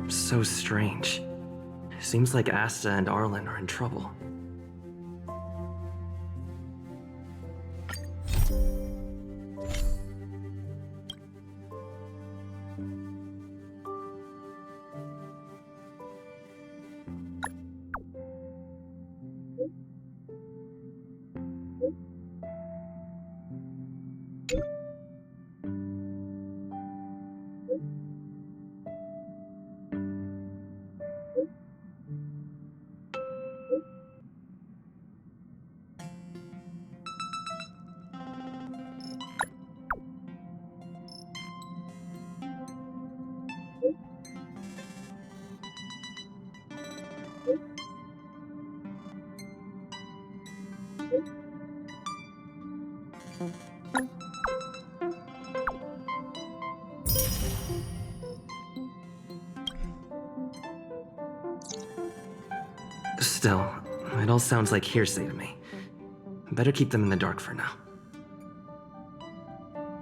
So strange. Seems like Asta and Arlen are in trouble. Still, it all sounds like hearsay to me. Better keep them in the dark for now.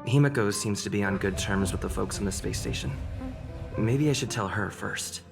Himiko seems to be on good terms with the folks on the space station. Maybe I should tell her first.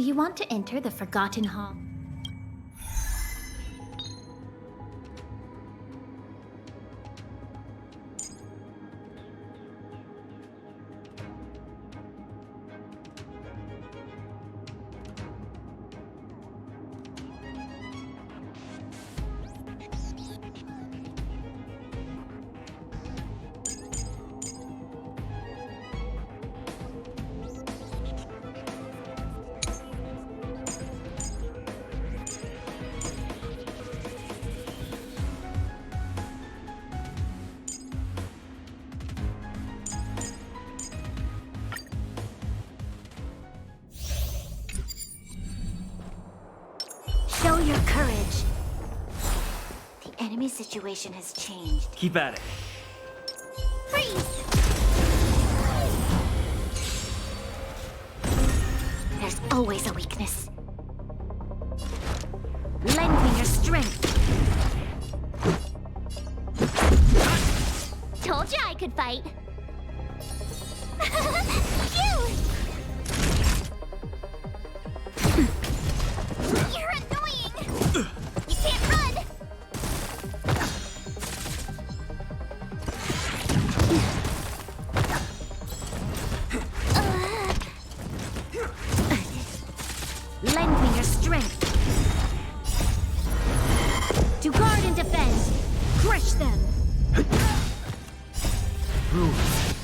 you want to enter the Forgotten Hall? Show your courage. The enemy situation has changed. Keep at it. Freeze! There's always a weakness. Lend me your strength. Told you I could fight. Phew! You're annoying! You can't run! Lend me your strength. To guard and defend. Crush them. Rules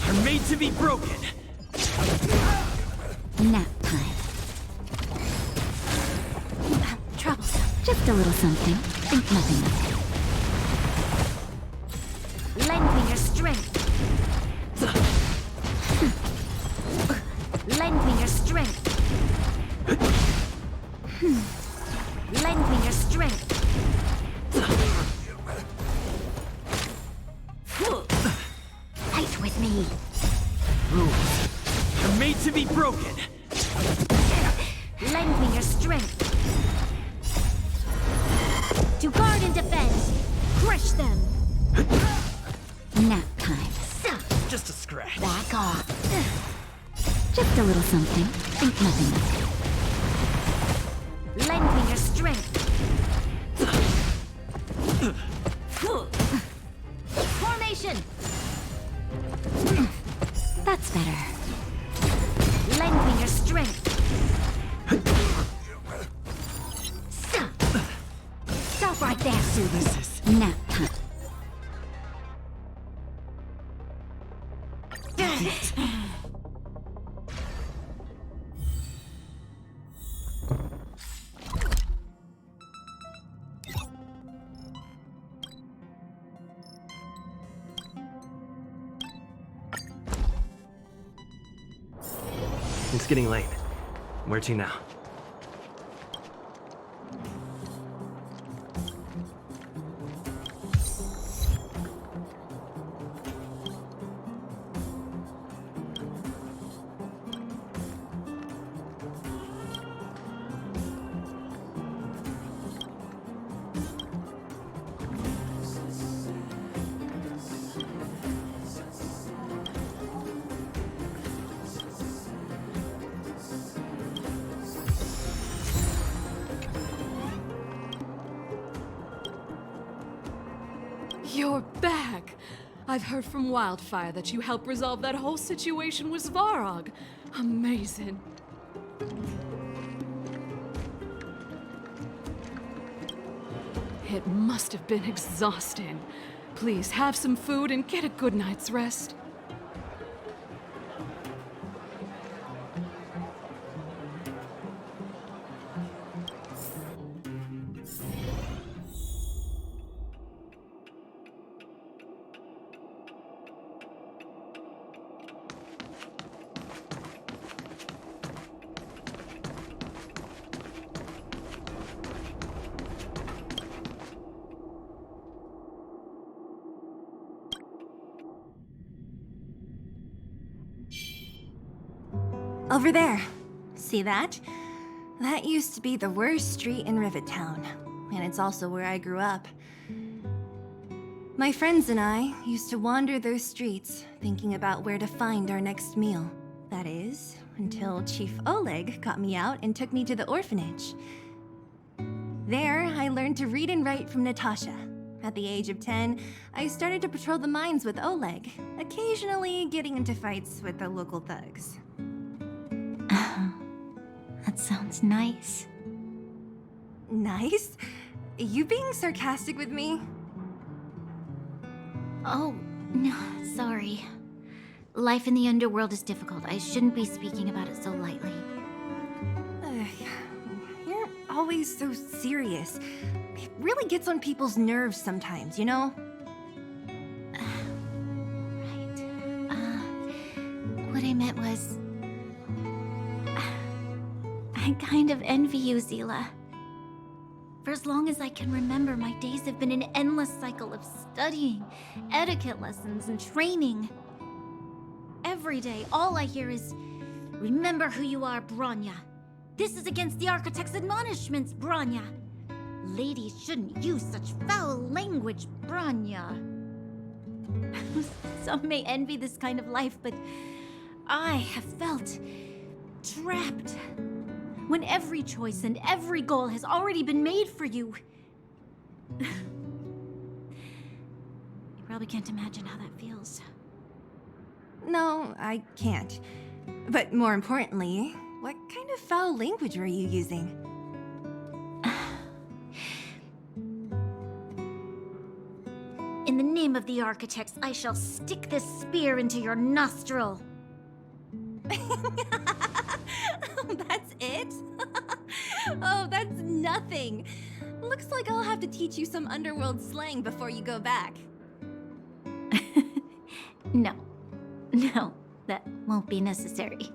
are made to be broken. Nap time. Troublesome. Just a little something. Think nothing of it. Lend me your strength. Lend me your strength. Lend me your strength. Fight with me. Rules are made to be broken. Lend me your strength. To guard and defend. Crush them. Nap time. Just a scratch. Back off. Just a little something. Think nothing of it. Lend me your strength. Formation. That's better. Lend me your strength. Stop right there. So this is Nap time. It's getting late. Where to now? You're back! I've heard from Wildfire that you helped resolve that whole situation with Svarog. Amazing. It must have been exhausting. Please have some food and get a good night's rest. Over there. See that? That used to be the worst street in Rivet Town, and it's also where I grew up. My friends and I used to wander those streets, thinking about where to find our next meal. That is, until Chief Oleg got me out and took me to the orphanage. There, I learned to read and write from Natasha. At the age of 10, I started to patrol the mines with Oleg, occasionally getting into fights with the local thugs. That sounds nice. Nice? You being sarcastic with me? Oh, no, sorry. Life in the underworld is difficult. I shouldn't be speaking about it so lightly. You're always so serious. It really gets on people's nerves sometimes, you know? Right. What I meant was... I kind of envy you, Zila. For as long as I can remember, my days have been an endless cycle of studying, etiquette lessons, and training. Every day, all I hear is, "Remember who you are, Bronya. This is against the Architect's admonishments, Bronya. Ladies shouldn't use such foul language, Bronya." Some may envy this kind of life, but I have felt trapped. When every choice and every goal has already been made for you. You probably can't imagine how that feels. No, I can't. But more importantly, what kind of foul language were you using? In the name of the Architects, I shall stick this spear into your nostril. That's it? Oh, that's nothing. Looks like I'll have to teach you some underworld slang before you go back. No, that won't be necessary.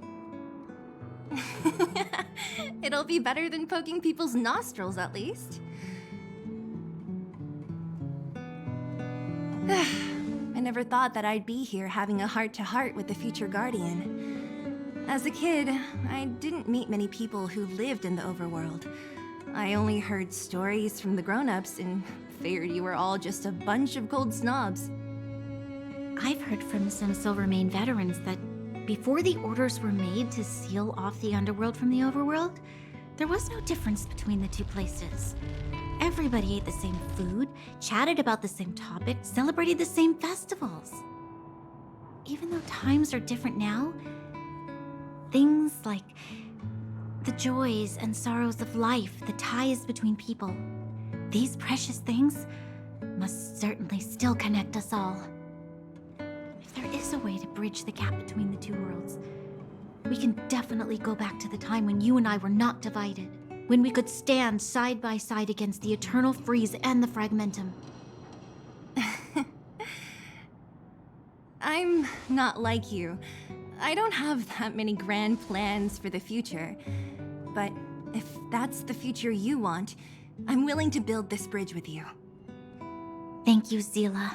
It'll be better than poking people's nostrils, at least. I never thought that I'd be here having a heart-to-heart with the future Guardian. As a kid, I didn't meet many people who lived in the overworld. I only heard stories from the grown-ups and figured you were all just a bunch of cold snobs. I've heard from some Silvermane veterans that before the orders were made to seal off the underworld from the overworld, there was no difference between the two places. Everybody ate the same food, chatted about the same topics, celebrated the same festivals. Even though times are different now, things like the joys and sorrows of life, the ties between people, these precious things must certainly still connect us all. If there is a way to bridge the gap between the two worlds, we can definitely go back to the time when you and I were not divided, when we could stand side by side against the Eternal Freeze and the Fragmentum. I'm not like you. I don't have that many grand plans for the future. But if that's the future you want, I'm willing to build this bridge with you. Thank you, Zila.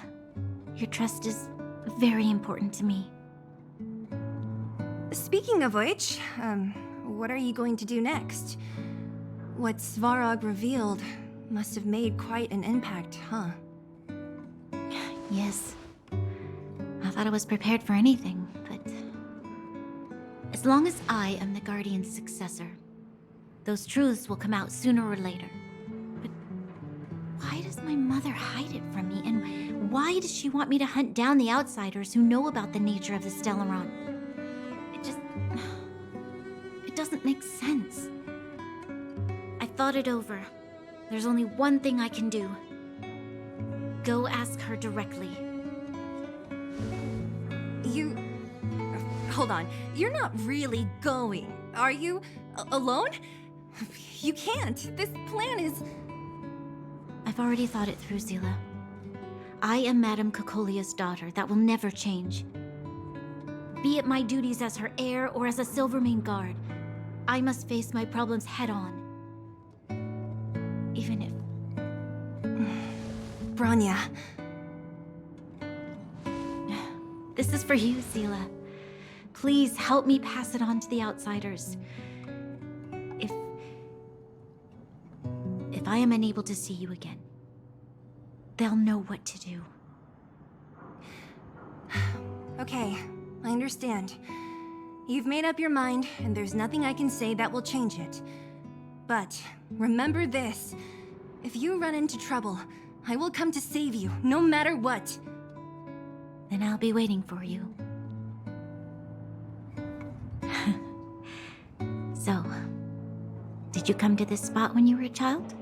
Your trust is very important to me. Speaking of which, what are you going to do next? What Svarog revealed must have made quite an impact, huh? Yes. I thought I was prepared for anything, but... as long as I am the Guardian's successor, those truths will come out sooner or later. But why does my mother hide it from me, and why does she want me to hunt down the outsiders who know about the nature of the Stellaron? It doesn't make sense. I thought it over. There's only one thing I can do. Go ask her directly. Hold on. You're not really going, are you? Alone? You can't. This plan is... I've already thought it through, Zila. I am Madame Cocolia's daughter. That will never change. Be it my duties as her heir or as a Silvermane guard, I must face my problems head-on. Even if... Bronya. This is for you, Zila. Please help me pass it on to the outsiders. If I am unable to see you again, they'll know what to do. Okay, I understand. You've made up your mind, and there's nothing I can say that will change it. But remember this. If you run into trouble, I will come to save you, no matter what. Then I'll be waiting for you. So, did you come to this spot when you were a child?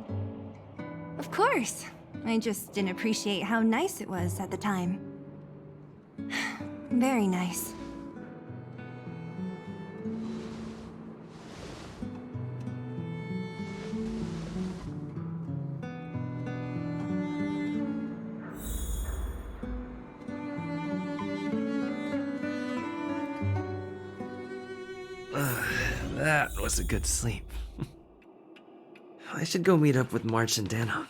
Of course. I just didn't appreciate how nice it was at the time. Very nice. That was a good sleep. I should go meet up with March and Danhong.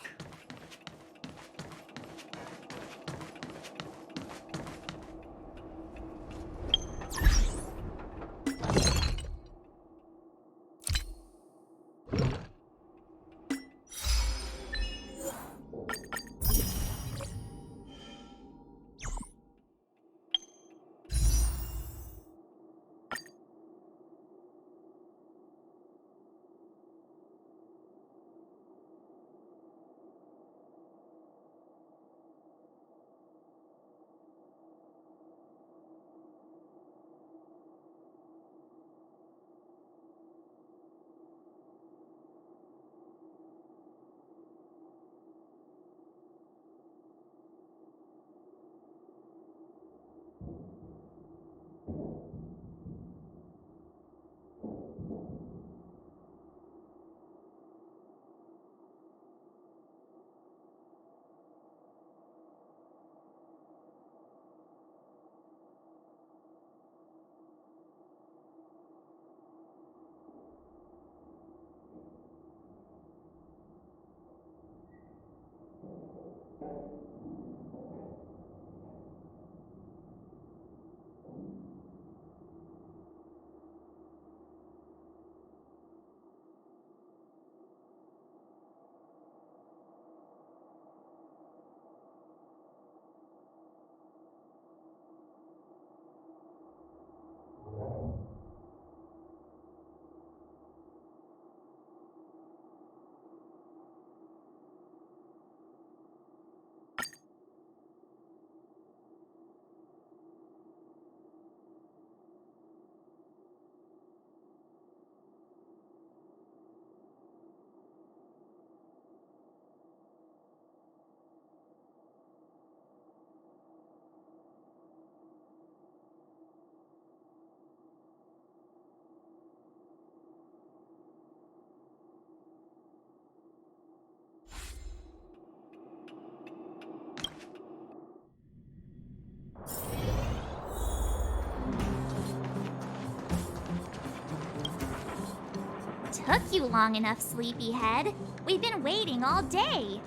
Took you long enough, sleepyhead. We've been waiting all day.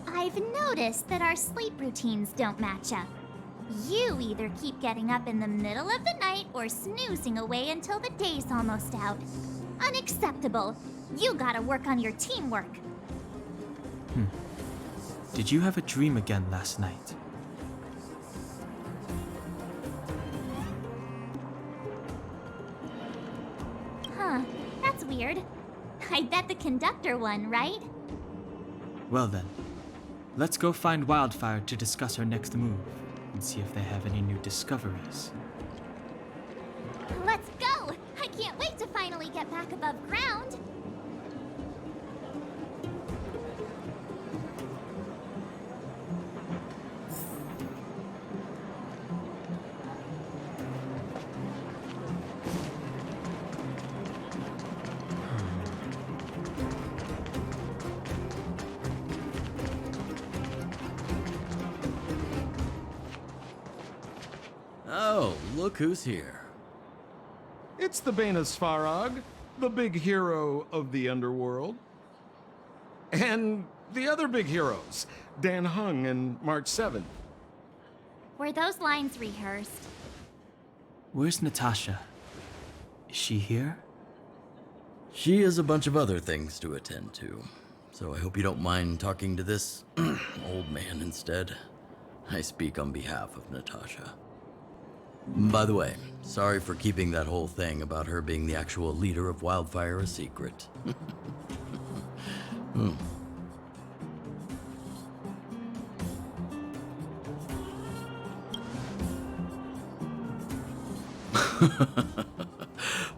I've noticed that our sleep routines don't match up. You either keep getting up in the middle of the night or snoozing away until the day's almost out. Unacceptable. You gotta work on your teamwork. Did you have a dream again last night? Huh, that's weird. I bet the conductor won, right? Well then, let's go find Wildfire to discuss her next move and see if they have any new discoveries. Let's go! I can't wait to finally get back above ground. Oh, look who's here. It's the Banus Farag, the big hero of the underworld. And the other big heroes, Dan Hung and March 7th. Were those lines rehearsed? Where's Natasha? Is she here? She has a bunch of other things to attend to, so I hope you don't mind talking to this old man instead. I speak on behalf of Natasha. By the way, sorry for keeping that whole thing about her being the actual leader of Wildfire a secret.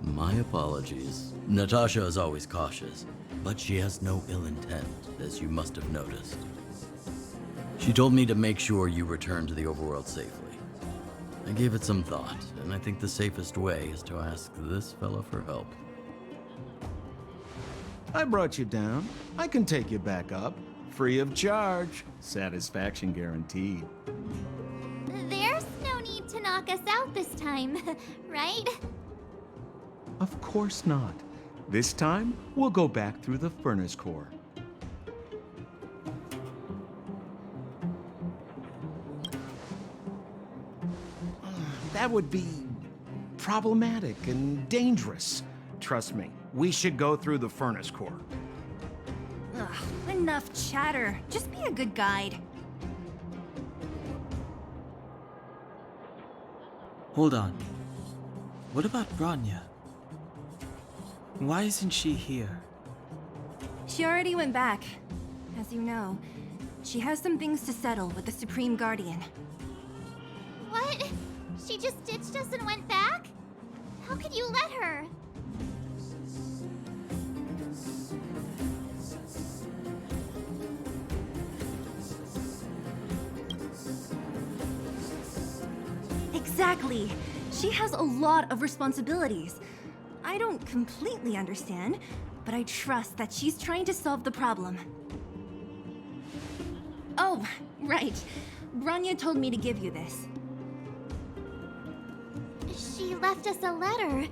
My apologies. Natasha is always cautious, but she has no ill intent, as you must have noticed. She told me to make sure you return to the overworld safely. I gave it some thought, and I think the safest way is to ask this fella for help. I brought you down. I can take you back up. Free of charge. Satisfaction guaranteed. There's no need to knock us out this time, right? Of course not. This time, we'll go back through the furnace core. That would be problematic and dangerous. Trust me, we should go through the furnace core. Ugh, enough chatter. Just be a good guide. Hold on. What about Bronya? Why isn't she here? She already went back. As you know, she has some things to settle with the Supreme Guardian. What? She just ditched us and went back? How could you let her? Exactly. She has a lot of responsibilities. I don't completely understand, but I trust that she's trying to solve the problem. Oh, right. Bronya told me to give you this. She left us a letter.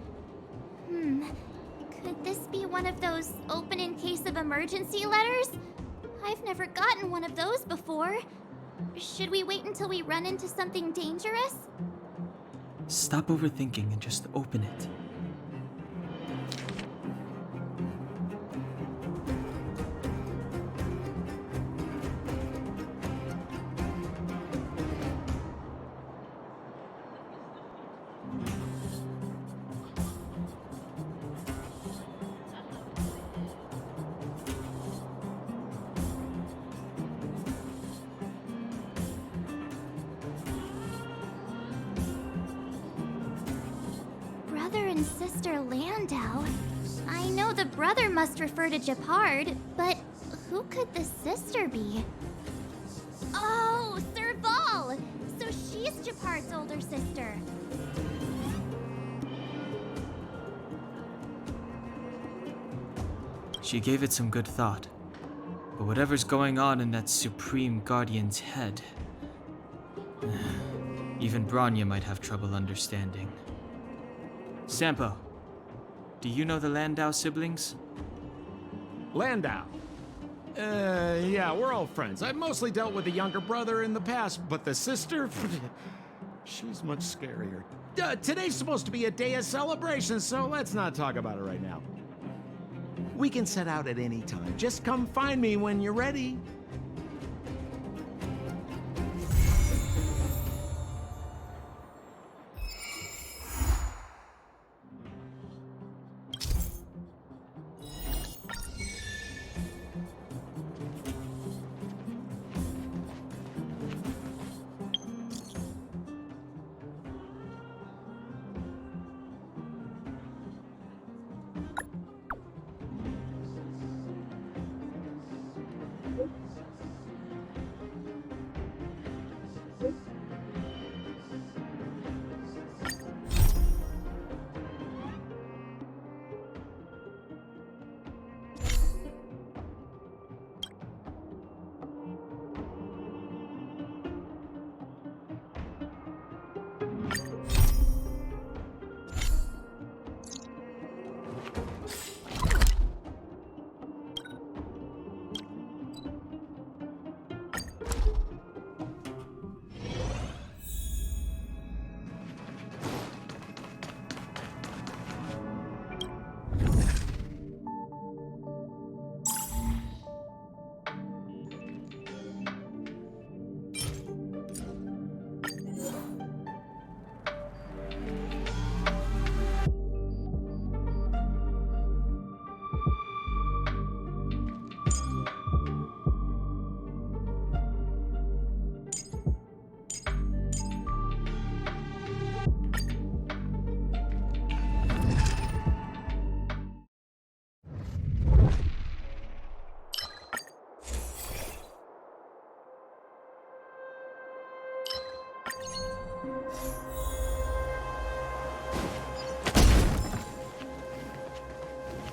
Could this be one of those open in case of emergency letters? I've never gotten one of those before. Should we wait until we run into something dangerous? Stop overthinking and just open it. Brother and sister Landau. I know the brother must refer to Japard, but who could the sister be? Oh, Serval! So she's Japard's older sister. She gave it some good thought. But whatever's going on in that Supreme Guardian's head, even Bronya might have trouble understanding. Sampo, do you know the Landau siblings? Landau. Yeah, we're all friends. I've mostly dealt with the younger brother in the past, but the sister, she's much scarier. Today's supposed to be a day of celebration, so let's not talk about it right now. We can set out at any time. Just come find me when you're ready.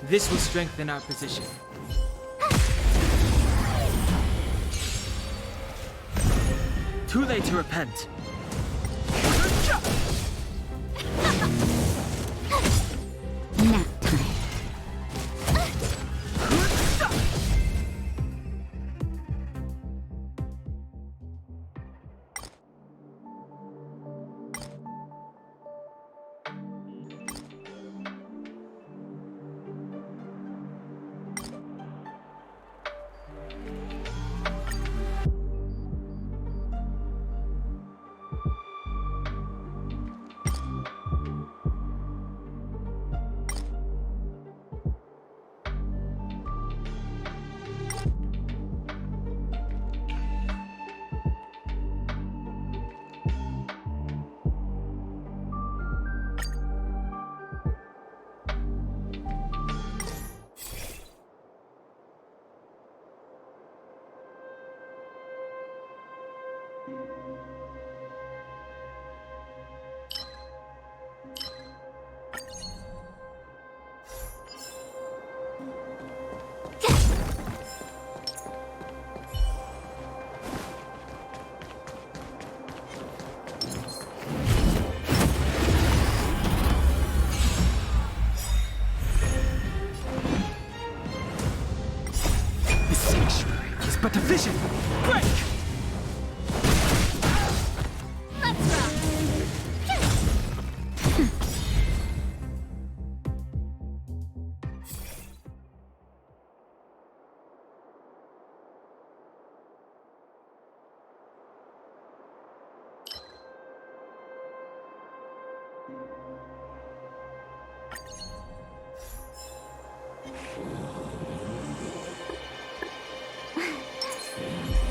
This will strengthen our position. Too late to repent. Nap time. This sanctuary is but a vision. Break! Let's rock!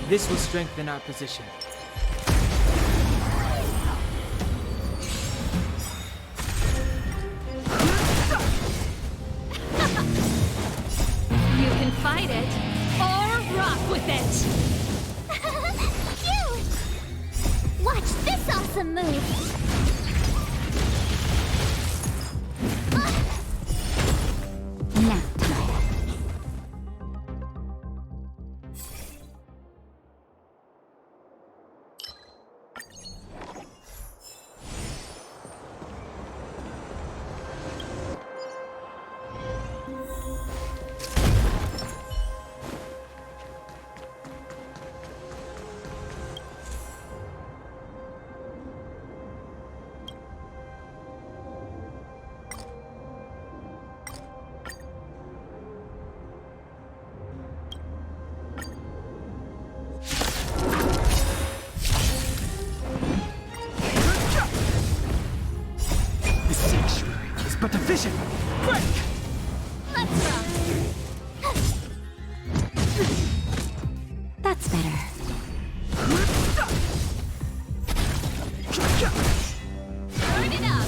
This will strengthen our position. You can fight it, or rock with it! Cute! Watch this awesome move! Nap time. This sanctuary is but a vision. Break! Let's rock! That's better. Burn it up!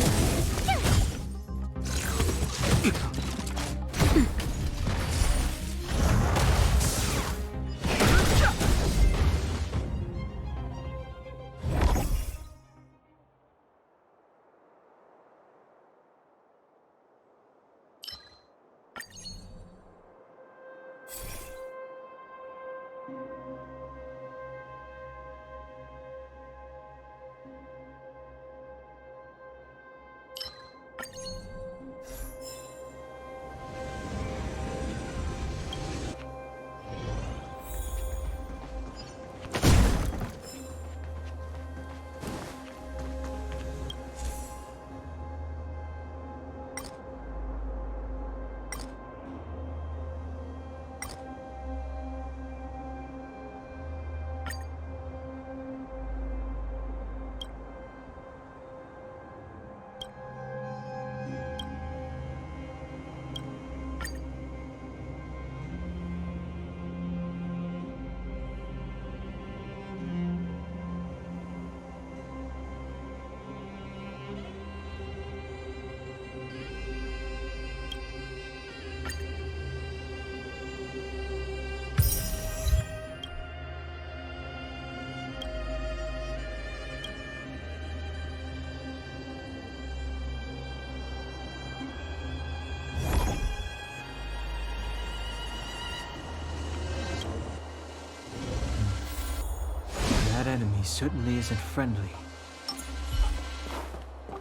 enemy certainly isn't friendly.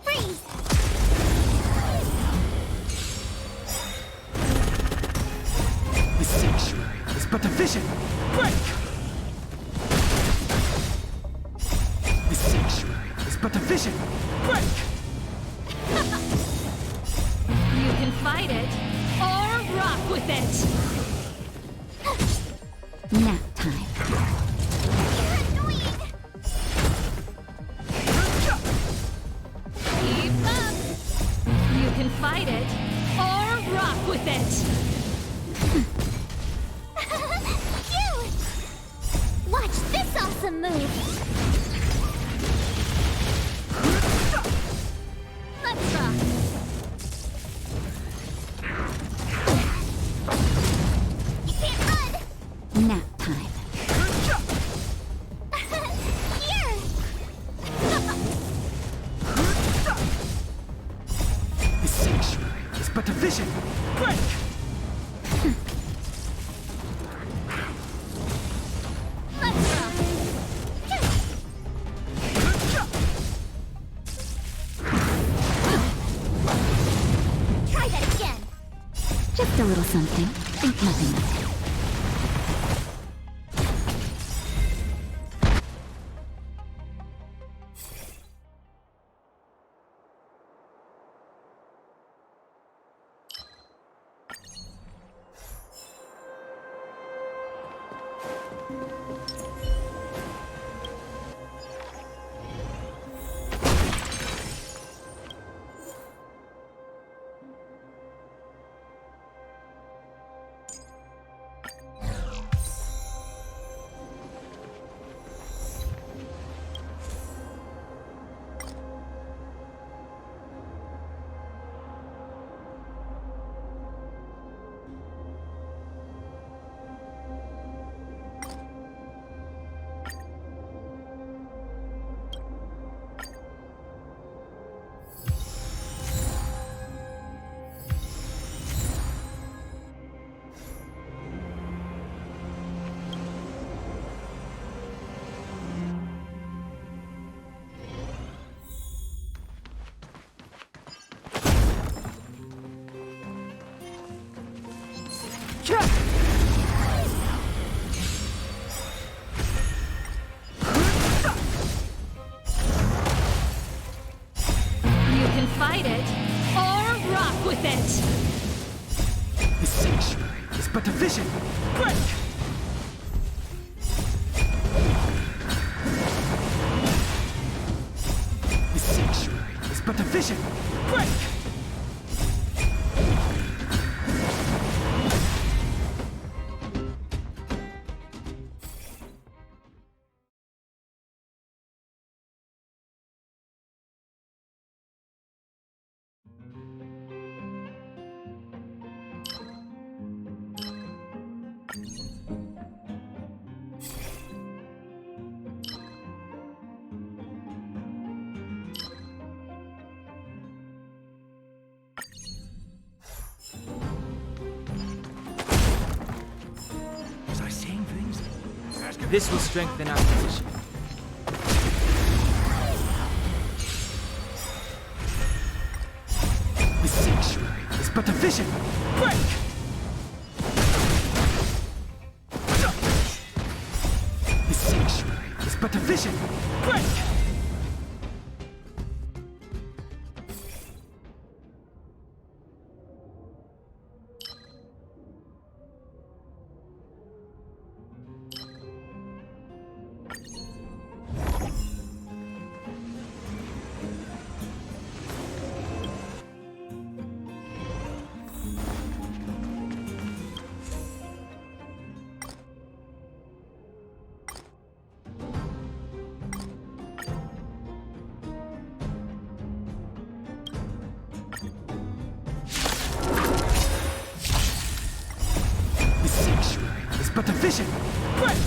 Freeze! The sanctuary is but a vision! Break! The sanctuary is but a vision! Break! You can fight it, or rock with it! Nap time. You're annoying! Keep up! You can fight it, or rock with it! Cute! Watch this awesome move! Let's rock! You can't run! Nap time. Here! The sanctuary is but a vision! Break! Let's rock! Try that again! Just a little something. Think nothing of it. You can fight it, or rock with it! The sanctuary is but a vision! Break! The sanctuary is but a vision! Break! Was I saying things? This will strengthen our position. The sanctuary is but a vision! Break! The sanctuary is but a vision! Break! But a vision! Break!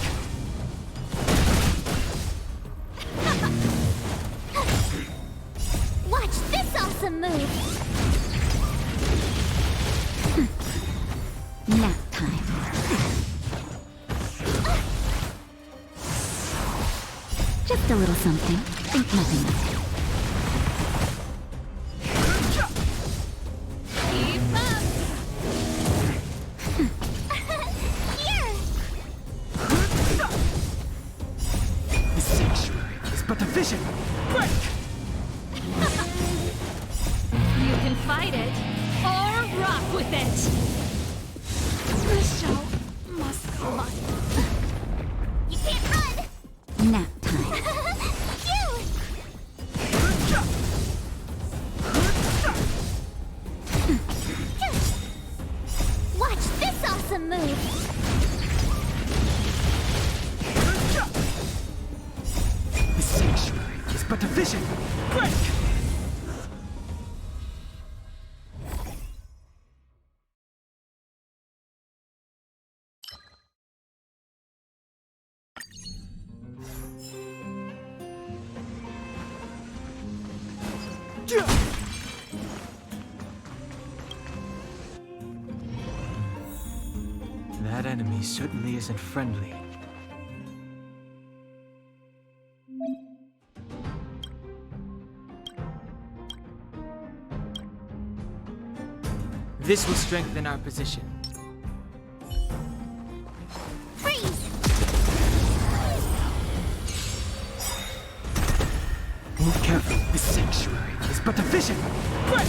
Watch this awesome move! Nap time. Just a little something. Think nothing of it. Keep up! Here! The sanctuary is but a vision! Break! You can fight it, or rock with it! The show must go on. You can't run! Nap time. Phew! Watch this awesome move! The sanctuary is but a vision! Break! That enemy certainly isn't friendly. This will strengthen our position. Freeze! Move carefully. The sanctuary is but a vision! Break!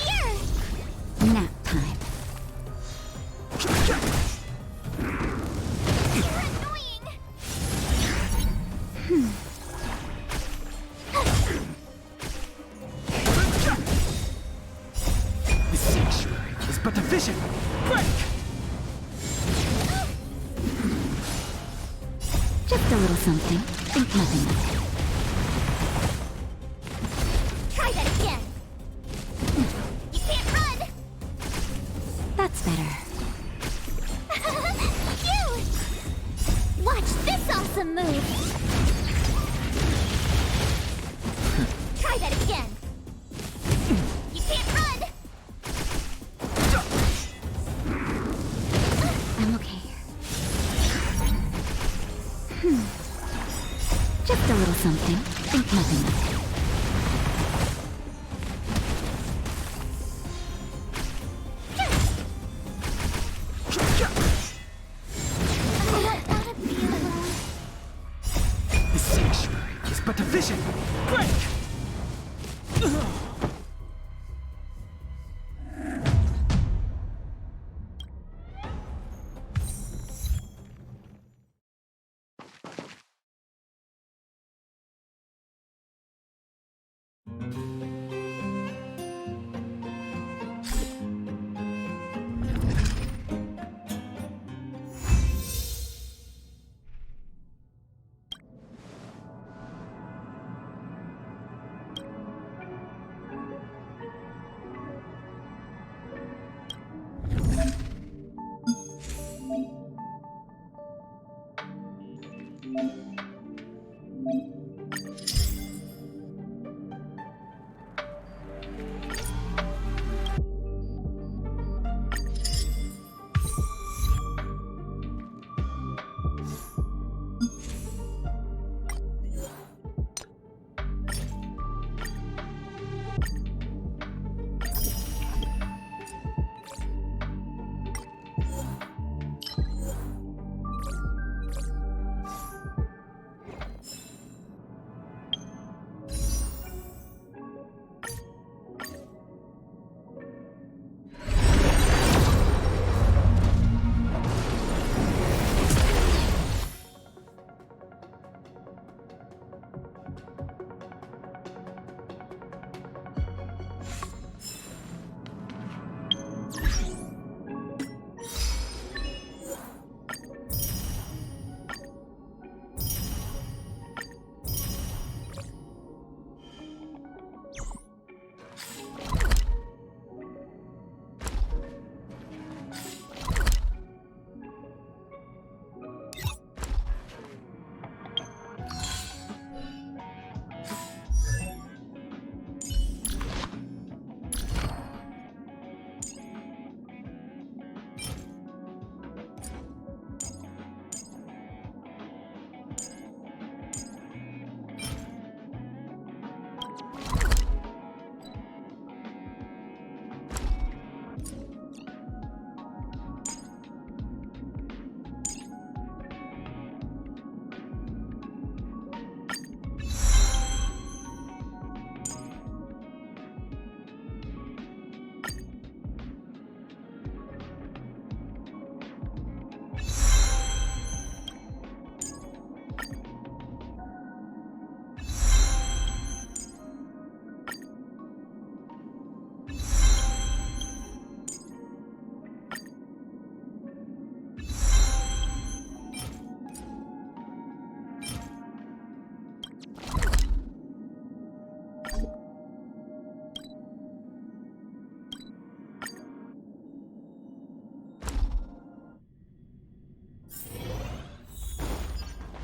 Here! Nap time. You're annoying! The sanctuary is but a vision! Break! Just a little something. Think nothing of it. Try that again! You can't run! That's better. Phew! Watch this awesome move! Try that again! You can't run! I'm okay. Just a little something. Think nothing of it. The sanctuary is but a vision! Break!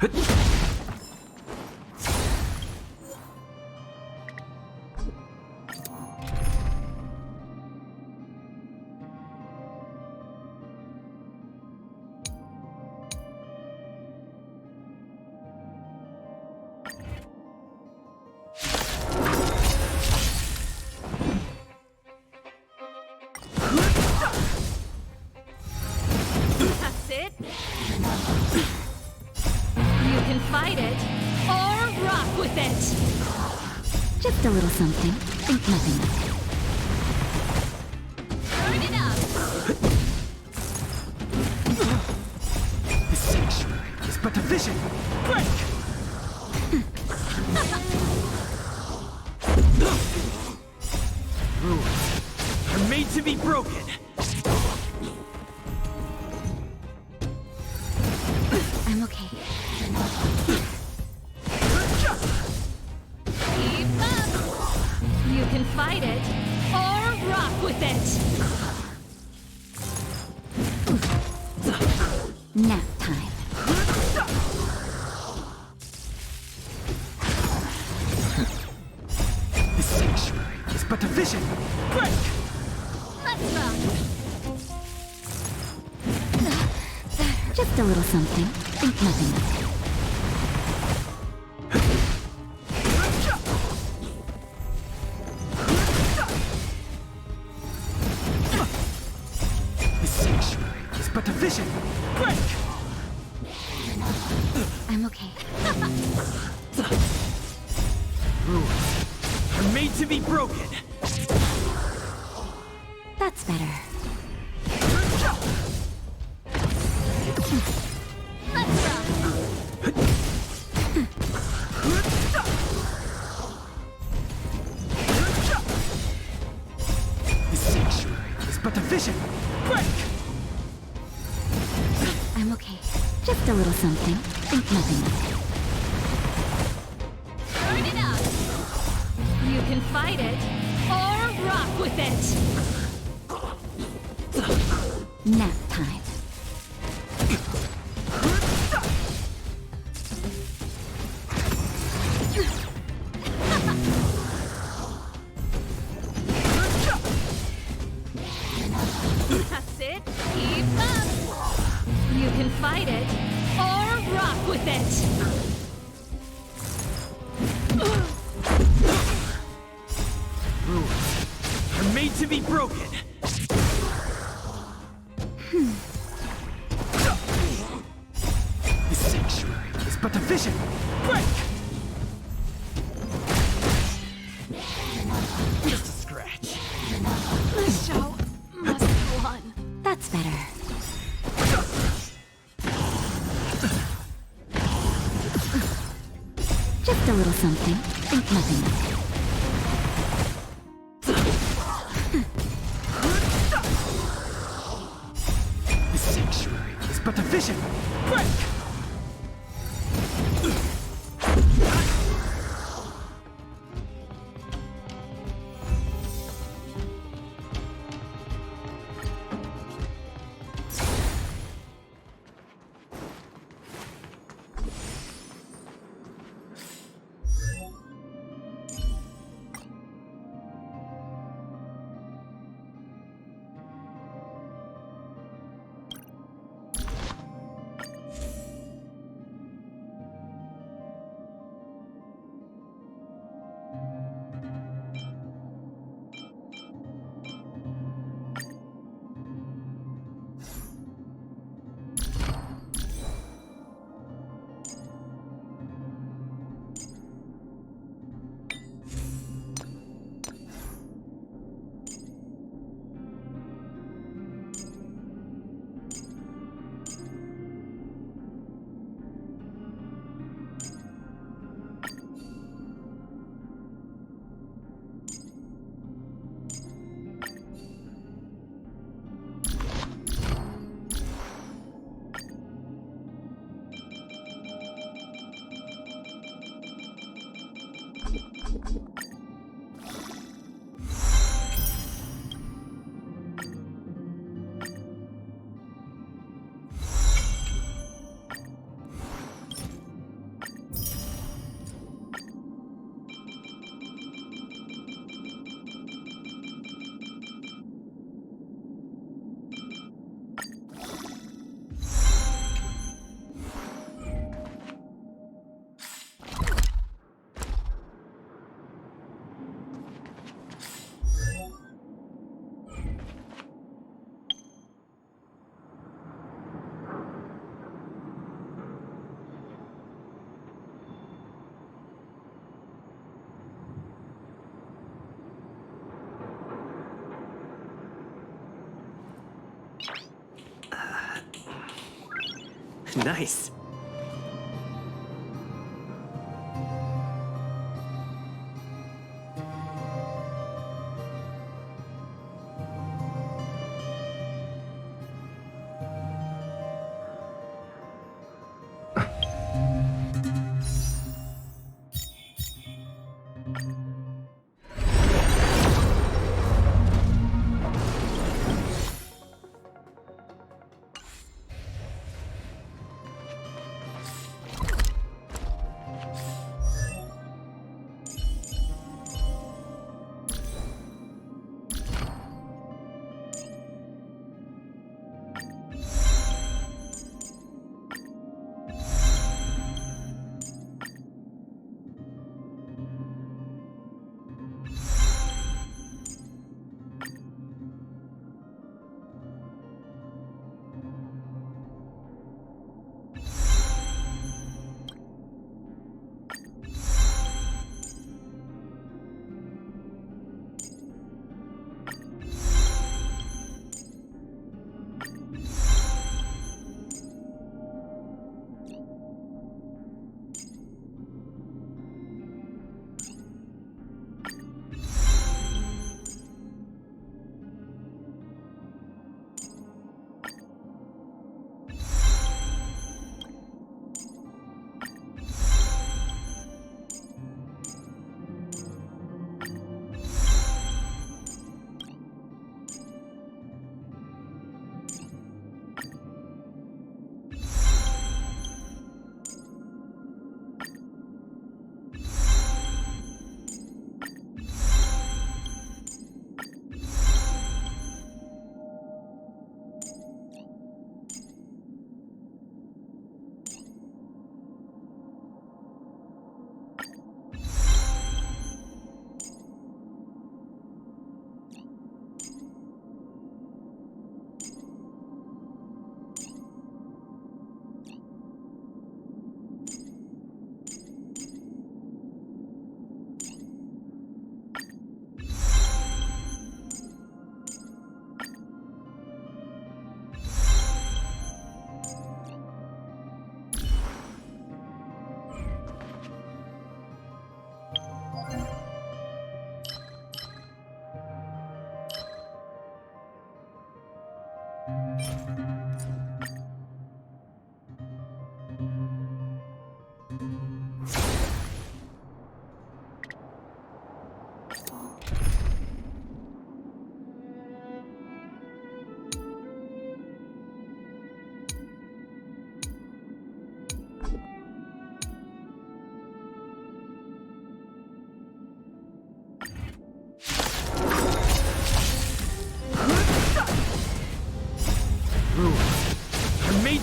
That's it. You can fight it or rock with it. Just a little something. Think nothing of it. Turn it up. The sanctuary is but a vision. Break! Rules are made to be broken. I'm okay. Keep up. You can fight it or rock with it. Nap time. The sanctuary is but a vision. Break! Let's rock. Just a little something. Think nothing of it. The sanctuary is but a vision. Break! I'm okay. Rules are made to be broken. That's better. Let's rock. The sanctuary is but a vision. Break! I'm okay. Just a little something. Think nothing of it. Turn it up. You can fight it or rock with it. Nap time. That's it. Keep up. You can fight it or rock with it. Rules are made to be broken. The sanctuary is but a vision. Break! Just a scratch. The show must go on. That's better. Just a little something. Think nothing of it. The sanctuary is but a vision. Break! Nice.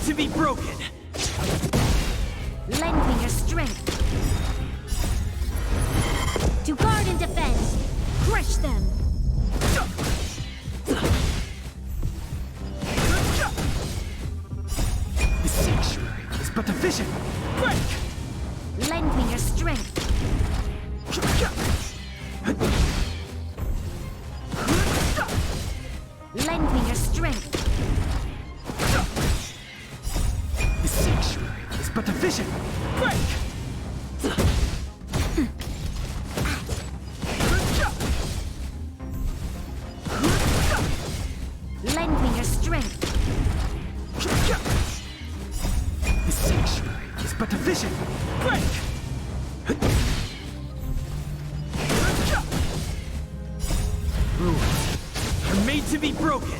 To be broken. Lend me your strength. To guard and defend. Crush them. The sanctuary is but a vision. Break! Lend me your strength. Lend me your strength. The sanctuary is but a vision. Break! Lend me your strength. The sanctuary is but a vision. Break! Ruins are made to be broken.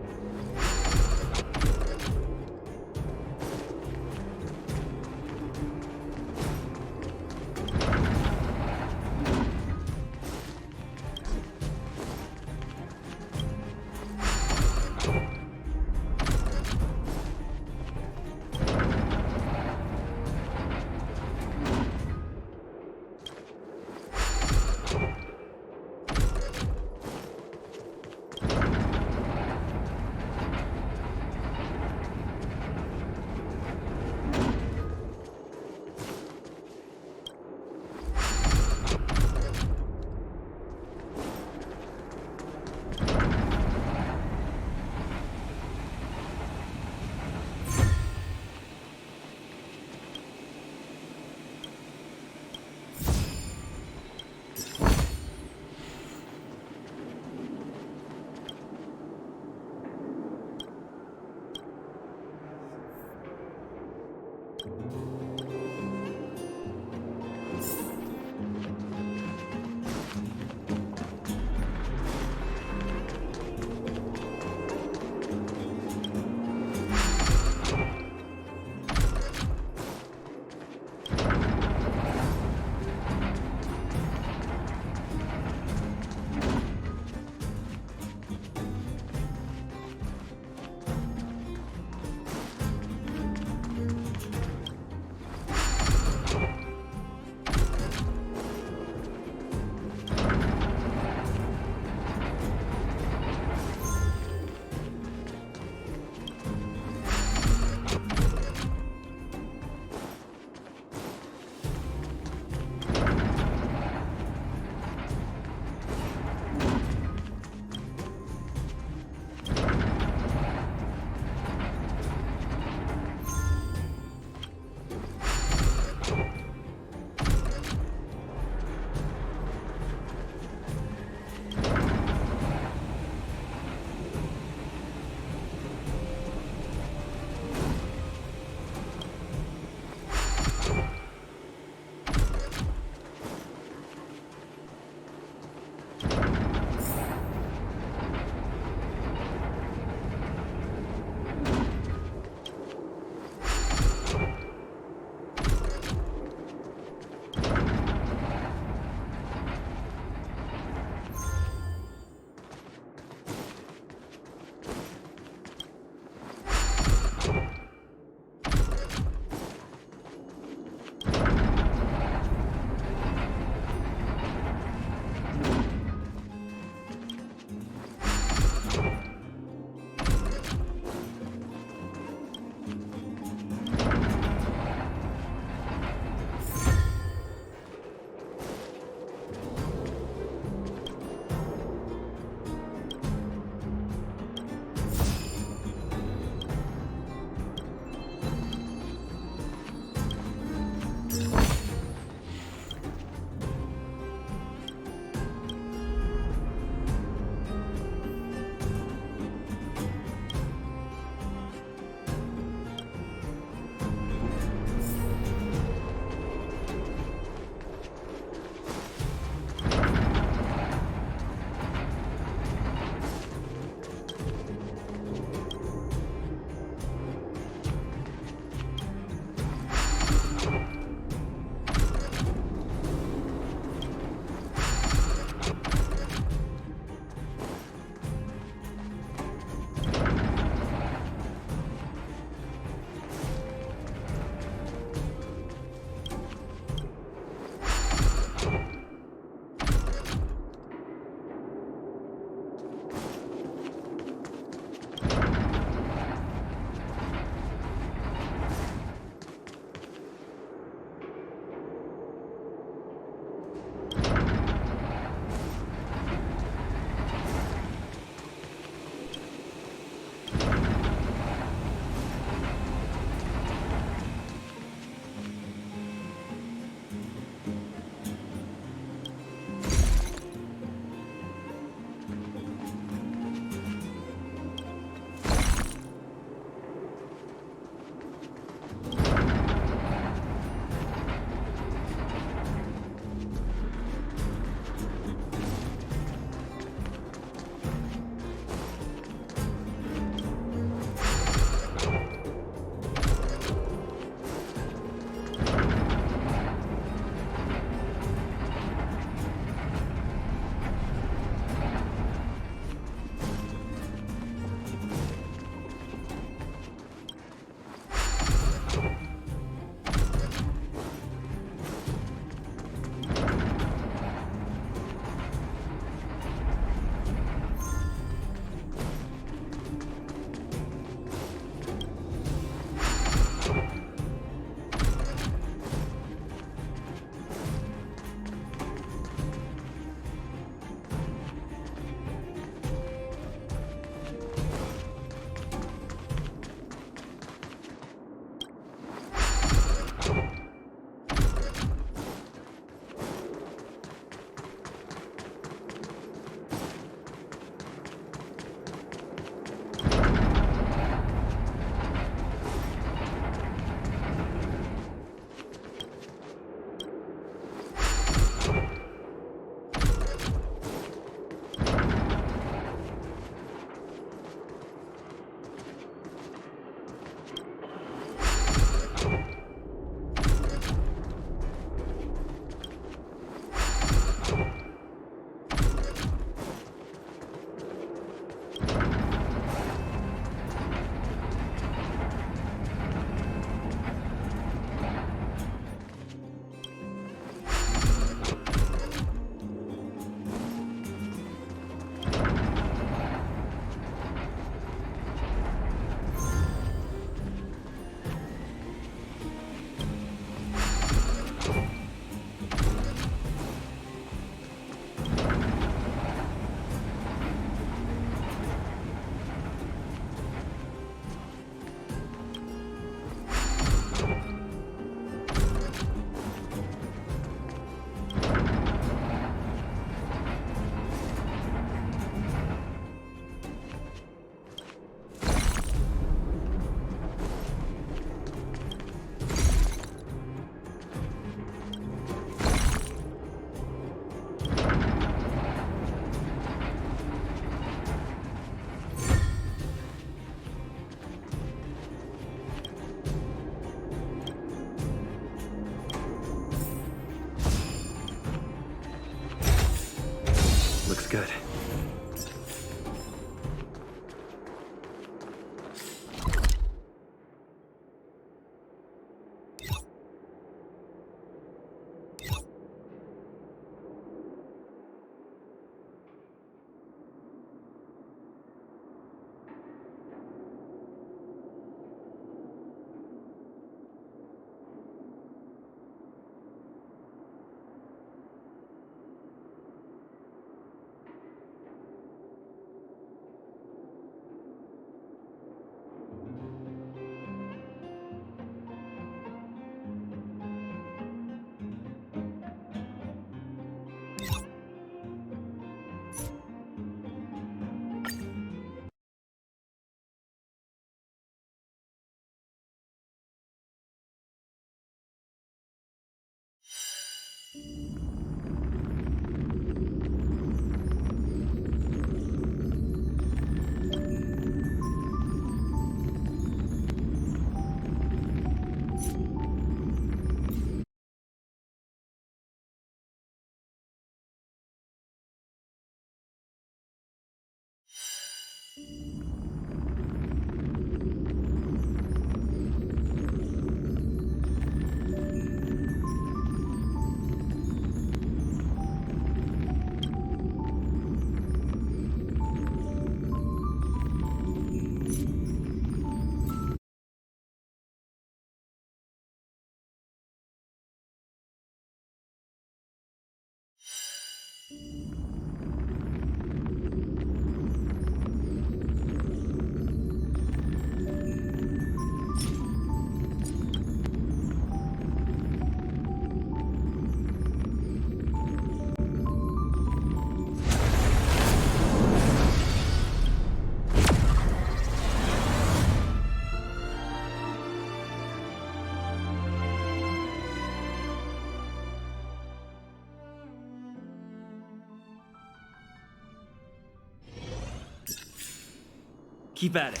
Keep at it.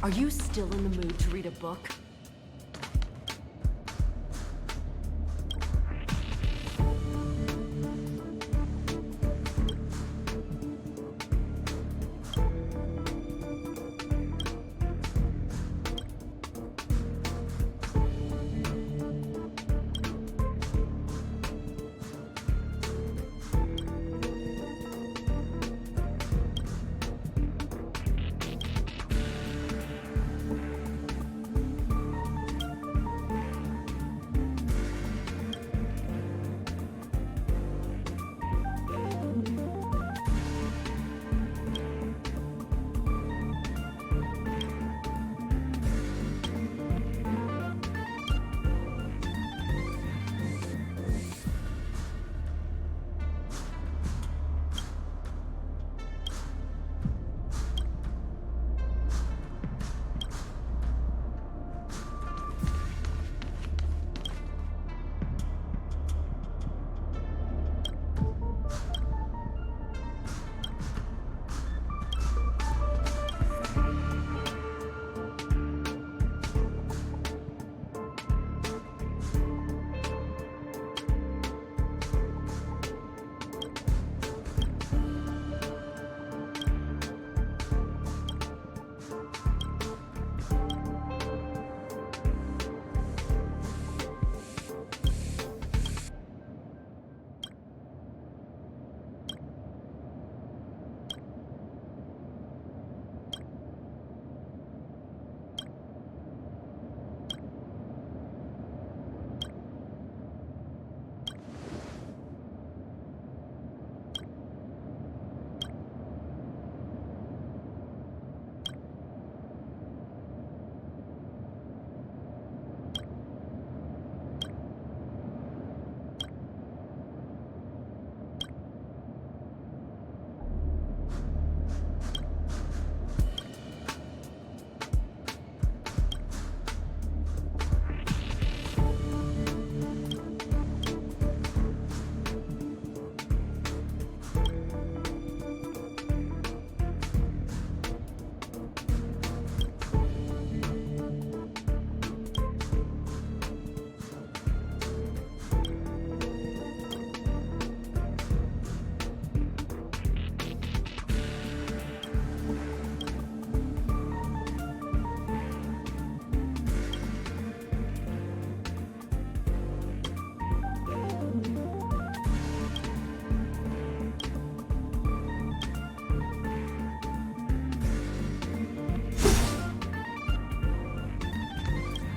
Are you still in the mood to read a book?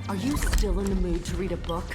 Are you still in the mood to read a book?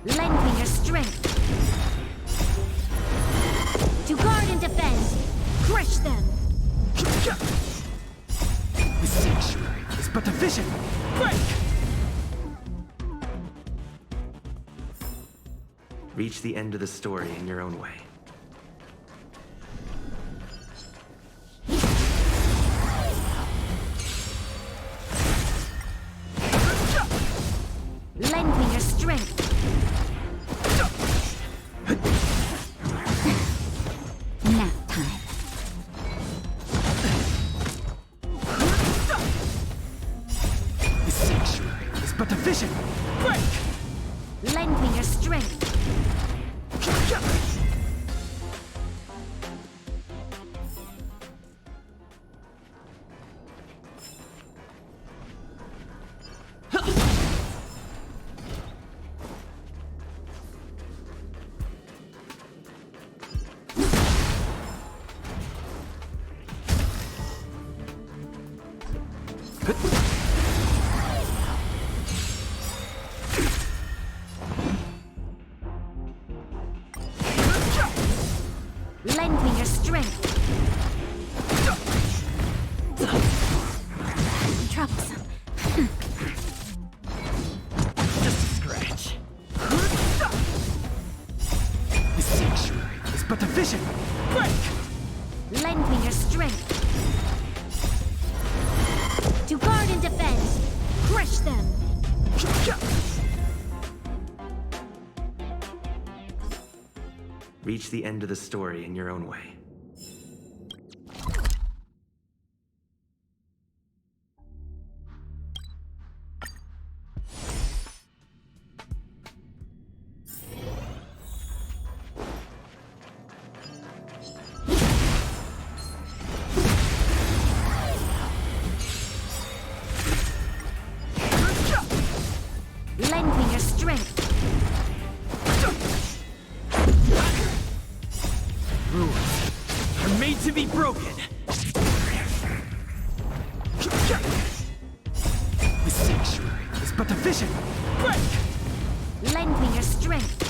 Lend me your strength. To guard and defend. Crush them. The sanctuary is but a vision. Break! Reach the end of the story in your own way. Lend me your strength. Nap time. The sanctuary is but a vision. Break! Lend me your strength. Lend me your strength. Troublesome. Just a scratch. The sanctuary is but a vision. Break! Lend me your strength. To guard and defend. Crush them. Reach the end of the story in your own way. but efficient. Break! Lend me your strength.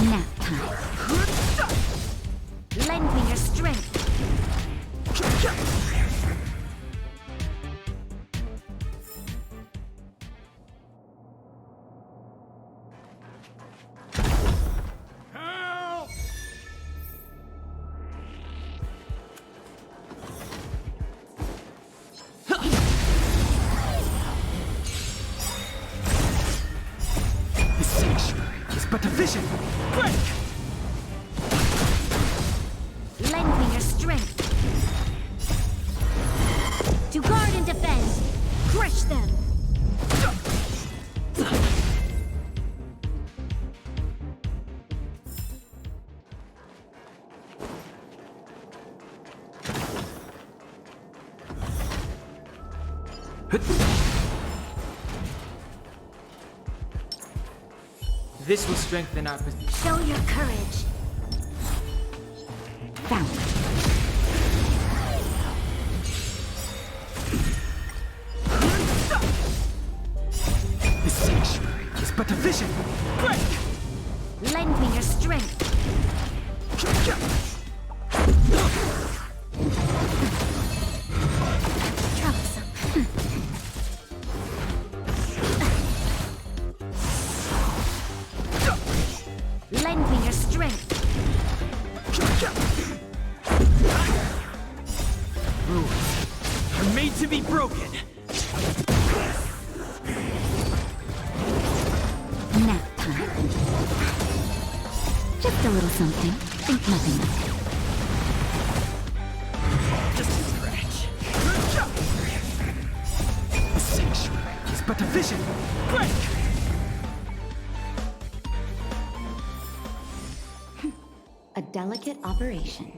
Nap time. Lend me your strength. Help! The sanctuary is but efficient. Break! Lend me your strength. To guard and defend. Crush them. This will strengthen our position. Show your courage. Found. The sanctuary is but efficient. Break! Lend me your strength. Troublesome. Lend me your strength. Rules are made to be broken. Nap time. Just a little something. Think nothing of it. Just a scratch. The sanctuary is but efficient. Break! A delicate operation.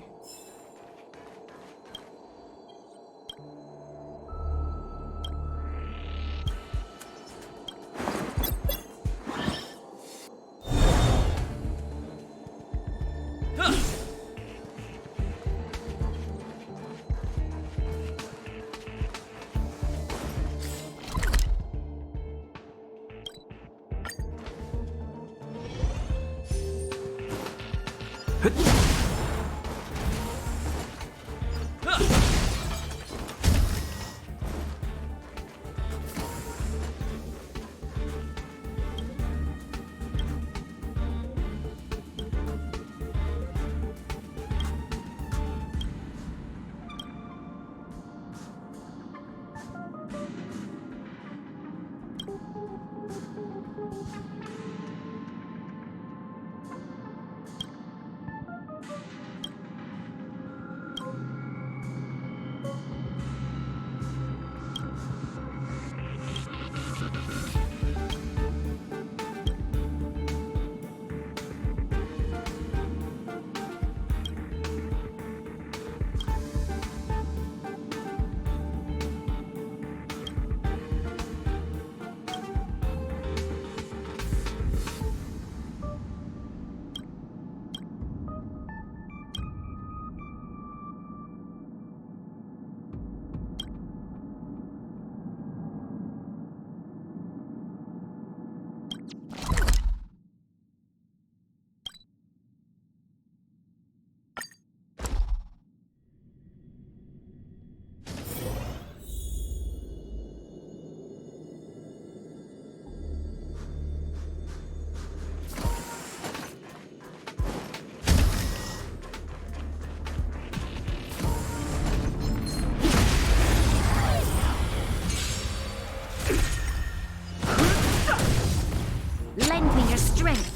Lend me your strength.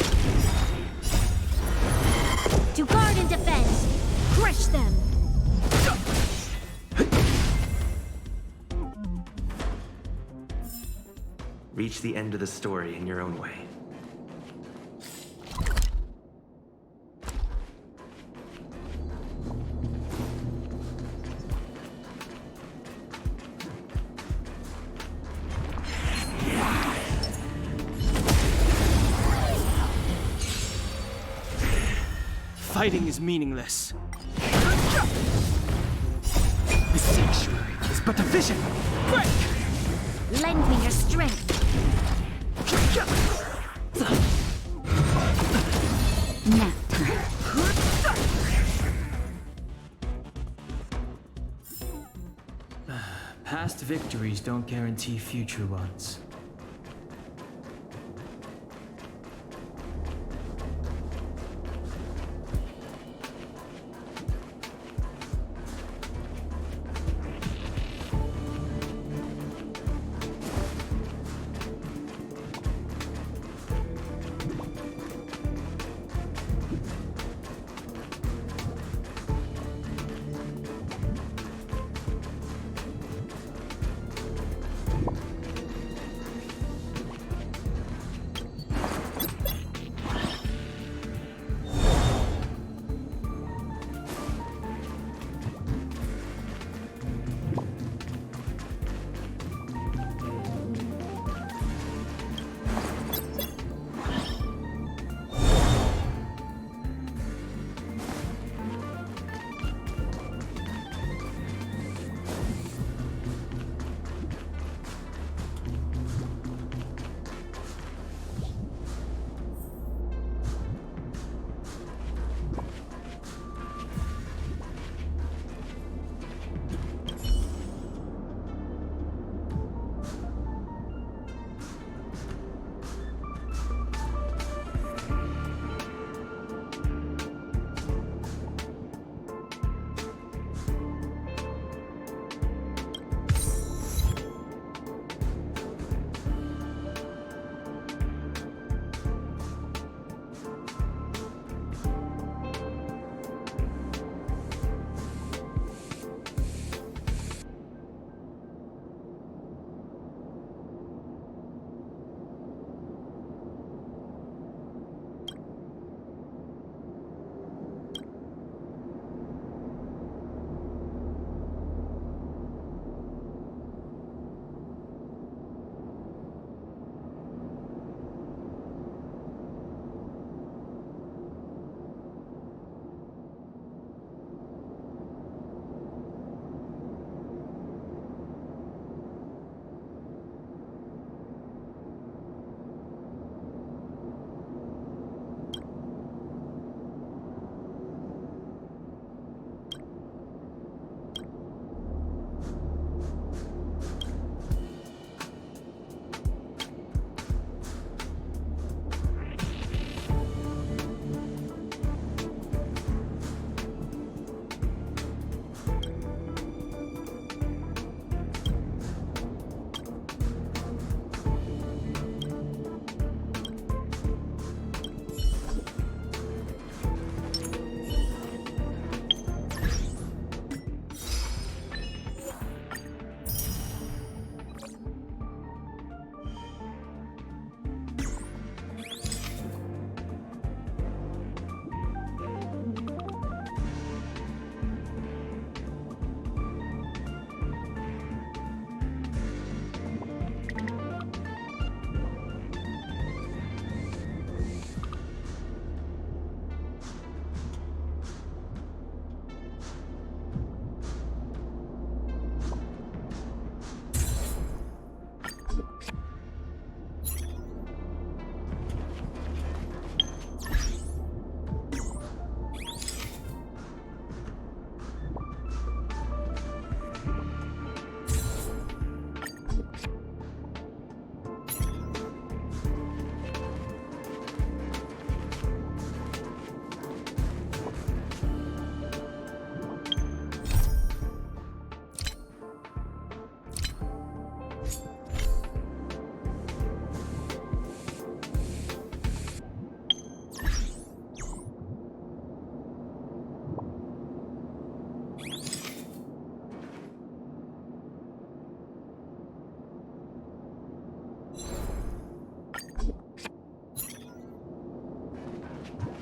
To guard and defend. Crush them. Reach the end of the story in your own way. Fighting is meaningless. This sanctuary is but a vision. Break! Lend me your strength. Nap time. Past victories don't guarantee future ones.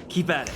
Keep at it.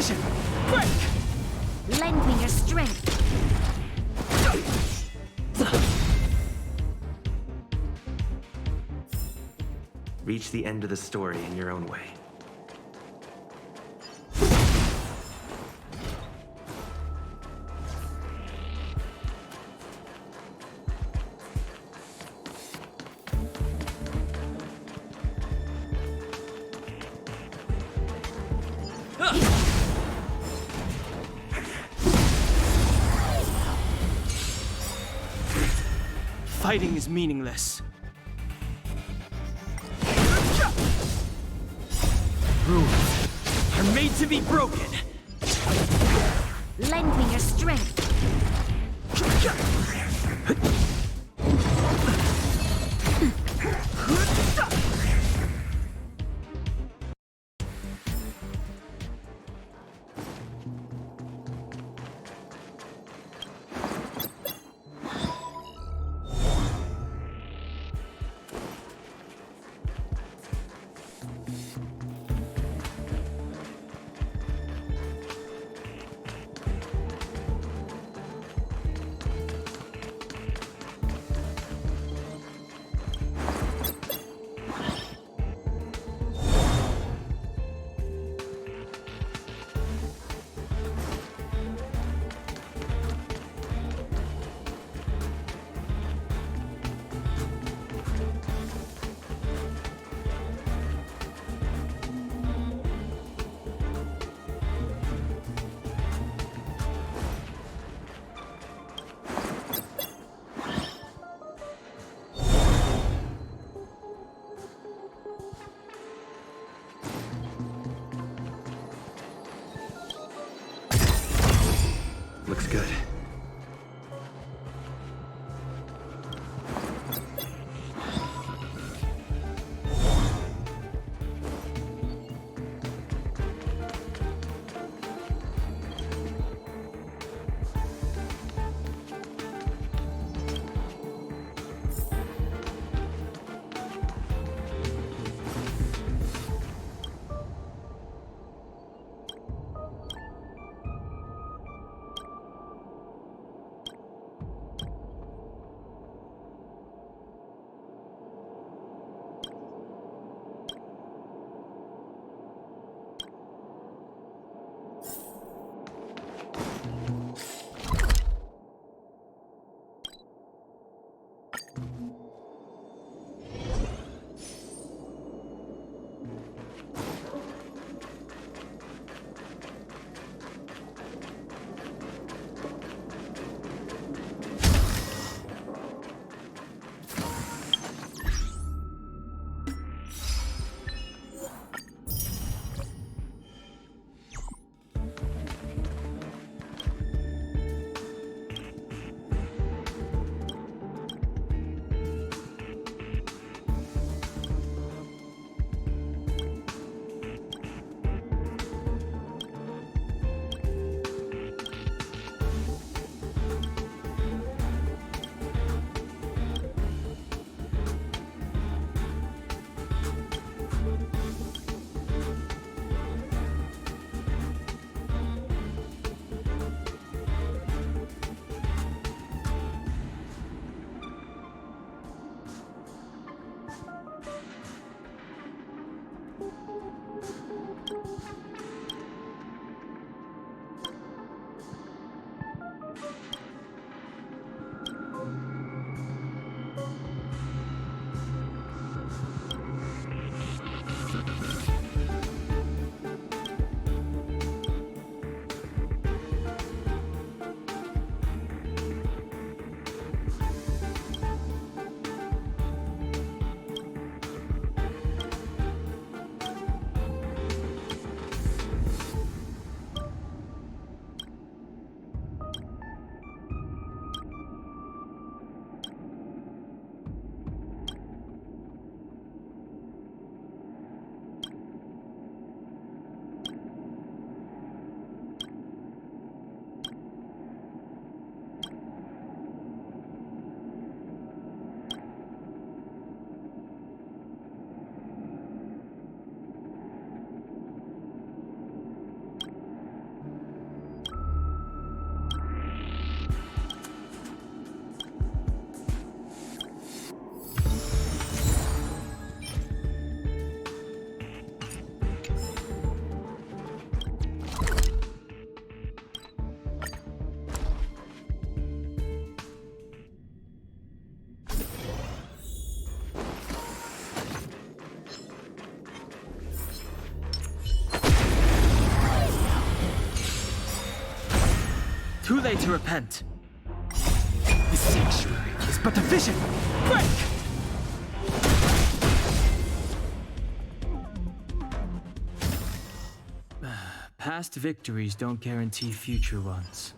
efficient! Quick! Lend me your strength. Reach the end of the story in your own way. Fighting is meaningless. Rules are made to be broken. Lend me your strength. Looks good. too late to repent. The sanctuary is but a vision. Break! Past victories don't guarantee future ones.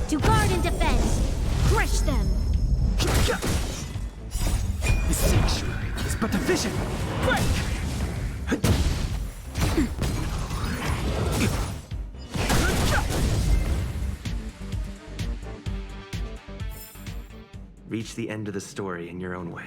To guard and defend! Crush them! The sanctuary is but a vision. Break! Reach the end of the story in your own way.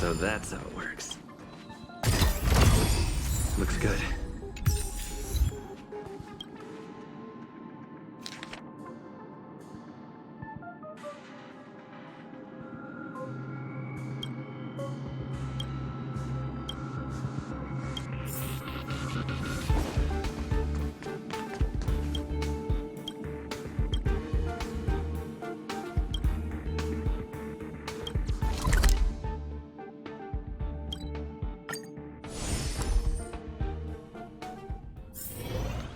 So that's how it works. Looks good.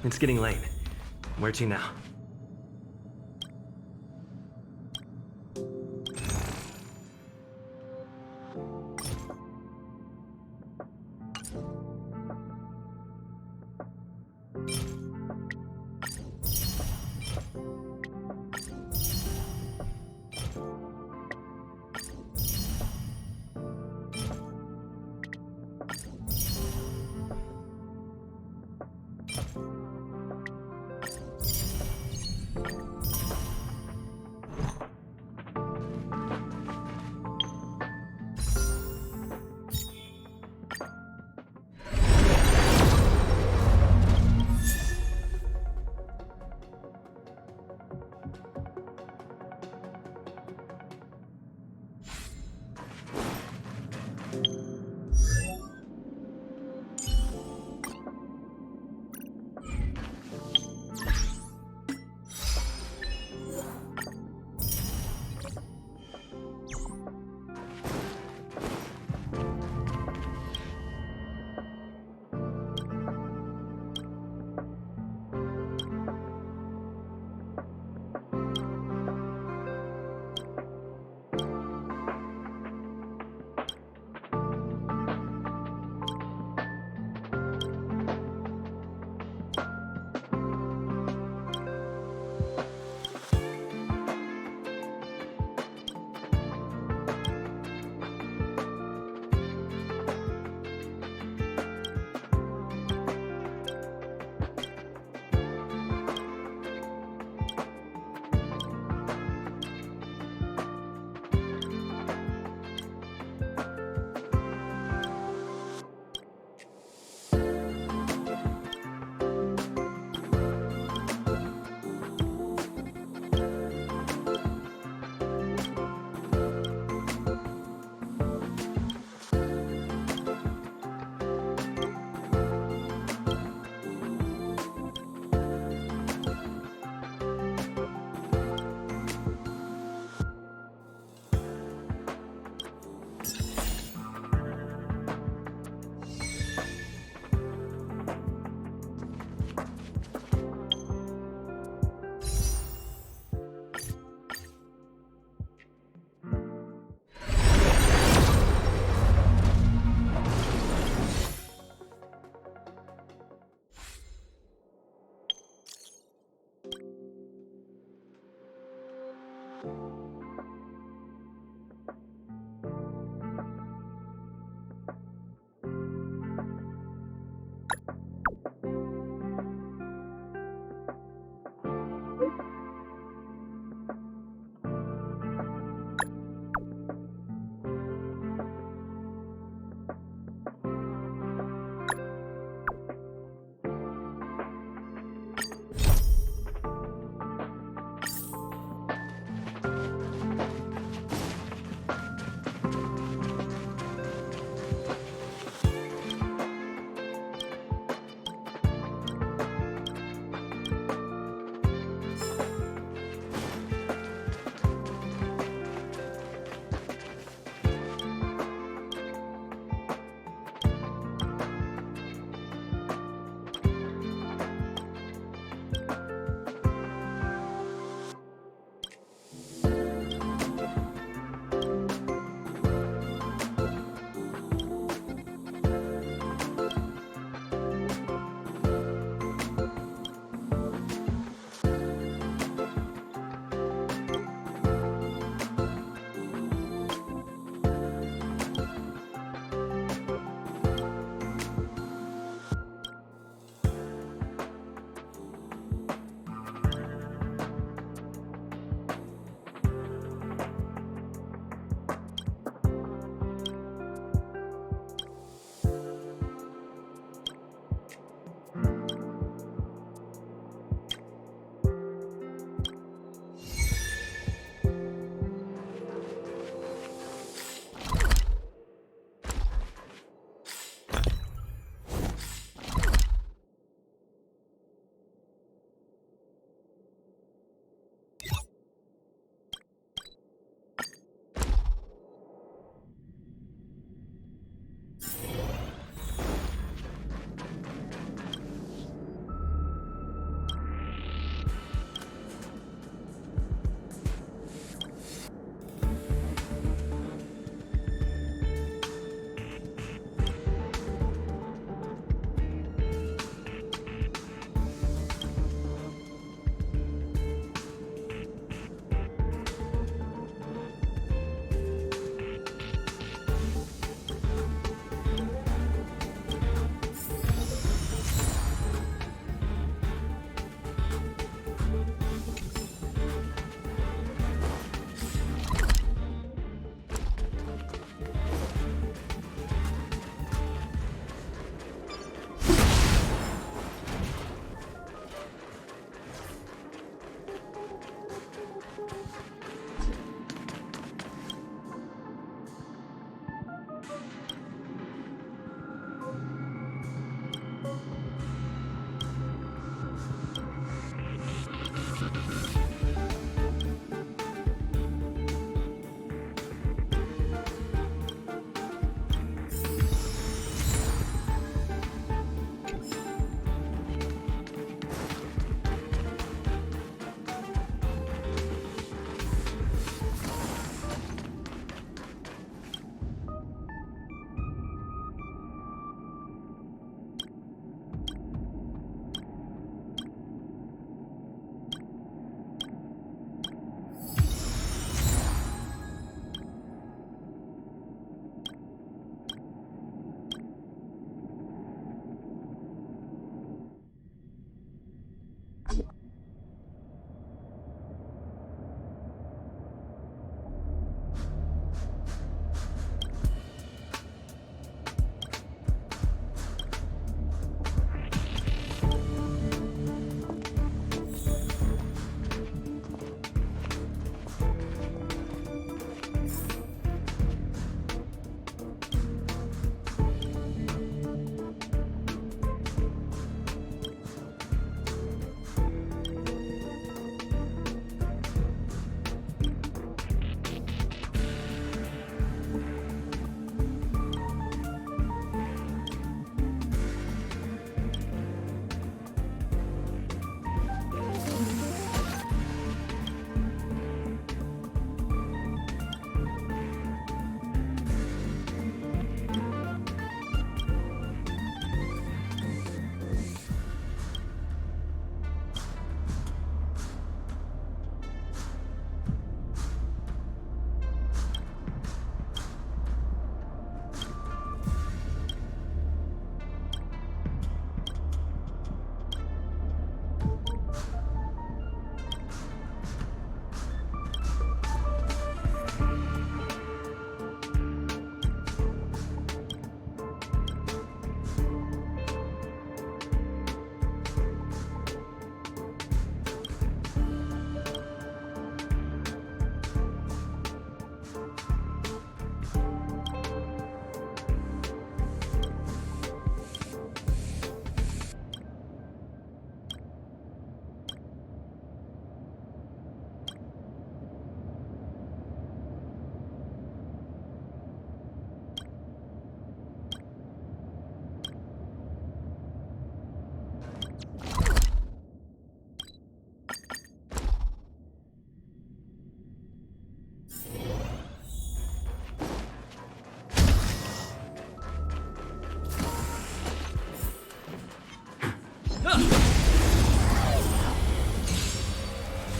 It's getting late. Where to now?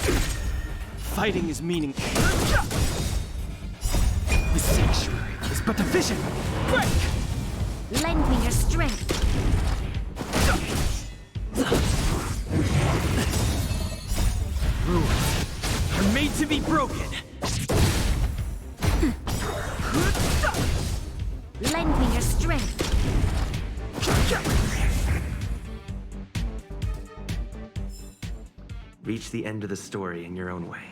Fighting is meaningless. The sanctuary is but a vision. Break! Lend me your strength. Rules are made to be broken. Lend me your strength. Reach the end of the story in your own way.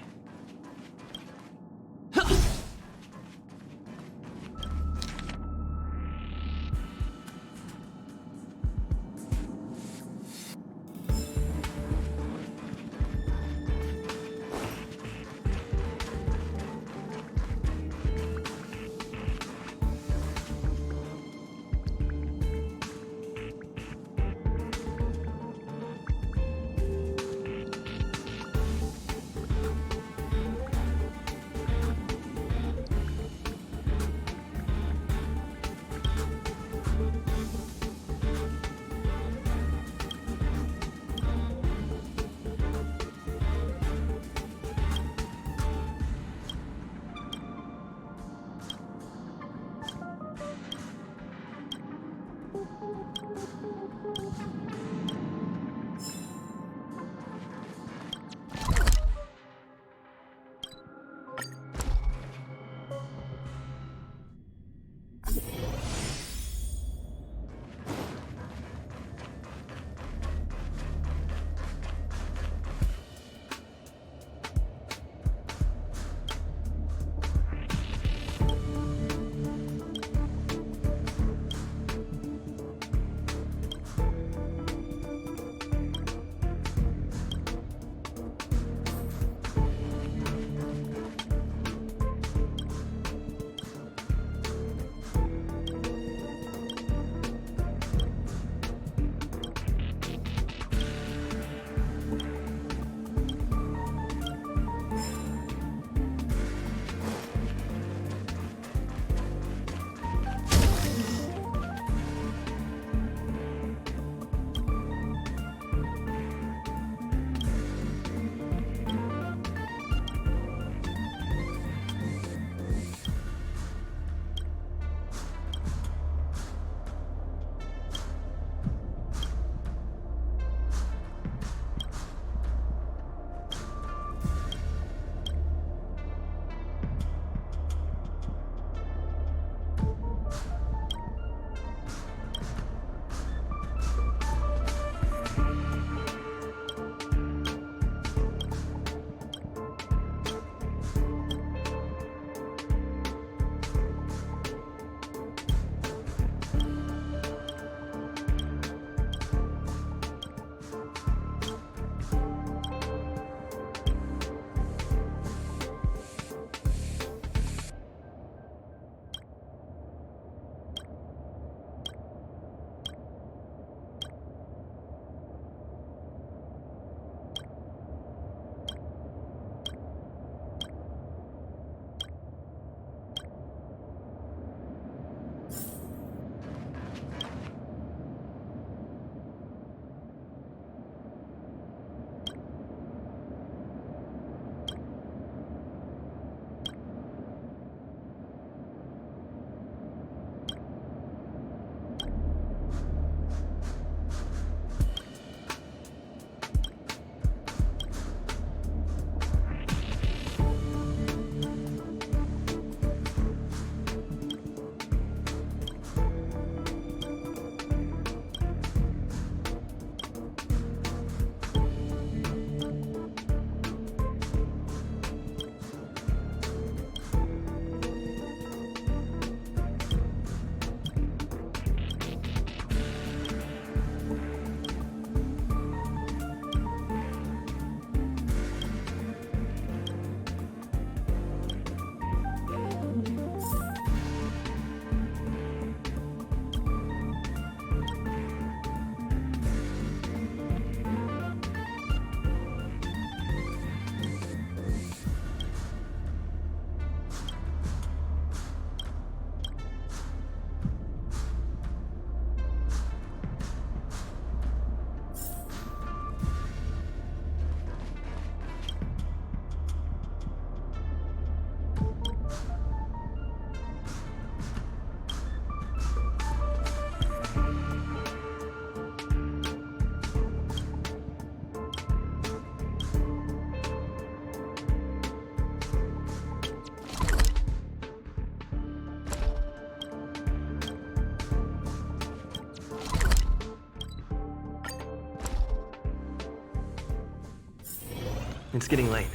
It's getting late.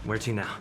Where to now?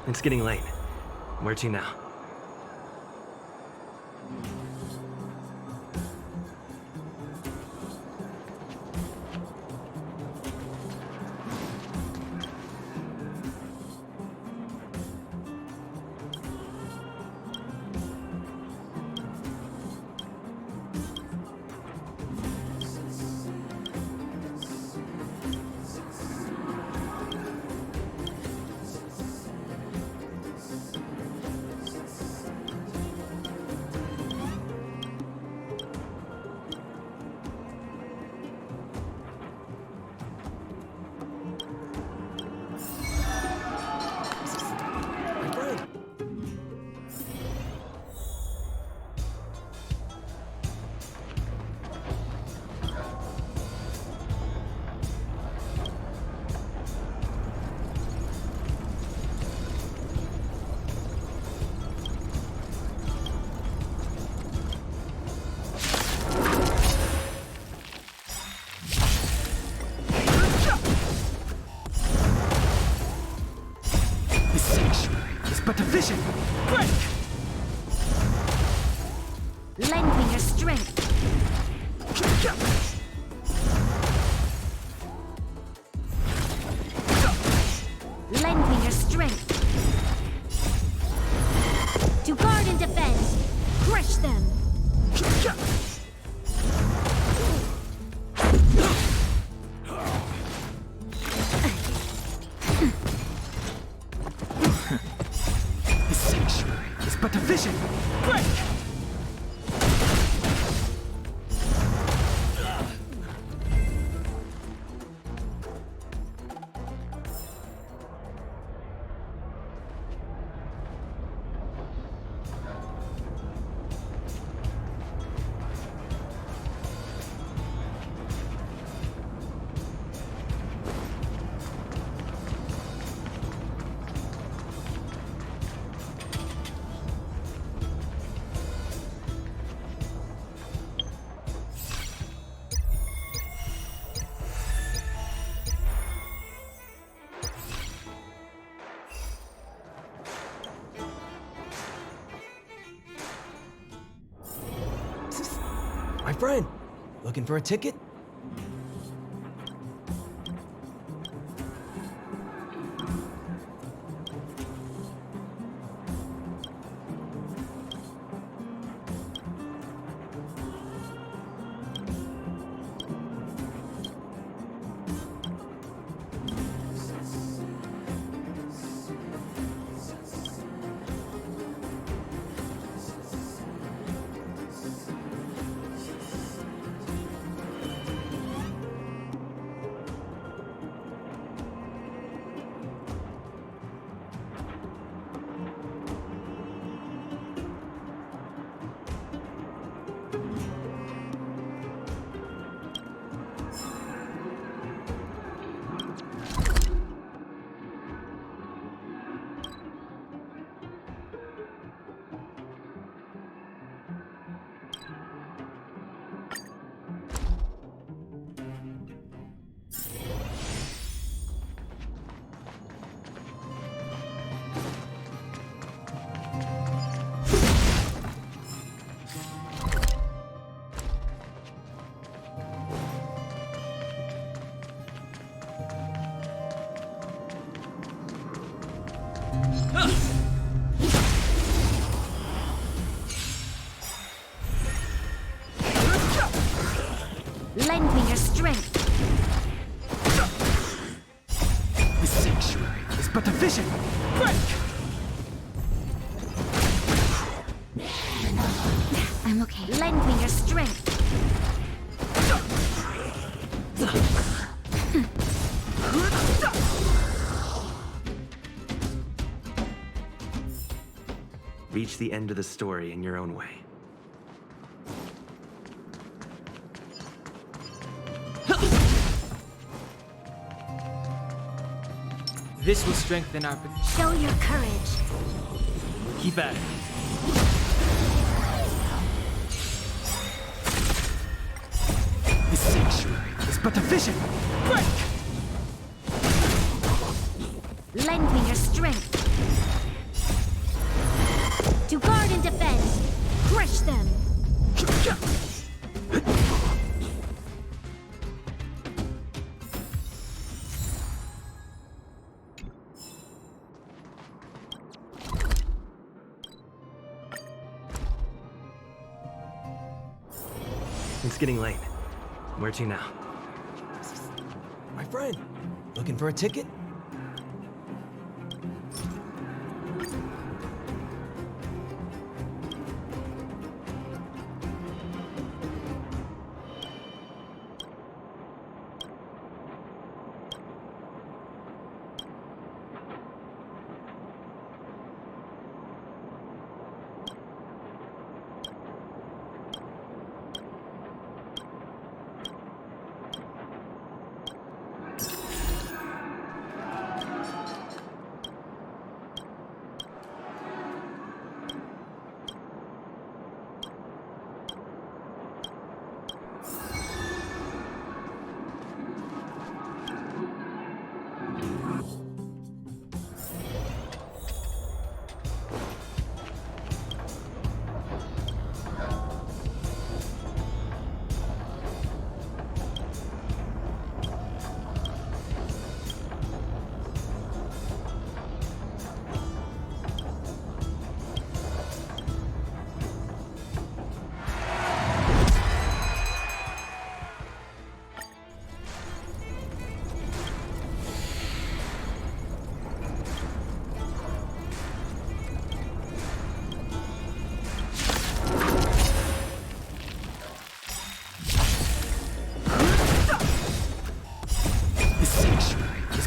It's getting late. Where to now? But a vision! Break! Lend me your strength. Lend me your strength. To guard and defend. Crush them. But a vision! Break! My friend, looking for a ticket? Lend me your strength. The sanctuary is but a vision. Break! I'm okay. Lend me your strength. Reach the end of the story in your own way. This will strengthen our... Show your courage. Keep at it. The sanctuary is but a vision. Break! Lend me your strength. To guard and defend. Crush them. It's getting late. Where to now? My friend, looking for a ticket?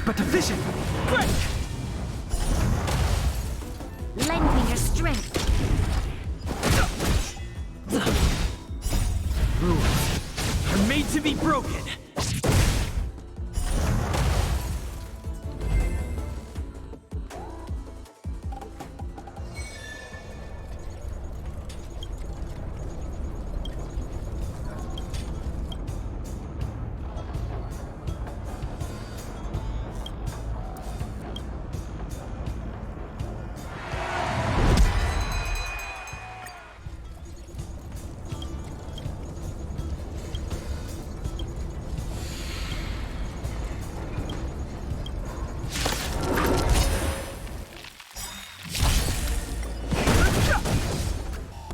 But a vision! Break! Lend me your strength. Rules are made to be broken!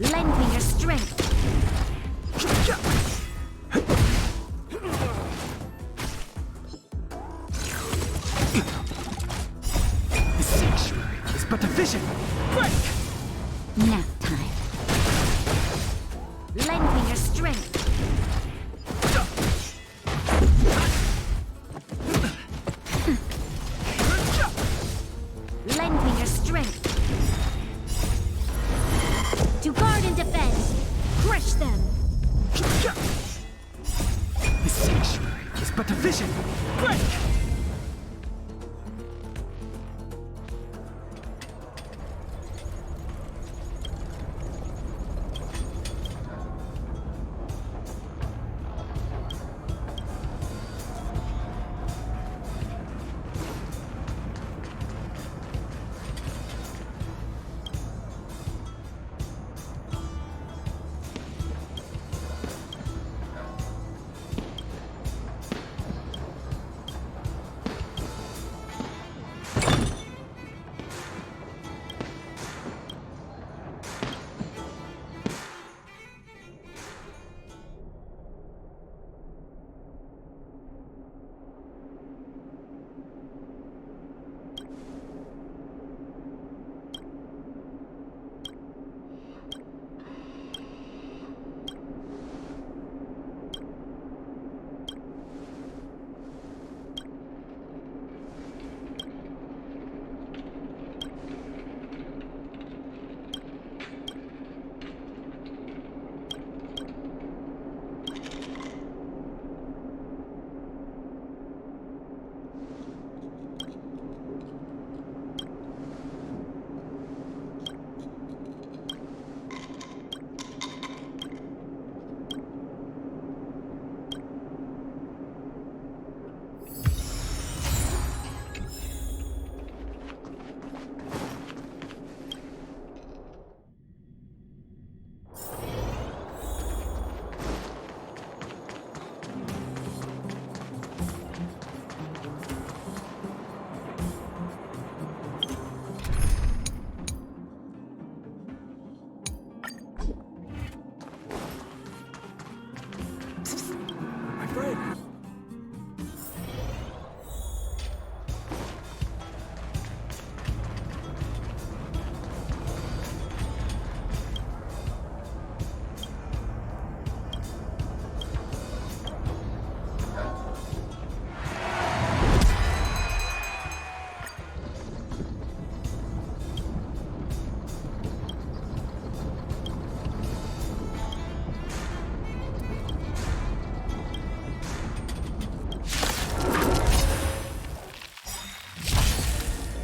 Lend me your strength. The sanctuary is but a vision! Break! Nap time. Lend me your strength. Lend me your strength. To guard and defend. Crush them. The sanctuary is but a vision! Break!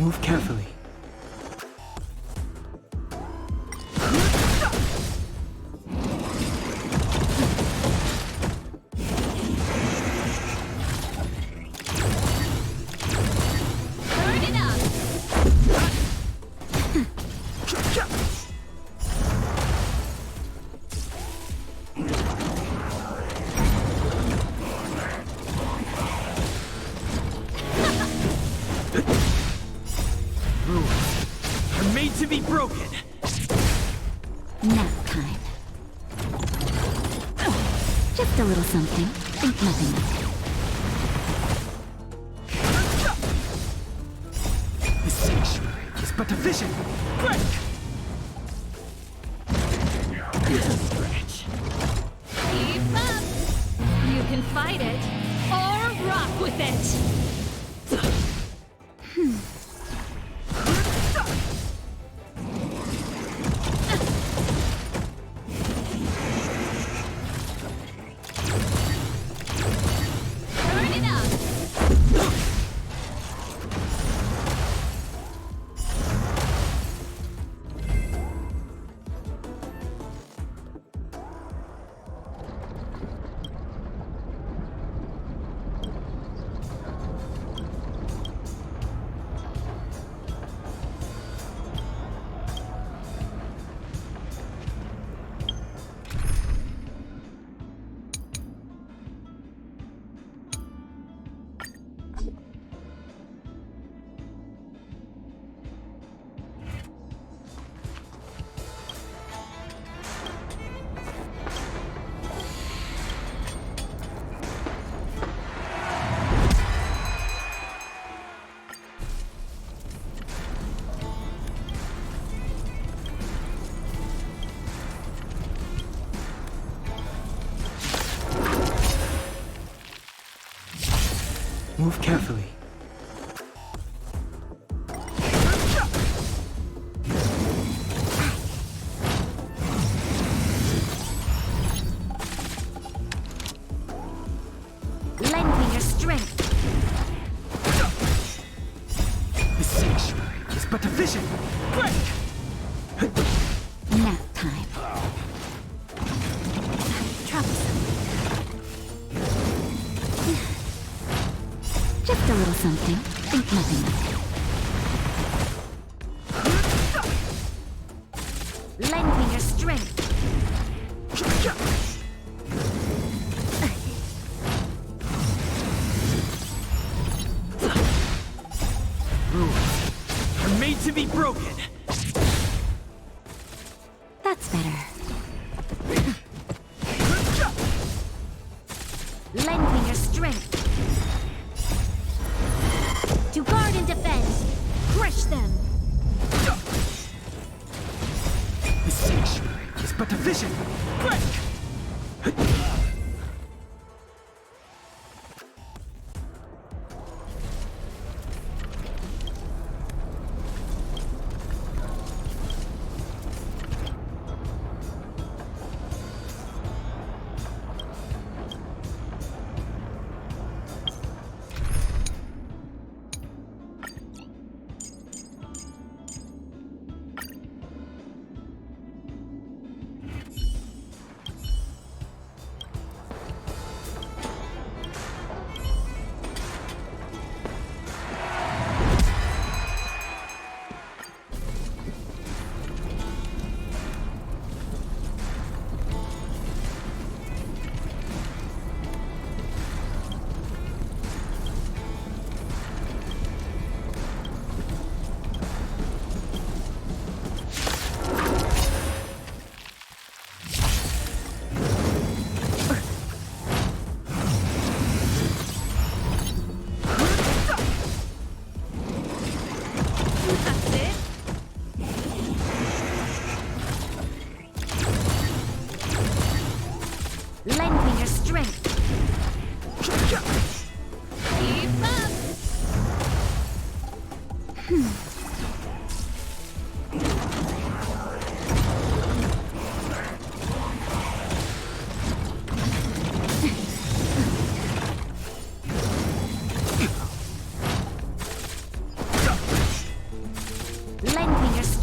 Move carefully. Turn it up! Rules are made to be broken. Nap time. Just a little something. Think nothing of it. The sanctuary is but a vision. Break! Stretch. Keep up! You can fight it, or rock with it! Turn it up! Move carefully. Lend me your strength. The sanctuary is but a vision. Break! Nap time. Troublesome. Just a little something. Think nothing of it. Lend me your strength. Rules are made to be broken. That's better. Lend me your strength. To guard and defend. Crush them. The sanctuary is but a vision. Break!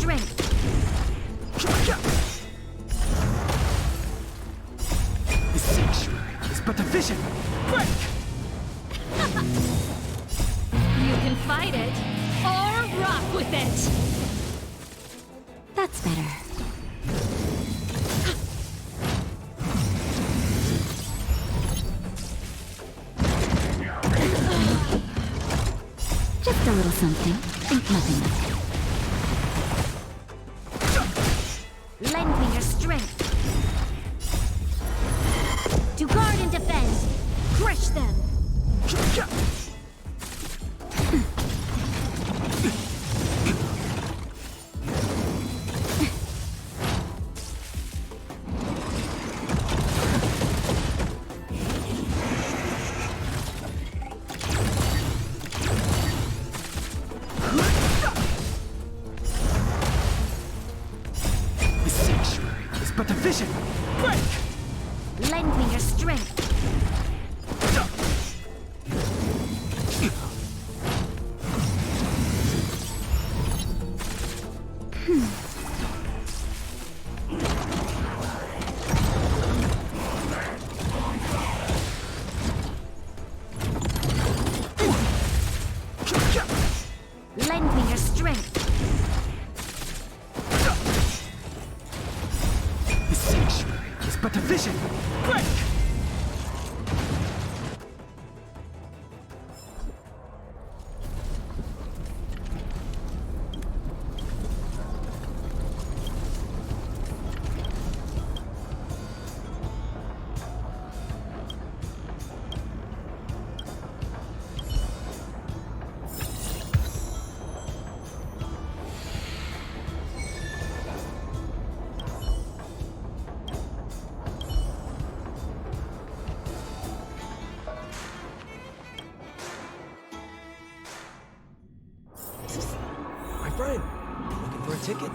strength. The sanctuary is but a vision. Break! You can fight it, or rock with it! That's better. Just a little something. Think nothing of it. Lend me your strength. To guard and defend. Crush them. The sanctuary is but a vision. Break! Lend me your strength. Lend me your strength. The sanctuary is but a vision. Break! My friend, looking for a ticket?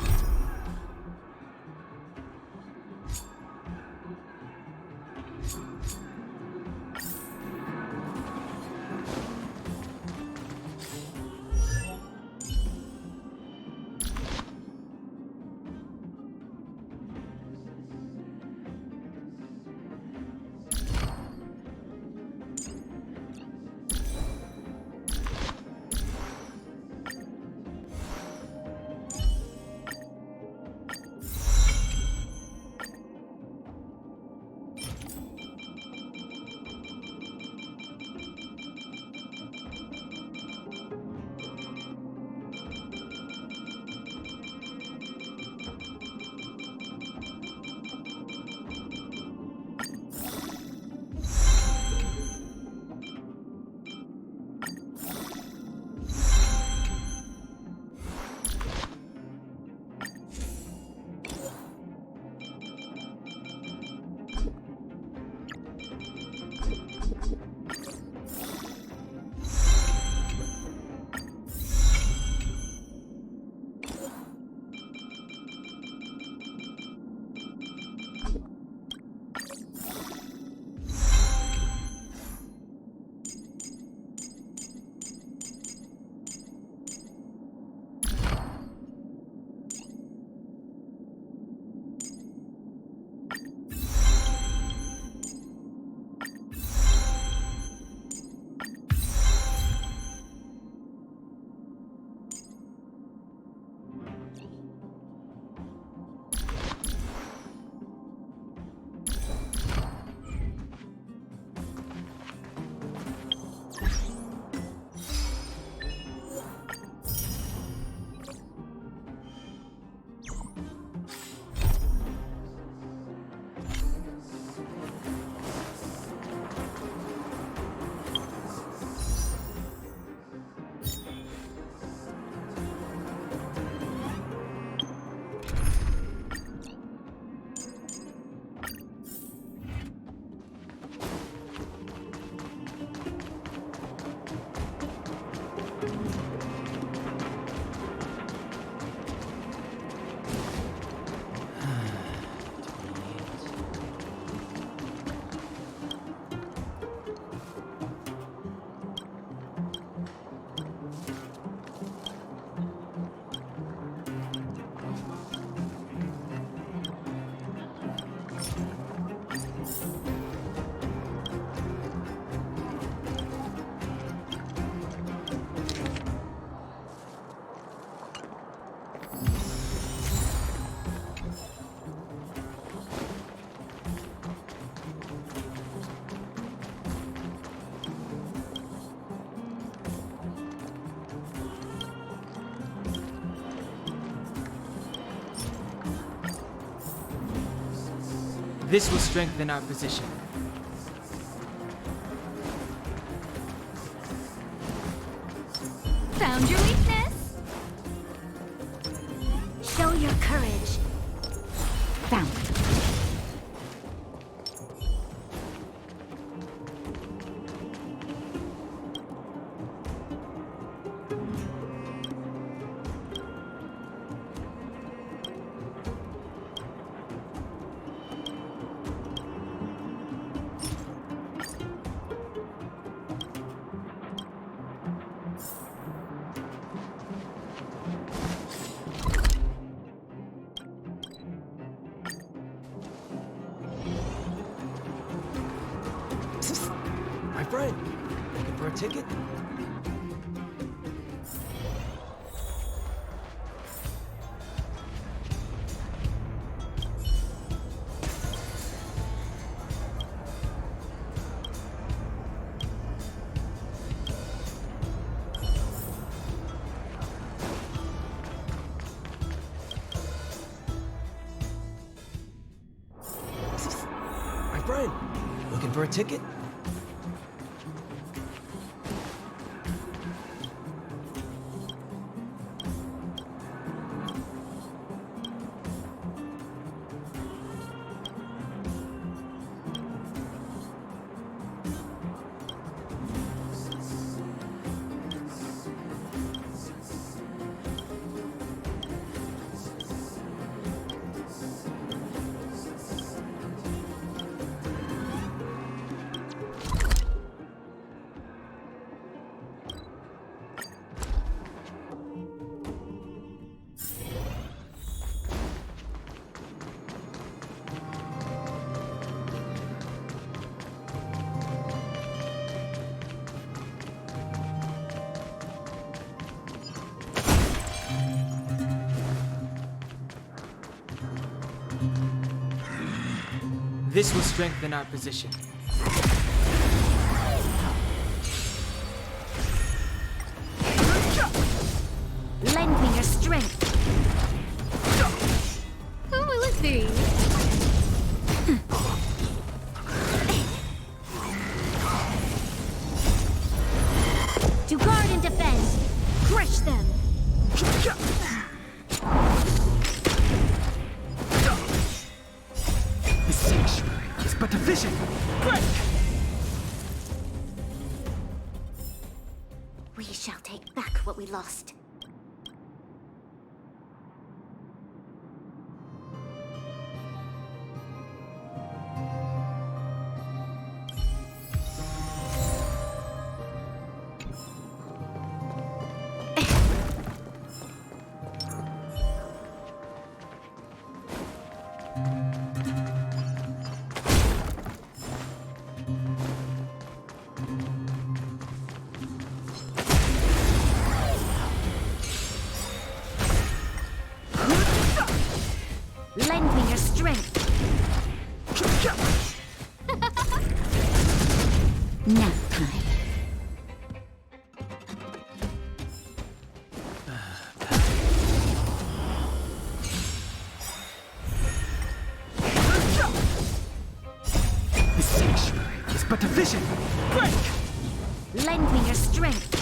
This will strengthen our position. Found your weakness? Show your courage. Found. My friend, looking for a ticket? My friend, looking for a ticket? This will strengthen our position. Lend me your strength. Who will it be? To guard and defend. Crush them. The sanctuary is but a vision. Break! We shall take back what we lost. Lend me your strength. Nap time. The sanctuary is but a vision. Break! Lend me your strength.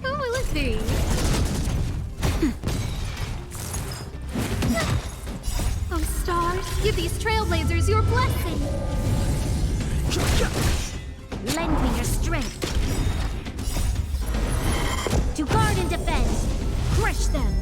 Who will it be? Oh, stars, give these trailblazers your blessing. Lend me your strength. To guard and defend. Crush them.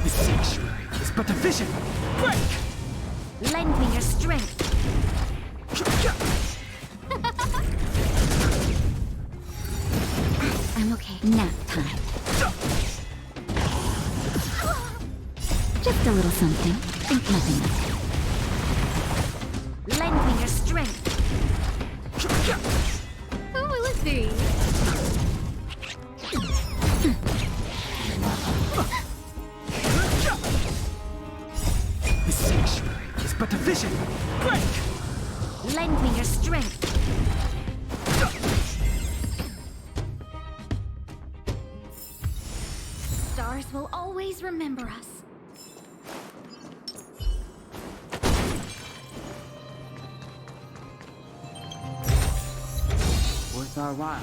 The sanctuary is but a vision. Break! Lend me your strength. I'm okay. Nap time. Just a little something. Think nothing of it. Lend me your strength. Who will it be? but efficient. Break! Lend me your strength. Stars will always remember us. Worth our while.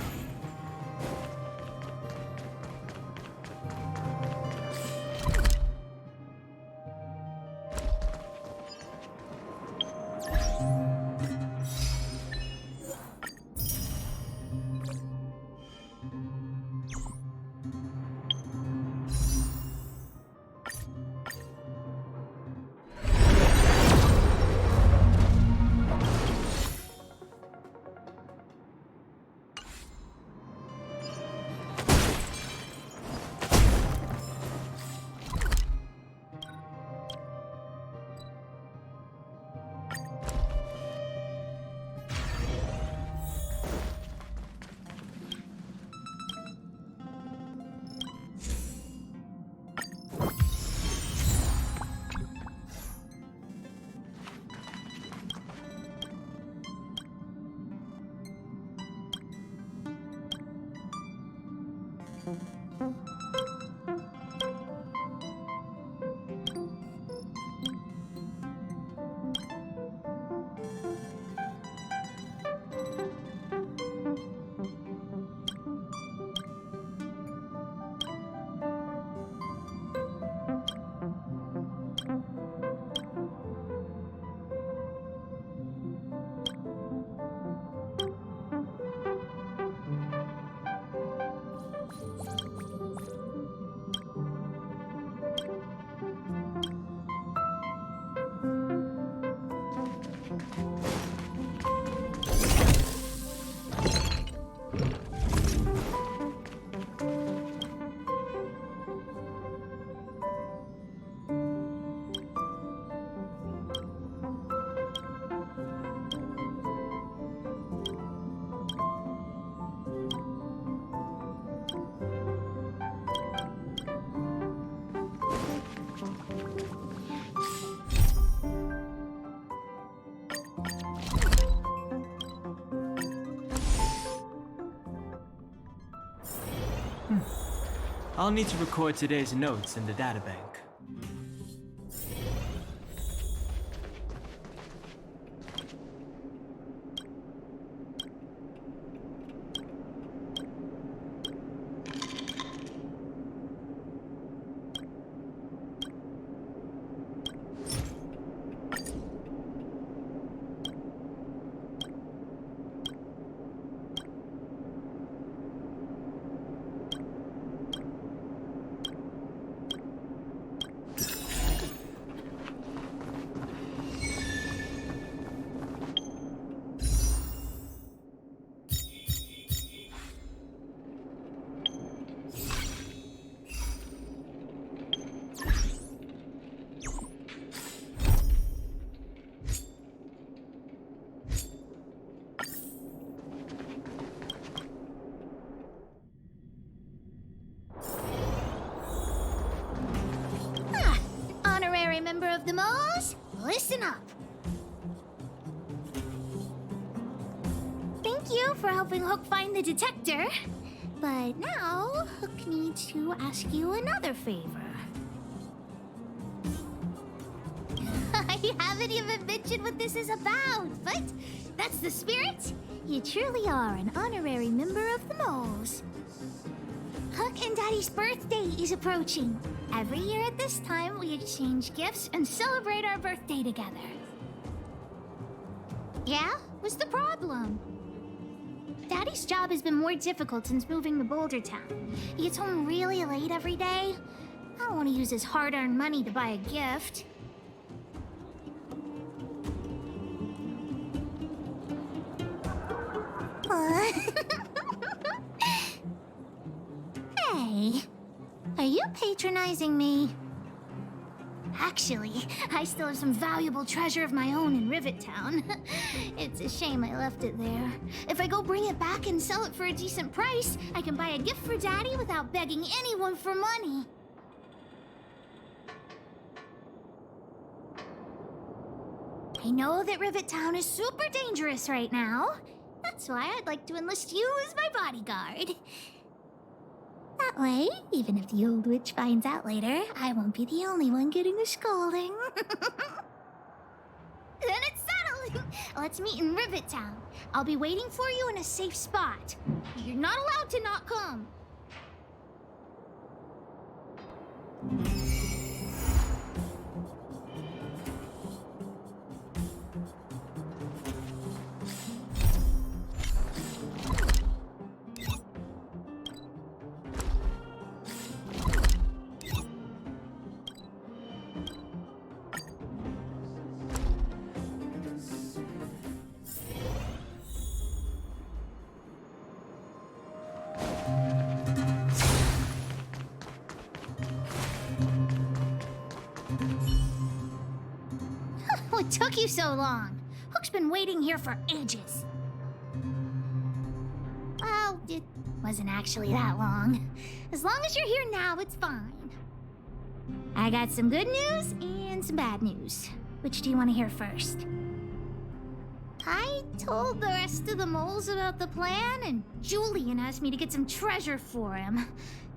I'll need to record today's notes in the databank. Member of the Moles, listen up. Thank you for helping Hook find the detector. But now, Hook needs to ask you another favor. I haven't even mentioned what this is about, but that's the spirit. You truly are an honorary member of the Moles. Hook and Daddy's birthday is approaching. Every year at this time, we exchange gifts and celebrate our birthday together. Yeah? What's the problem? Daddy's job has been more difficult since moving to Boulder Town. He gets home really late every day. I don't want to use his hard-earned money to buy a gift. Hey, are you patronizing me? Actually, I still have some valuable treasure of my own in Rivet Town. It's a shame I left it there. If I go bring it back and sell it for a decent price, I can buy a gift for Daddy without begging anyone for money. I know that Rivet Town is super dangerous right now. That's why I'd like to enlist you as my bodyguard. That way, even if the old witch finds out later, I won't be the only one getting a scolding. Then it's settled! Let's meet in Rivet Town. I'll be waiting for you in a safe spot. You're not allowed to not come. What took you so long? Hook's been waiting here for ages. Well, it wasn't actually that long. As long as you're here now, it's fine. I got some good news and some bad news. Which do you want to hear first? I told the rest of the moles about the plan, and Julian asked me to get some treasure for him.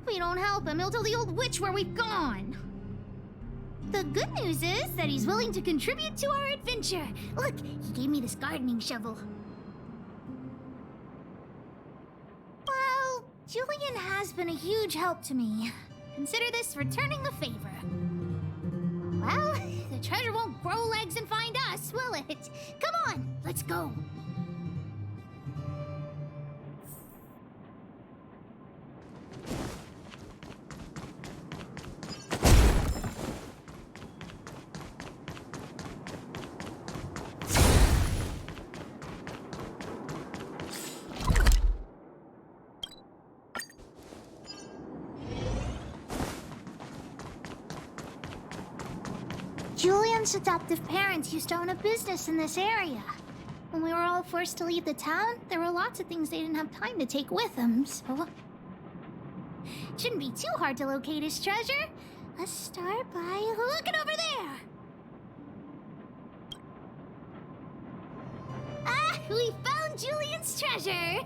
If we don't help him, he'll tell the old witch where we've gone. The good news is that he's willing to contribute to our adventure. Look, he gave me this gardening shovel. Well, Julian has been a huge help to me. Consider this returning the favor. Well, the treasure won't grow legs and find us, will it? Come on, let's go. Julian's adoptive parents used to own a business in this area. When we were all forced to leave the town, there were lots of things they didn't have time to take with them, so... It shouldn't be too hard to locate his treasure. Let's start by looking over there. Ah, we found Julian's treasure!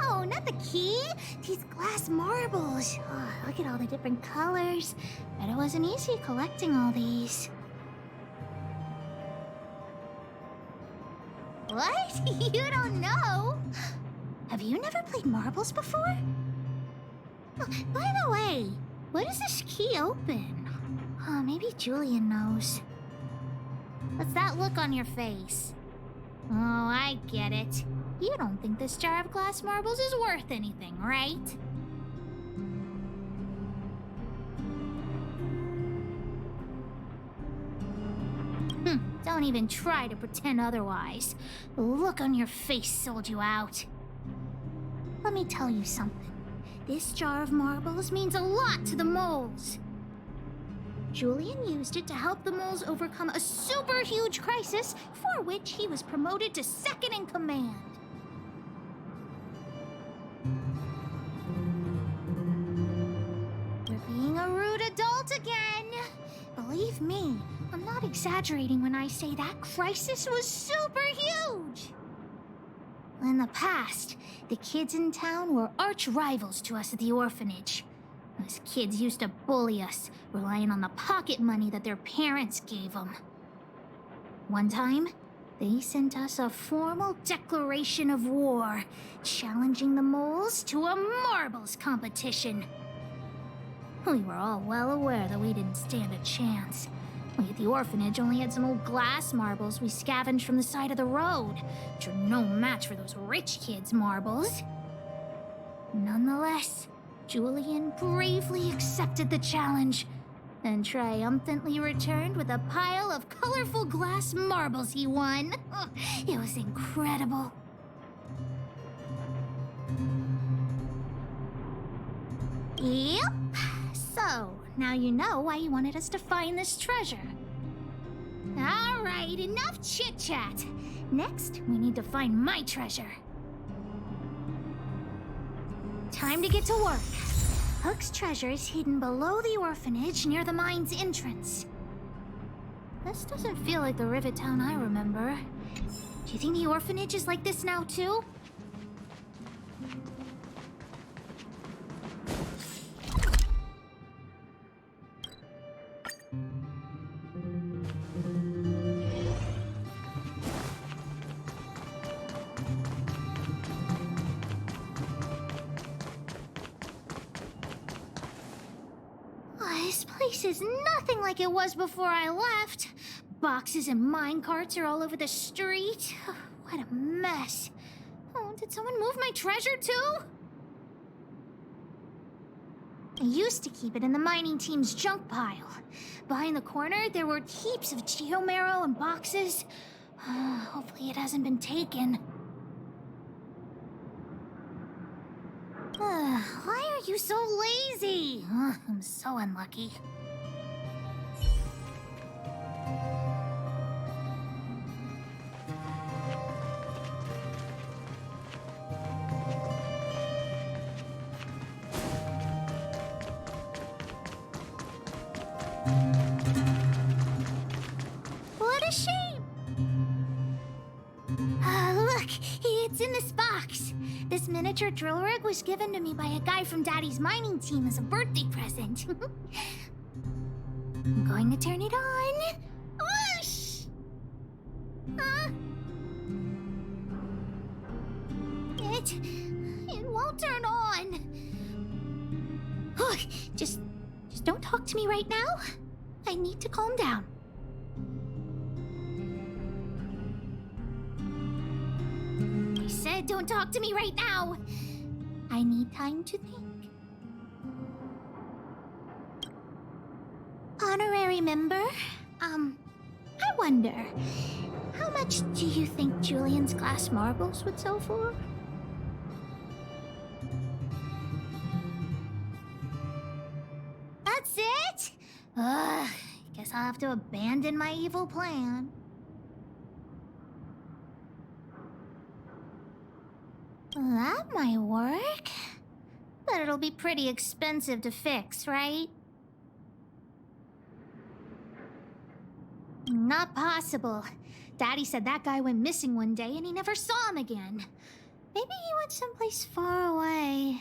No, not the key. These glass marbles. Oh, look at all the different colors. Bet it wasn't easy collecting all these. What? You don't know? Have you never played marbles before? Oh, by the way, what does this key open? Oh, maybe Julian knows. What's that look on your face? Oh, I get it. You don't think this jar of glass marbles is worth anything, right? Don't even try to pretend otherwise. The look on your face sold you out. Let me tell you something. This jar of marbles means a lot to the moles. Julian used it to help the moles overcome a super huge crisis for which he was promoted to second in command. We're being a rude adult again. Believe me, I'm not exaggerating when I say that crisis was super huge. In the past, the kids in town were arch rivals to us at the orphanage. Those kids used to bully us, relying on the pocket money that their parents gave them. One time, they sent us a formal declaration of war, challenging the moles to a marbles competition. We were all well aware that we didn't stand a chance. We at the orphanage only had some old glass marbles we scavenged from the side of the road, which are no match for those rich kids' marbles. Nonetheless, Julian bravely accepted the challenge and triumphantly returned with a pile of colorful glass marbles he won. It was incredible. Yep. So, now you know why you wanted us to find this treasure. All right, enough chit-chat. Next, we need to find my treasure. Time to get to work. Hook's treasure is hidden below the orphanage near the mine's entrance. This doesn't feel like the Rivet Town I remember. Do you think the orphanage is like this now, too? This place is nothing like it was before I left. Boxes and minecarts are all over the street. What a mess. Oh, did someone move my treasure too? I used to keep it in the mining team's junk pile. Behind the corner, there were heaps of geomarrow and boxes. Hopefully it hasn't been taken. Why are you so lazy? I'm so unlucky. What a shame! Look, it's in this box. This miniature drill rig was given to me by a guy from Daddy's mining team as a birthday present. I'm going to turn it on. Whoosh! It won't turn on. Look, just don't talk to me right now. I need to calm down. I said don't talk to me right now. I need time to think. Honorary member, I wonder, how much do you think Julian's glass marbles would sell for? That's it? Guess I'll have to abandon my evil plan. That might work. But it'll be pretty expensive to fix, right? Not possible. Daddy said that guy went missing one day and he never saw him again. Maybe he went someplace far away.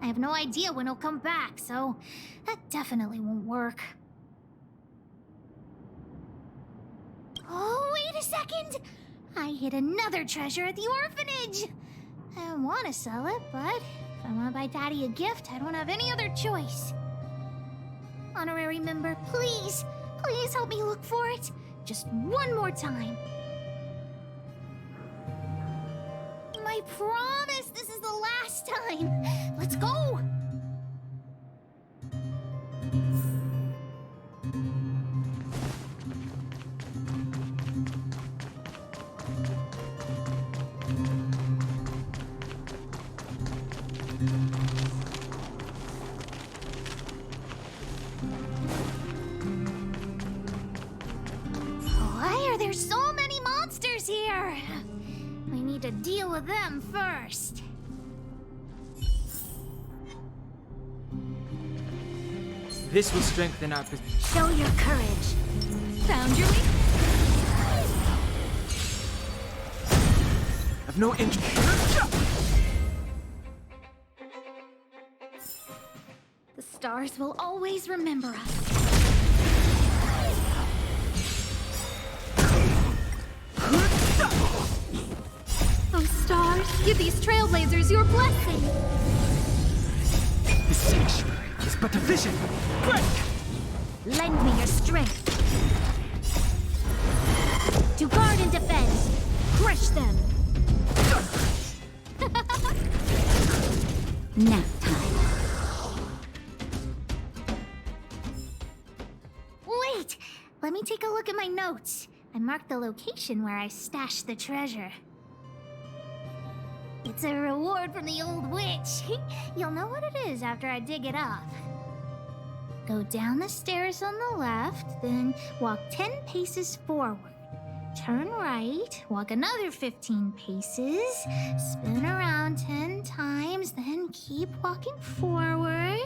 I have no idea when he'll come back, so that definitely won't work. Oh, wait a second! I hid another treasure at the orphanage! I want to sell it, but if I want to buy Daddy a gift, I don't have any other choice. Honorary member, please, please help me look for it. Just one more time. I promise this is the last time. Let's go! Why are there so many monsters here? We need to deal with them first. This will strengthen our position. Show your courage. Found your meat? I've no interest. The stars will always remember us. Oh, stars, give these trailblazers your blessing. This sanctuary is but a vision. Break! Lend me your strength. To guard and defend. Crush them. Nap time. Wait! Let me take a look at my notes. I marked the location where I stashed the treasure. It's a reward from the old witch. You'll know what it is after I dig it up. Go down the stairs on the left, then walk 10 paces forward. Turn right, walk another 15 paces, spin around 10 times, then keep walking forward.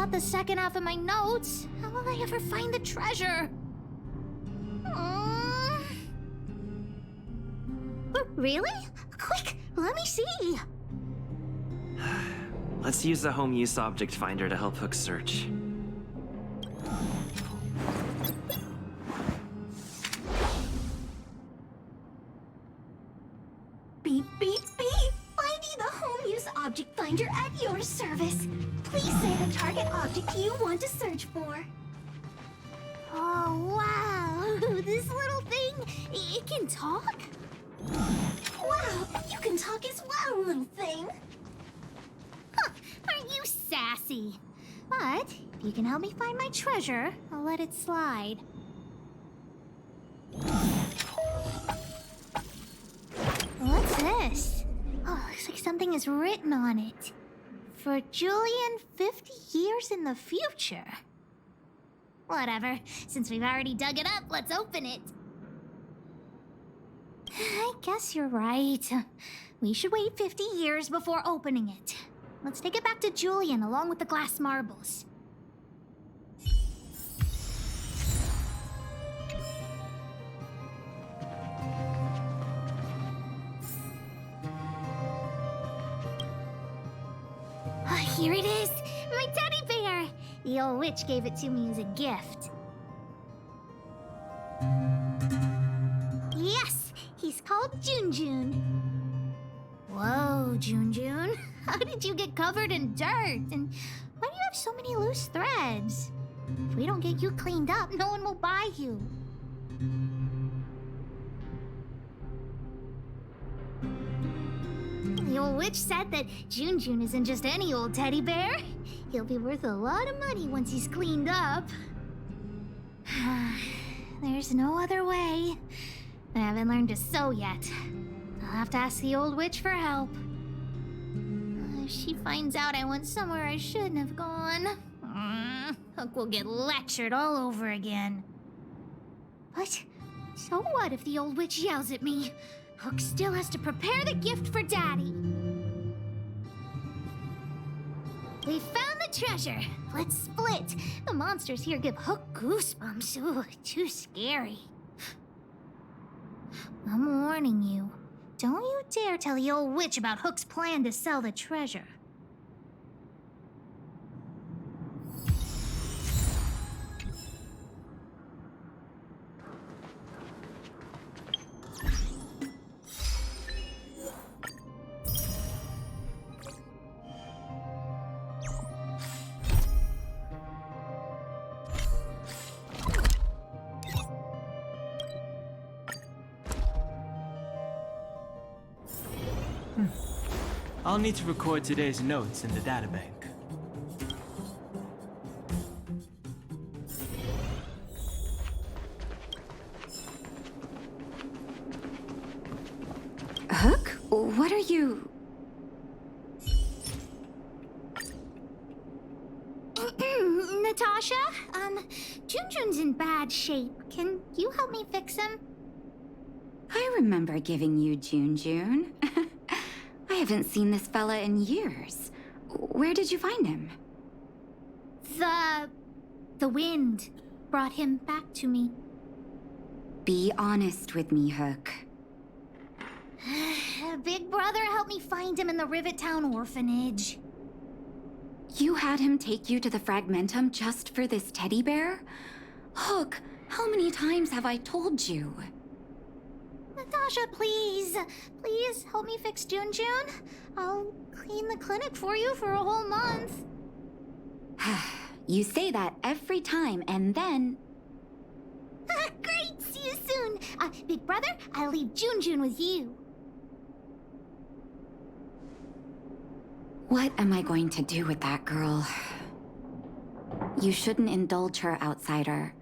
without the second half of my notes, how will I ever find the treasure? Really? Quick, let me see. Let's use the home use object finder to help Hook search. Beep, beep, beep! Finding the home use object finder at your service. Please say the target object you want to search for. Oh, wow. This little thing, it can talk? Wow, you can talk as well, little thing. Huh, aren't you sassy? But if you can help me find my treasure, I'll let it slide. What's this? Oh, looks like something is written on it. For Julian, 50 years in the future. Whatever. Since we've already dug it up, let's open it. I guess you're right. We should wait 50 years before opening it. Let's take it back to Julian along with the glass marbles. Here it is! My teddy bear! The old witch gave it to me as a gift. Yes! He's called Junjun. Whoa, Junjun. How did you get covered in dirt? And why do you have so many loose threads? If we don't get you cleaned up, no one will buy you. The old witch said that Junjun isn't just any old teddy bear. He'll be worth a lot of money once he's cleaned up. There's no other way. I haven't learned to sew yet. I'll have to ask the old witch for help. If she finds out I went somewhere I shouldn't have gone, Hook will get lectured all over again. But so what if the old witch yells at me? Hook still has to prepare the gift for Daddy. We found the treasure. Let's split. The monsters here give Hook goosebumps. Ooh, too scary. I'm warning you. Don't you dare tell the old witch about Hook's plan to sell the treasure. I'll need to record today's notes in the databank. Hook? What are you... Natasha? Junjun's in bad shape. Can you help me fix him? I remember giving you Junjun. I haven't seen this fella in years. Where did you find him? The wind brought him back to me. Be honest with me, Hook. Big Brother helped me find him in the Rivet Town orphanage. You had him take you to the Fragmentum just for this teddy bear? Hook, how many times have I told you? Natasha, please. Please help me fix Junjun. I'll clean the clinic for you for a whole month. You say that every time, and then... Great! See you soon. Big Brother, I'll leave Junjun with you. What am I going to do with that girl? You shouldn't indulge her, outsider.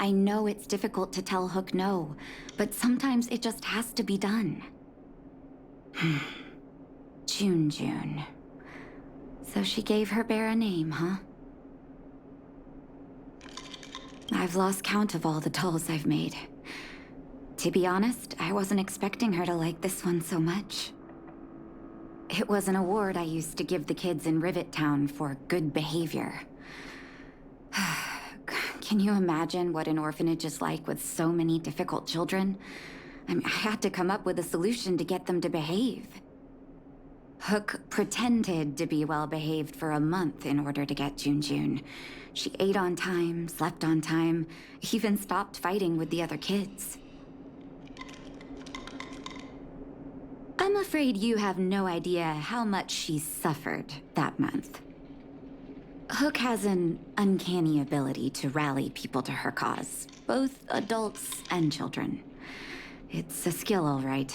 I know it's difficult to tell Hook no, but sometimes it just has to be done. Junjun. So she gave her bear a name, huh? I've lost count of all the dolls I've made. To be honest, I wasn't expecting her to like this one so much. It was an award I used to give the kids in Rivet Town for good behavior. Can you imagine what an orphanage is like with so many difficult children? I had to come up with a solution to get them to behave. Hook pretended to be well-behaved for a month in order to get Jun. She ate on time, slept on time, even stopped fighting with the other kids. I'm afraid you have no idea how much she suffered that month. Hook has an uncanny ability to rally people to her cause, both adults and children. It's a skill, all right,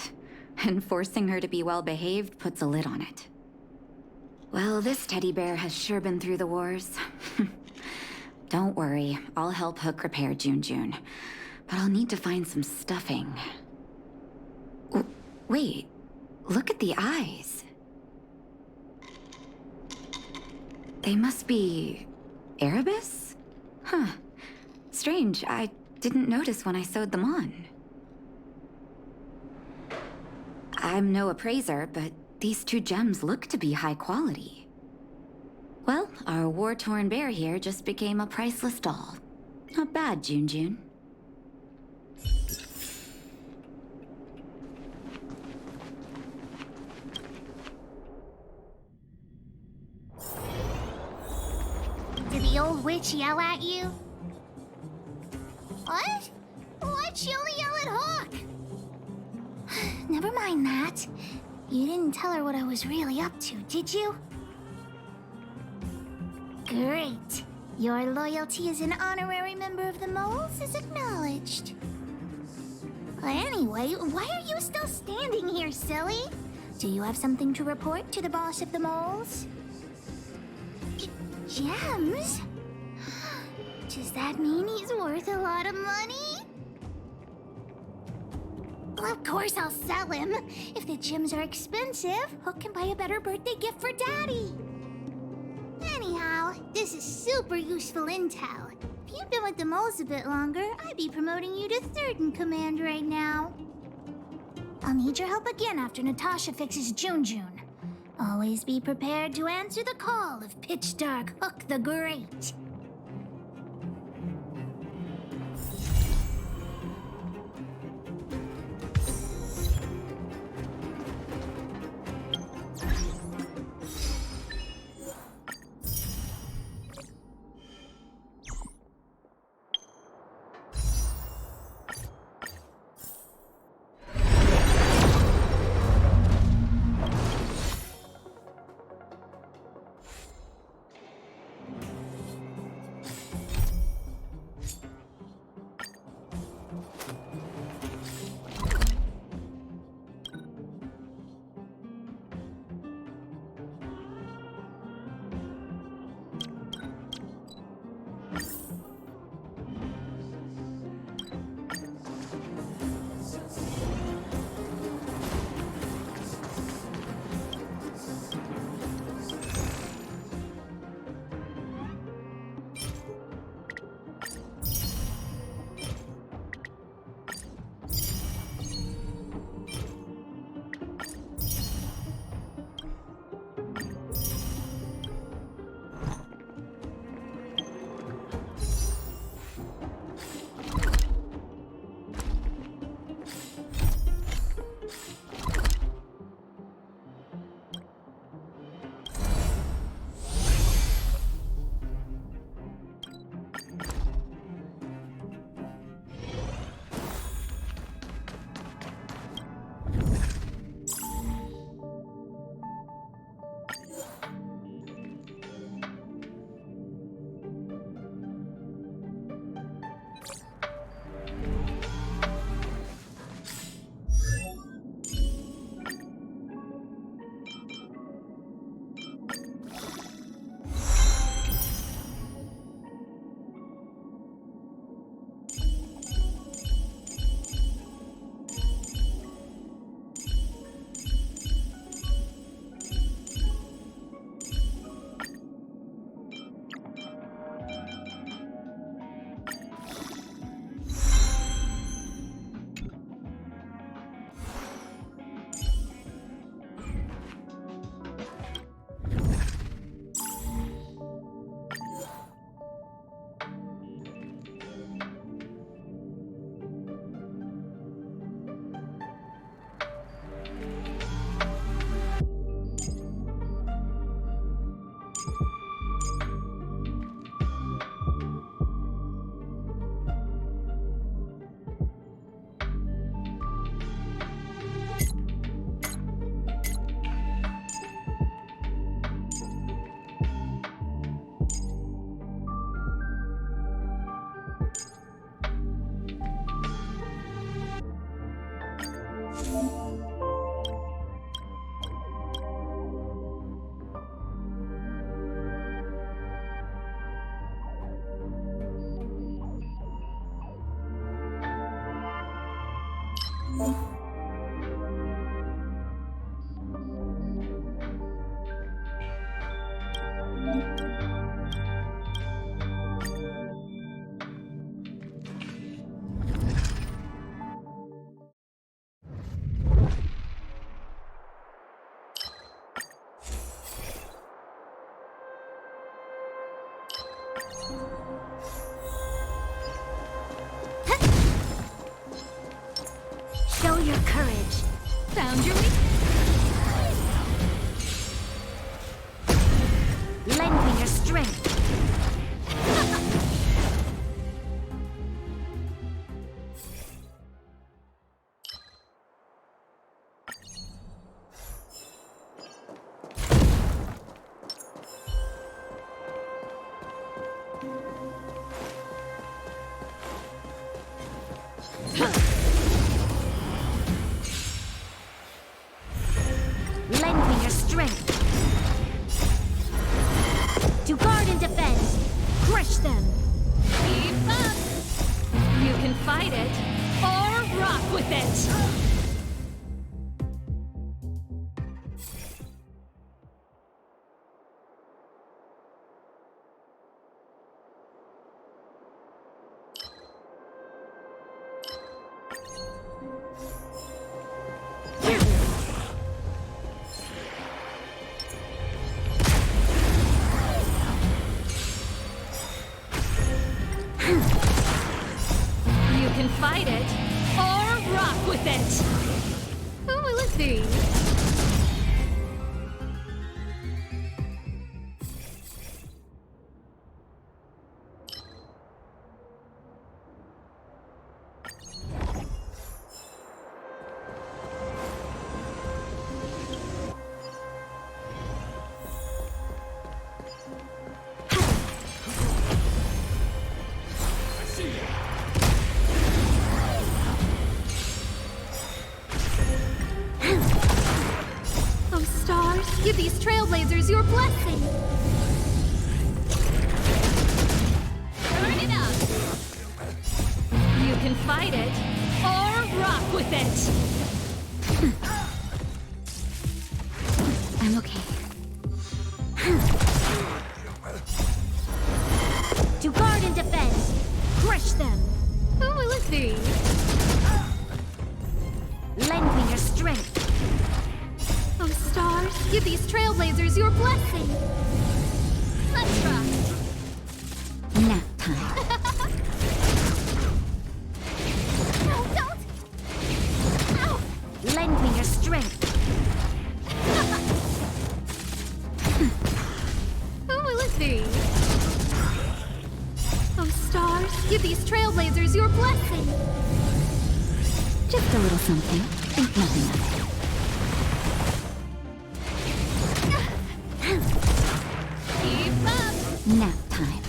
and forcing her to be well-behaved puts a lid on it. Well, this teddy bear has sure been through the wars. Don't worry, I'll help Hook repair Jun, but I'll need to find some stuffing. Wait, look at the eyes. They must be Erebus? Huh. Strange, I didn't notice when I sewed them on. I'm no appraiser, but these two gems look to be high quality. Well, our war-torn bear here just became a priceless doll. Not bad, Jun. Did the old witch yell at you? What? Why'd she only yell at Hawk? Never mind that. You didn't tell her what I was really up to, did you? Great. Your loyalty as an honorary member of the Moles is acknowledged. Anyway, why are you still standing here, silly? Do you have something to report to the boss of the Moles? Gems? Does that mean he's worth a lot of money? Well, of course I'll sell him. If the gems are expensive, Hook can buy a better birthday gift for Daddy. Anyhow, this is super useful intel. If you'd been with the Moles a bit longer, I'd be promoting you to third in command right now. I'll need your help again after Natasha fixes Jun. Always be prepared to answer the call of Pitch Dark Hook the Great. Show your courage. Found your weakness. Lend me your strength. Lend me your strength. To guard and defend. Crush them. Keep up. You can fight it or rock with it. You can fight it or rock with it. Who will it be? Oh, stars, give these trailblazers your blessing. Turn it up. You can fight it or rock with it. I'm okay. To guard and defend. Crush them. Who will it be? Lend me your strength. Oh, stars, give these trailblazers your blessing. Let's rock. Nap time. No, don't! Ow! Lend me your strength. Who will it be? Oh, stars, give these trailblazers your blessing. Just a little something. Think nothing of it. Keep up. Nap time.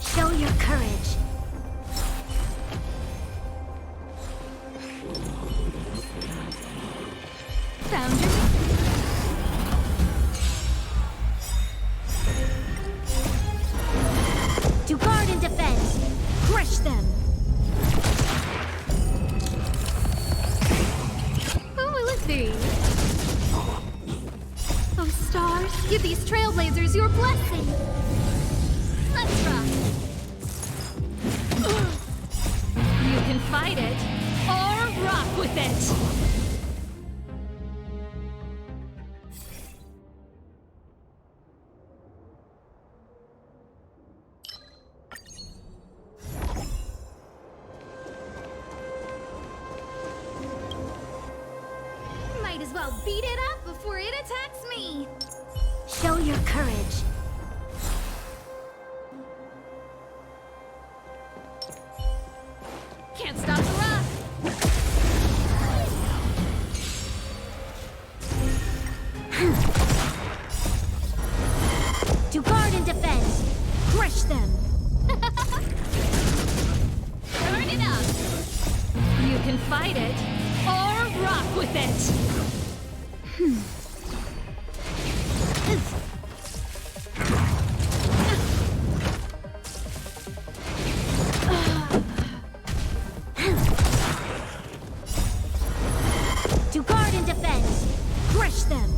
Show your courage. Found your To guard and defend. Crush them. Who will it be? Oh, stars, give these trailblazers your blessing. Let's rock. You can fight it or rock with it. your courage. Can't stop the rock! To guard and defend. Crush them. Turn it up! You can fight it, or rock with it! To guard and defend. Crush them.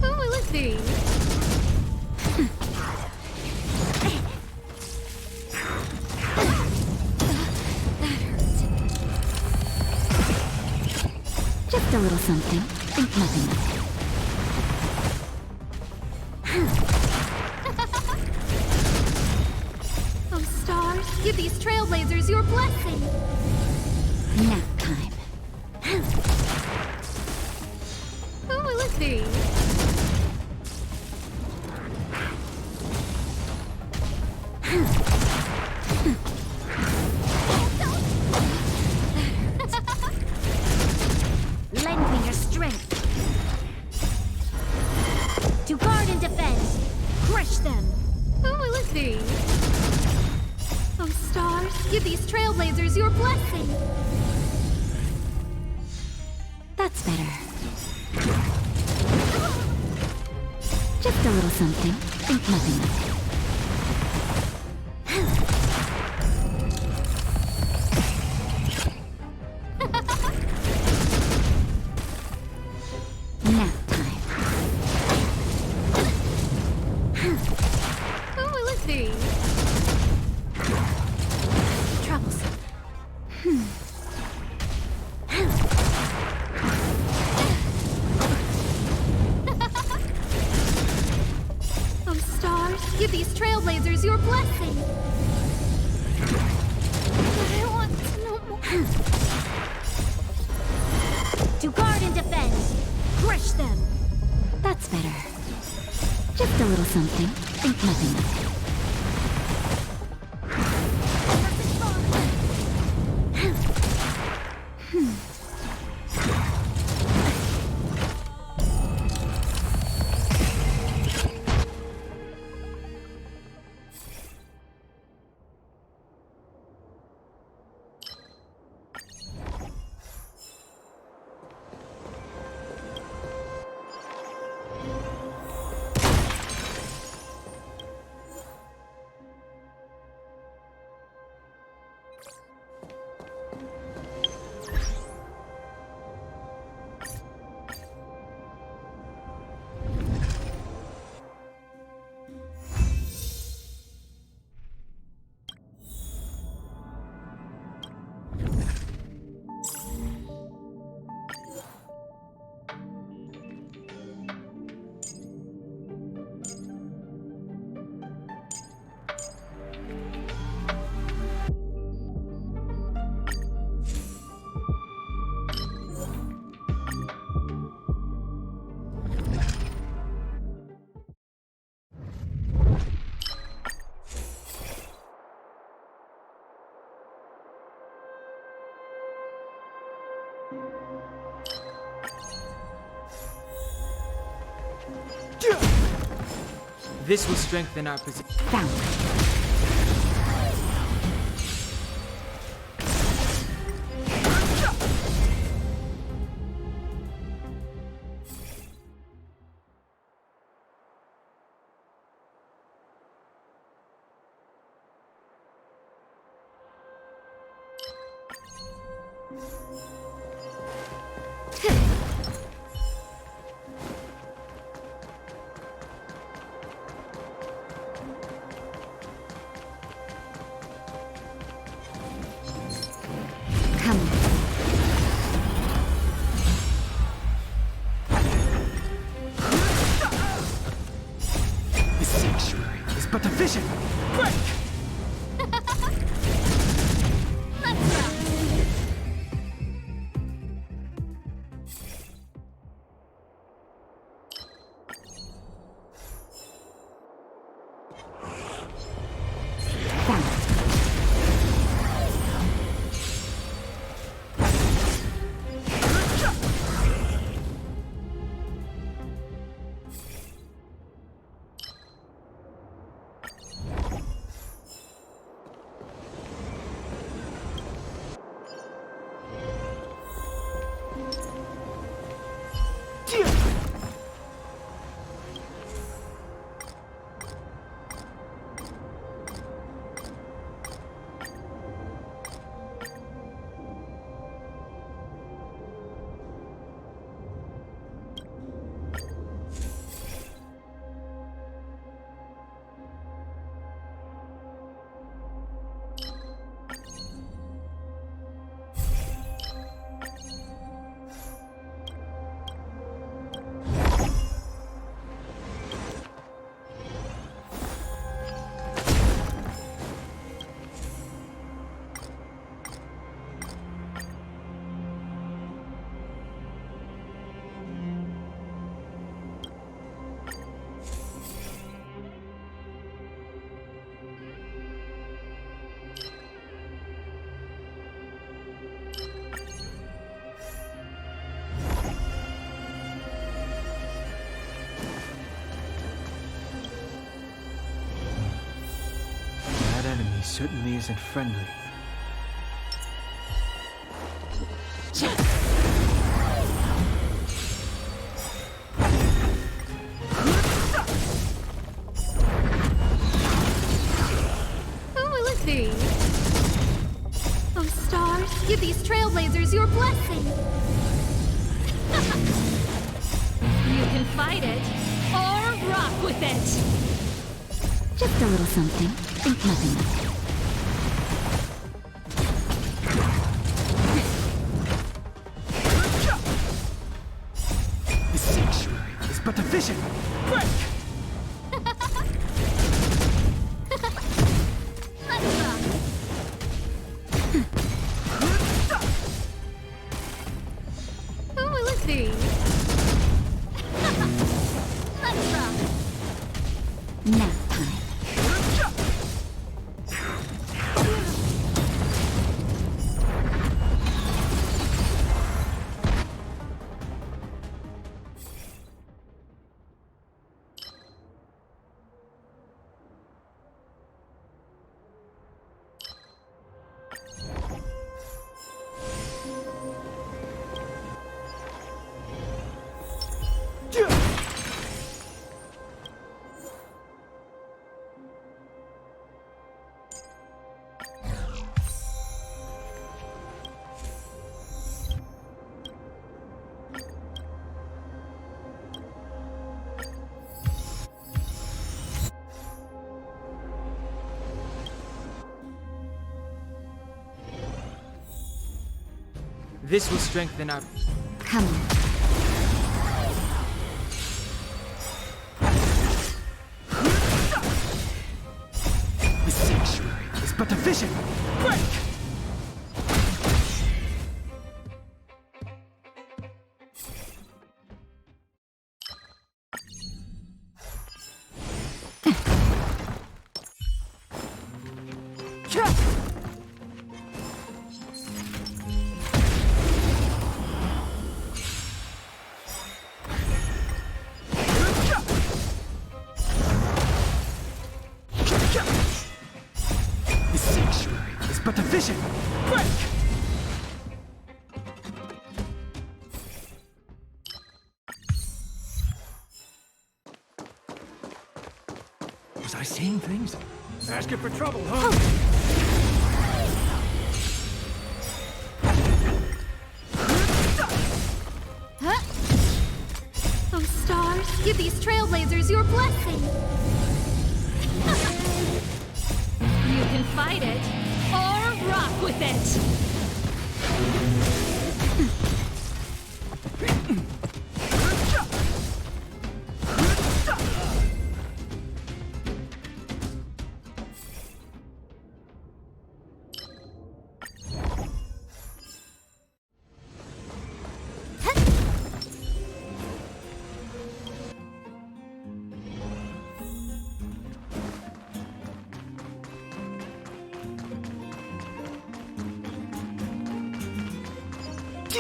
Who will it be? Just a little something. Think nothing of it. Oh, stars, give these trailblazers your blessing! Nap time. Who will it be? Lend me your strength. To guard and defend. Crush them. Who will it be? Oh, stars, give these trailblazers your blessing! That's better. Just a little something. Think nothing of it. Nap time. Who will it be? Troublesome. Oh, stars, give these trailblazers your blessing! But I want to know more. To guard and defend. Crush them. That's better. Just a little something. Think nothing of it. This will strengthen our position. Found. Come on. The sanctuary is but a vision. Break! Let's go! That enemy certainly isn't friendly. Who will it be? Oh, stars, give these trailblazers your blessing. You can fight it, or rock with it. Just a little something. Think nothing of it. The sanctuary is but a vision. Quick! Let's rock. Who will it be? Let's rock. Nap time. This will strengthen our... Come on. The sanctuary is but a vision. Quick! The sanctuary is but a vision. Quick! Was I seeing things? Asking for trouble, huh? Huh? Oh, stars, give these trailblazers your blessing. You can fight it, or rock with it. The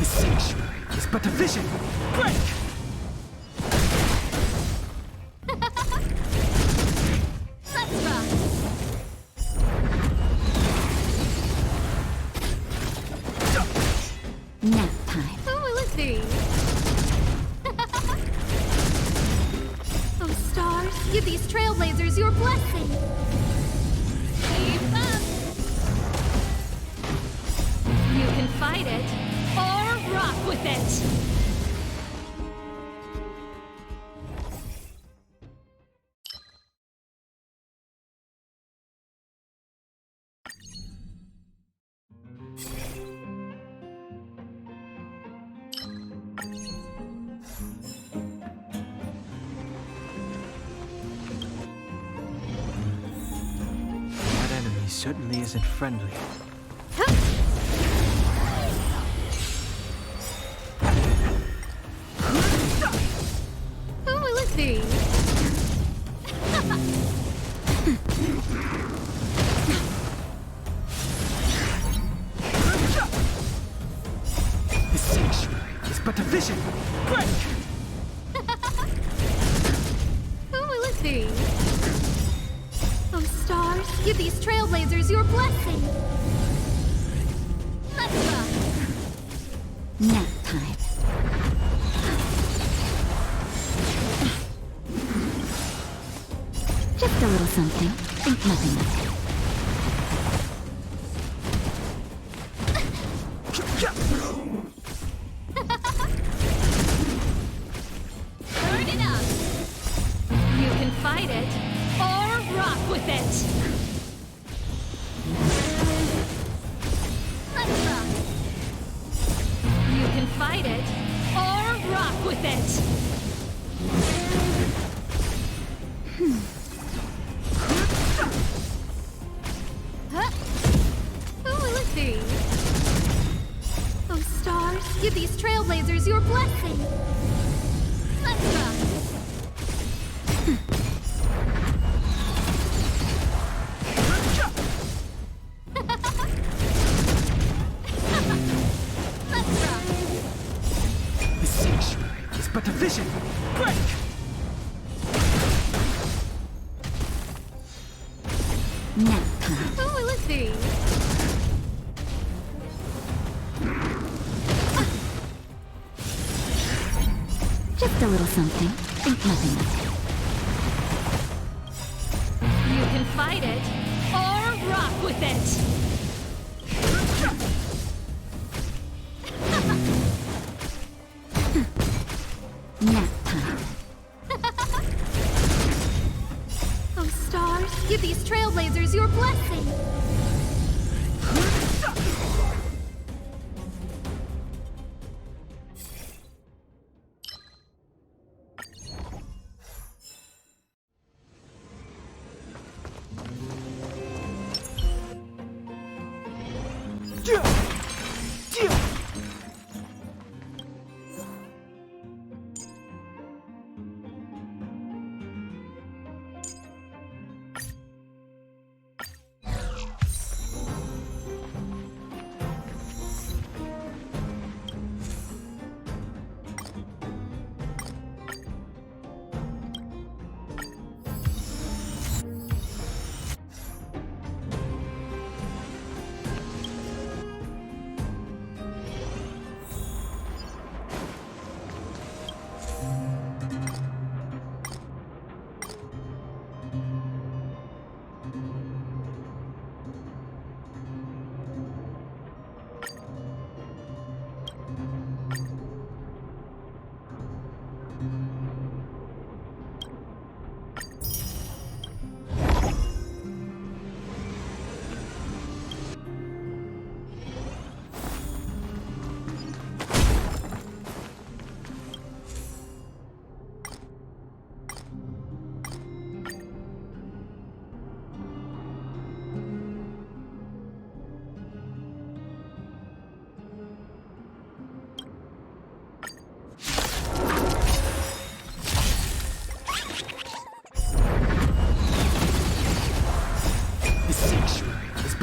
sanctuary is but a vision. Break! Let's rock! Nap time. Who will it be? Oh, stars, give these trailblazers your blessing! Keep up! You can fight it, or rock with it! That enemy certainly isn't friendly. Who will it be? The sanctuary is but a vision. Break! Who will it be? Oh, stars, give these trailblazers your blessing! Let's rock! Nap time. Just a little something. Think nothing of it. Burn it up! You can fight it, or rock with it! Let's rock! You can fight it, or rock with it! Huh? Who will it be? Oh, stars, give these trailblazers your blessing! Let's rock! Let's rock! The sanctuary is but a vision. Break! Nap time. Who will it be? Just a little something. Think nothing of it. You can fight it, or rock with it! Nap time. Oh, stars, give these trailblazers your blessing!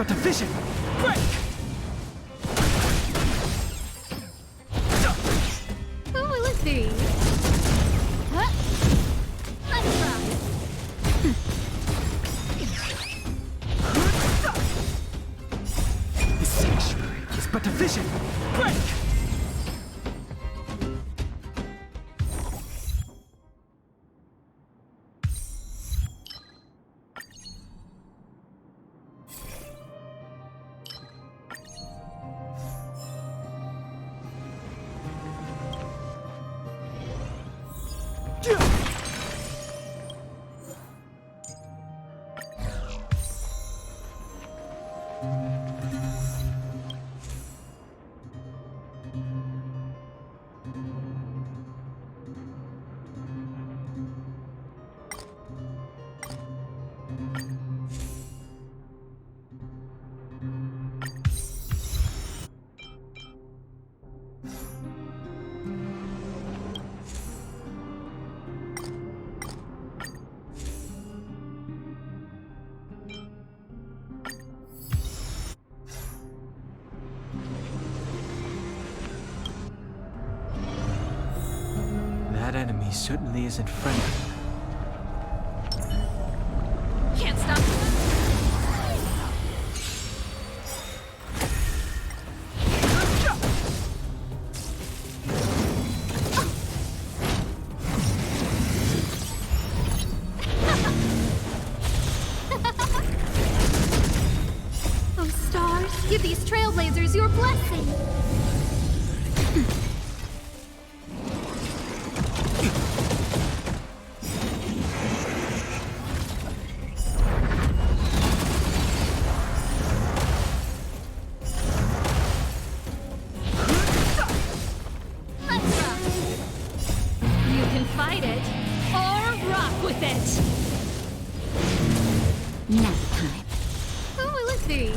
but efficient! Break! Oh, let's see. Huh? Let's try. This sanctuary is but efficient! Break! That enemy certainly isn't friendly. Can't stop. Oh, stars, give these trailblazers your blessing. You can fight it, or rock with it! Nap time. Oh, let's see.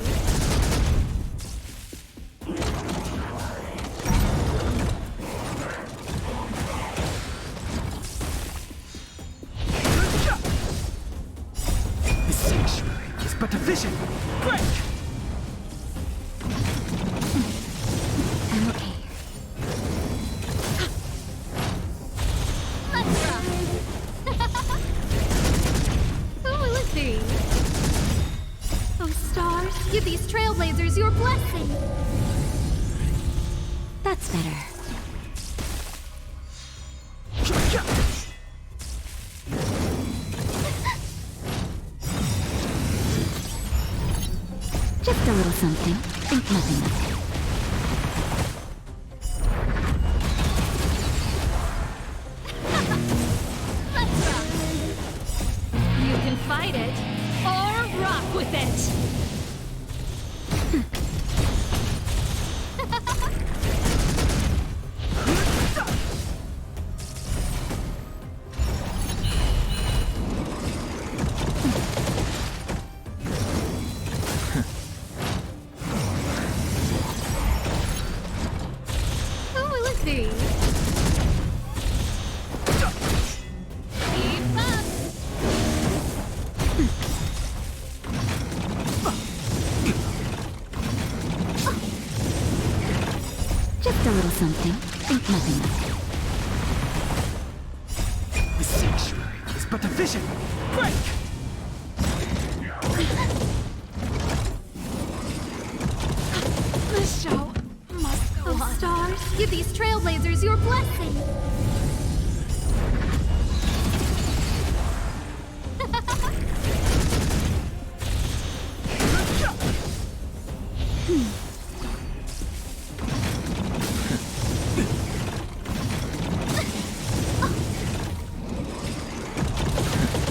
This sanctuary is but efficient! Break! I'm okay. Oh, let's see. Oh, stars, give these trailblazers your blessing. That's better. Just a little something. Think nothing of it. You can fight it, or rock with it! Oh, let's see. Keep up! Just a little something. Think nothing of it. This sanctuary is but efficient! Break! The show must go Oh, on. stars, give these trailblazers your blessing.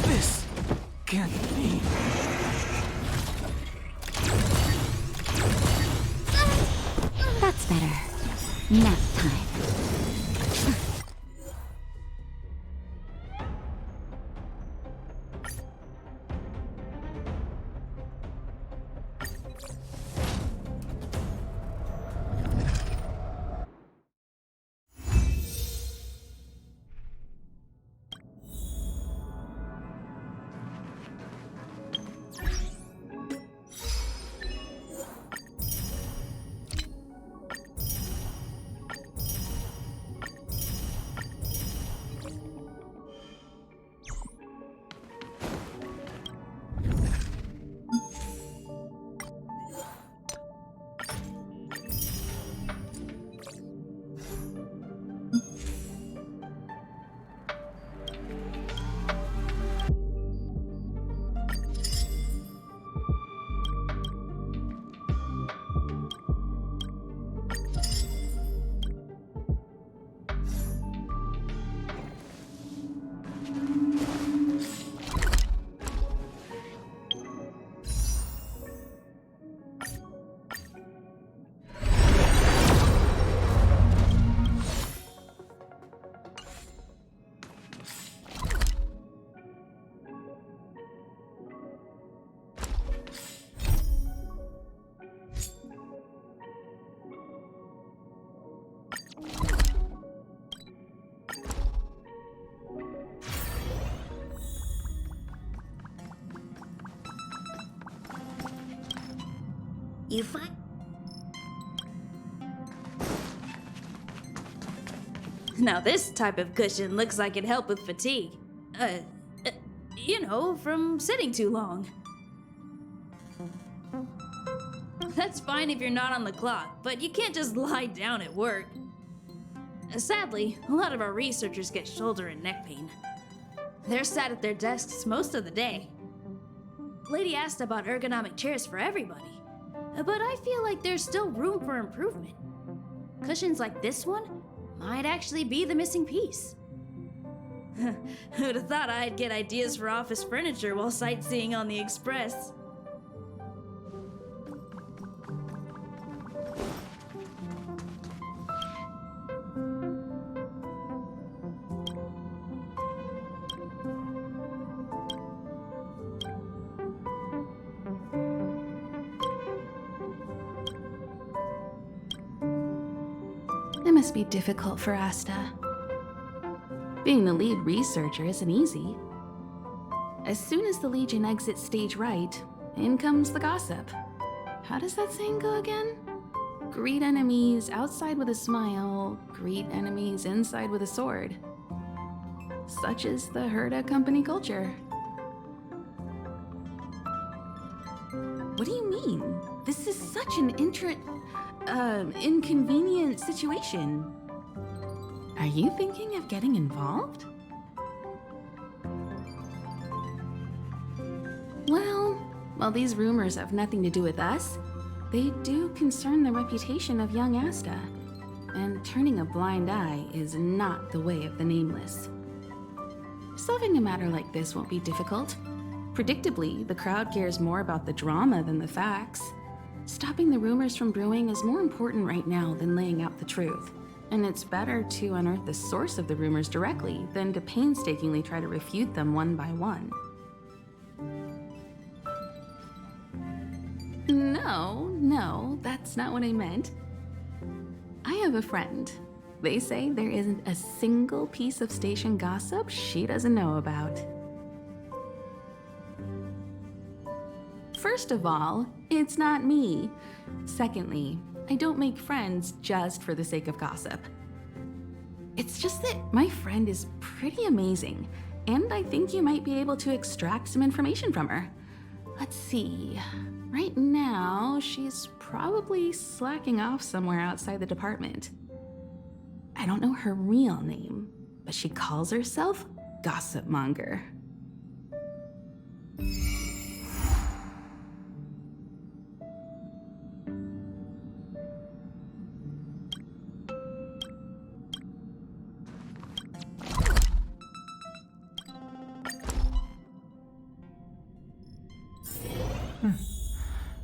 This can't be. That's better. Nap time. You find. Now this type of cushion looks like it'd help with fatigue. You know, from sitting too long. That's fine if you're not on the clock, but you can't just lie down at work. Sadly, a lot of our researchers get shoulder and neck pain. They're sat at their desks most of the day. Lady asked about ergonomic chairs for everybody, but I feel like there's still room for improvement. Cushions like this one might actually be the missing piece. Who'd have thought I'd get ideas for office furniture while sightseeing on the Express? It must be difficult for Asta. Being the lead researcher isn't easy. As soon as the Legion exits stage right, in comes the gossip. How does that saying go again? Greet enemies outside with a smile, greet enemies inside with a sword. Such is the Herda company culture. What do you mean? This is such an inconvenient situation. Are you thinking of getting involved? Well, while these rumors have nothing to do with us, they do concern the reputation of young Asta. And turning a blind eye is not the way of the nameless. Solving a matter like this won't be difficult. Predictably, the crowd cares more about the drama than the facts. Stopping the rumors from brewing is more important right now than laying out the truth. And it's better to unearth the source of the rumors directly than to painstakingly try to refute them one by one. No, that's not what I meant. I have a friend. They say there isn't a single piece of station gossip she doesn't know about. First of all, it's not me. Secondly, I don't make friends just for the sake of gossip. It's just that my friend is pretty amazing, and I think you might be able to extract some information from her. Let's see. Right now, she's probably slacking off somewhere outside the department. I don't know her real name, but she calls herself Gossip Monger.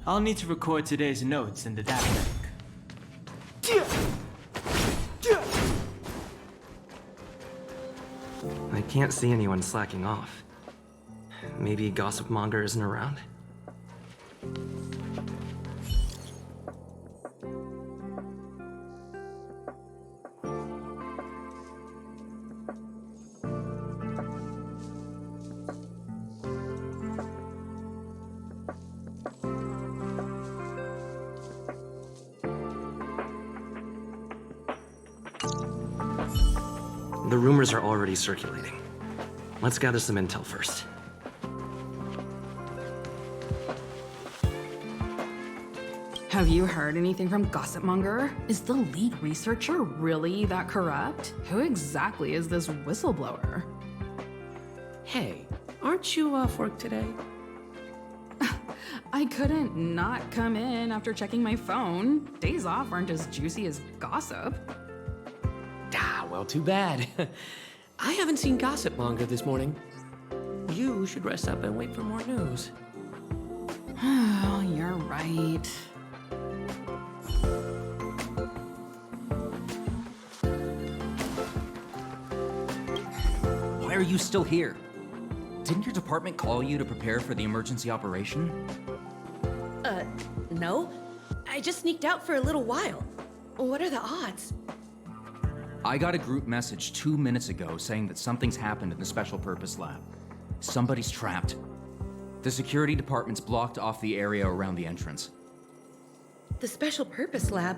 I'll need to record today's notes in the data bank. I can't see anyone slacking off. Maybe Gossip Monger isn't around? The rumors are already circulating. Let's gather some intel first. Have you heard anything from Gossip Monger? Is the lead researcher really that corrupt? Who exactly is this whistleblower? Hey, aren't you off work today? I couldn't not come in after checking my phone. Days off aren't as juicy as gossip. Ah, well, too bad. I haven't seen Gossip Monger this morning. You should rest up and wait for more news. Oh, you're right. Why are you still here? Didn't your department call you to prepare for the emergency operation? No. I just sneaked out for a little while. What are the odds? I got a group message 2 minutes ago saying that something's happened in the Special Purpose Lab. Somebody's trapped. The security department's blocked off the area around the entrance. The Special Purpose Lab?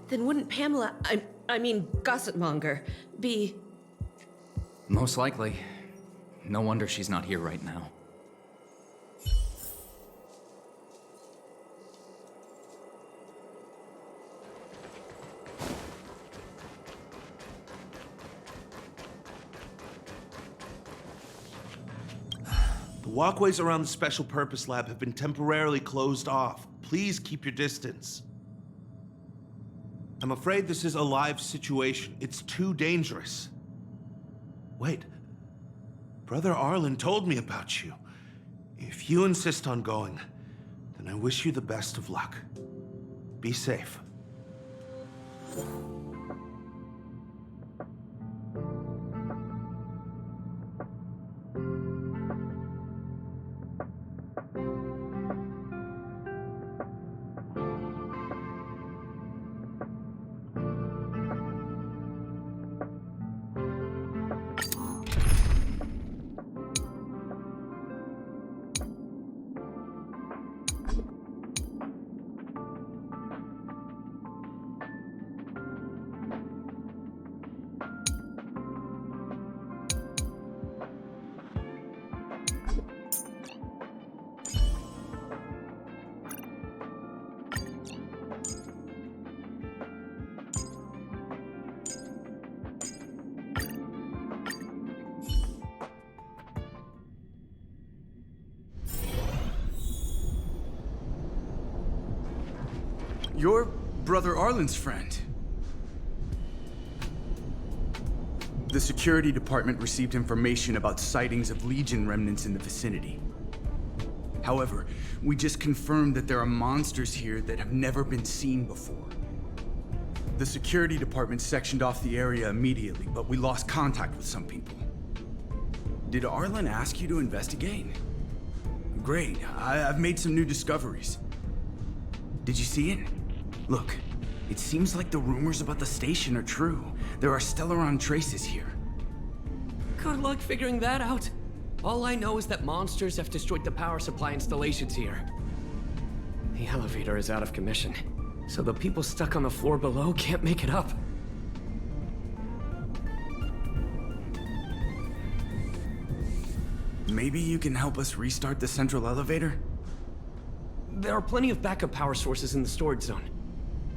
Then wouldn't Pamela, I mean, Gossipmonger, be... Most likely. No wonder she's not here right now. The walkways around the Special Purpose Lab have been temporarily closed off. Please keep your distance. I'm afraid this is a live situation. It's too dangerous. Wait. Brother Arlen told me about you. If you insist on going, then I wish you the best of luck. Be safe. You're Brother Arlen's friend. The security department received information about sightings of Legion remnants in the vicinity. However, we just confirmed that there are monsters here that have never been seen before. The security department sectioned off the area immediately, but we lost contact with some people. Did Arlen ask you to investigate? Great, I've made some new discoveries. Did you see it? Look, it seems like the rumors about the station are true. There are Stellaron traces here. Good luck figuring that out. All I know is that monsters have destroyed the power supply installations here. The elevator is out of commission, so the people stuck on the floor below can't make it up. Maybe you can help us restart the central elevator? There are plenty of backup power sources in the storage zone.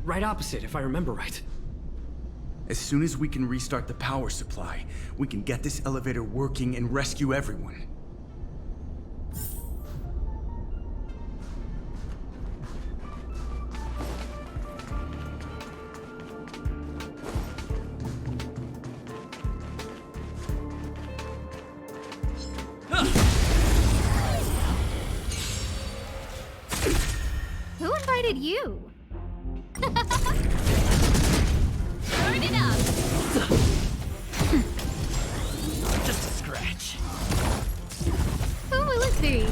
Right opposite, if I remember right. As soon as we can restart the power supply, we can get this elevator working and rescue everyone. Who invited you? Turn it up! Just a scratch. Who will it be?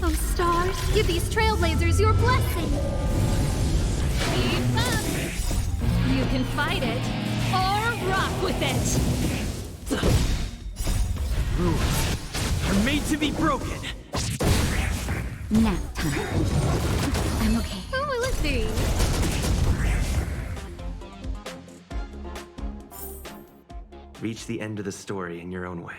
Oh, stars, give these trailblazers your blessing. Keep up! You can fight it, or rock with it. Rules are made to be broken. Nap time. I'm okay. Who will it be? Reach the end of the story in your own way.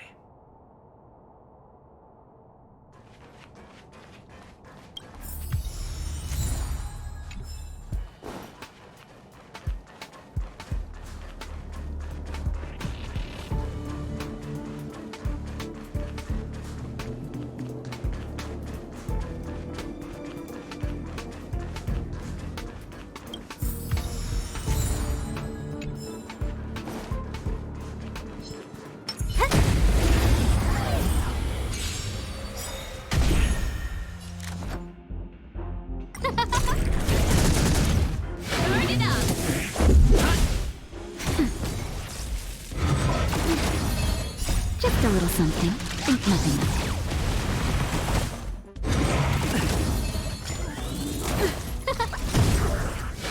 something, think nothing of it.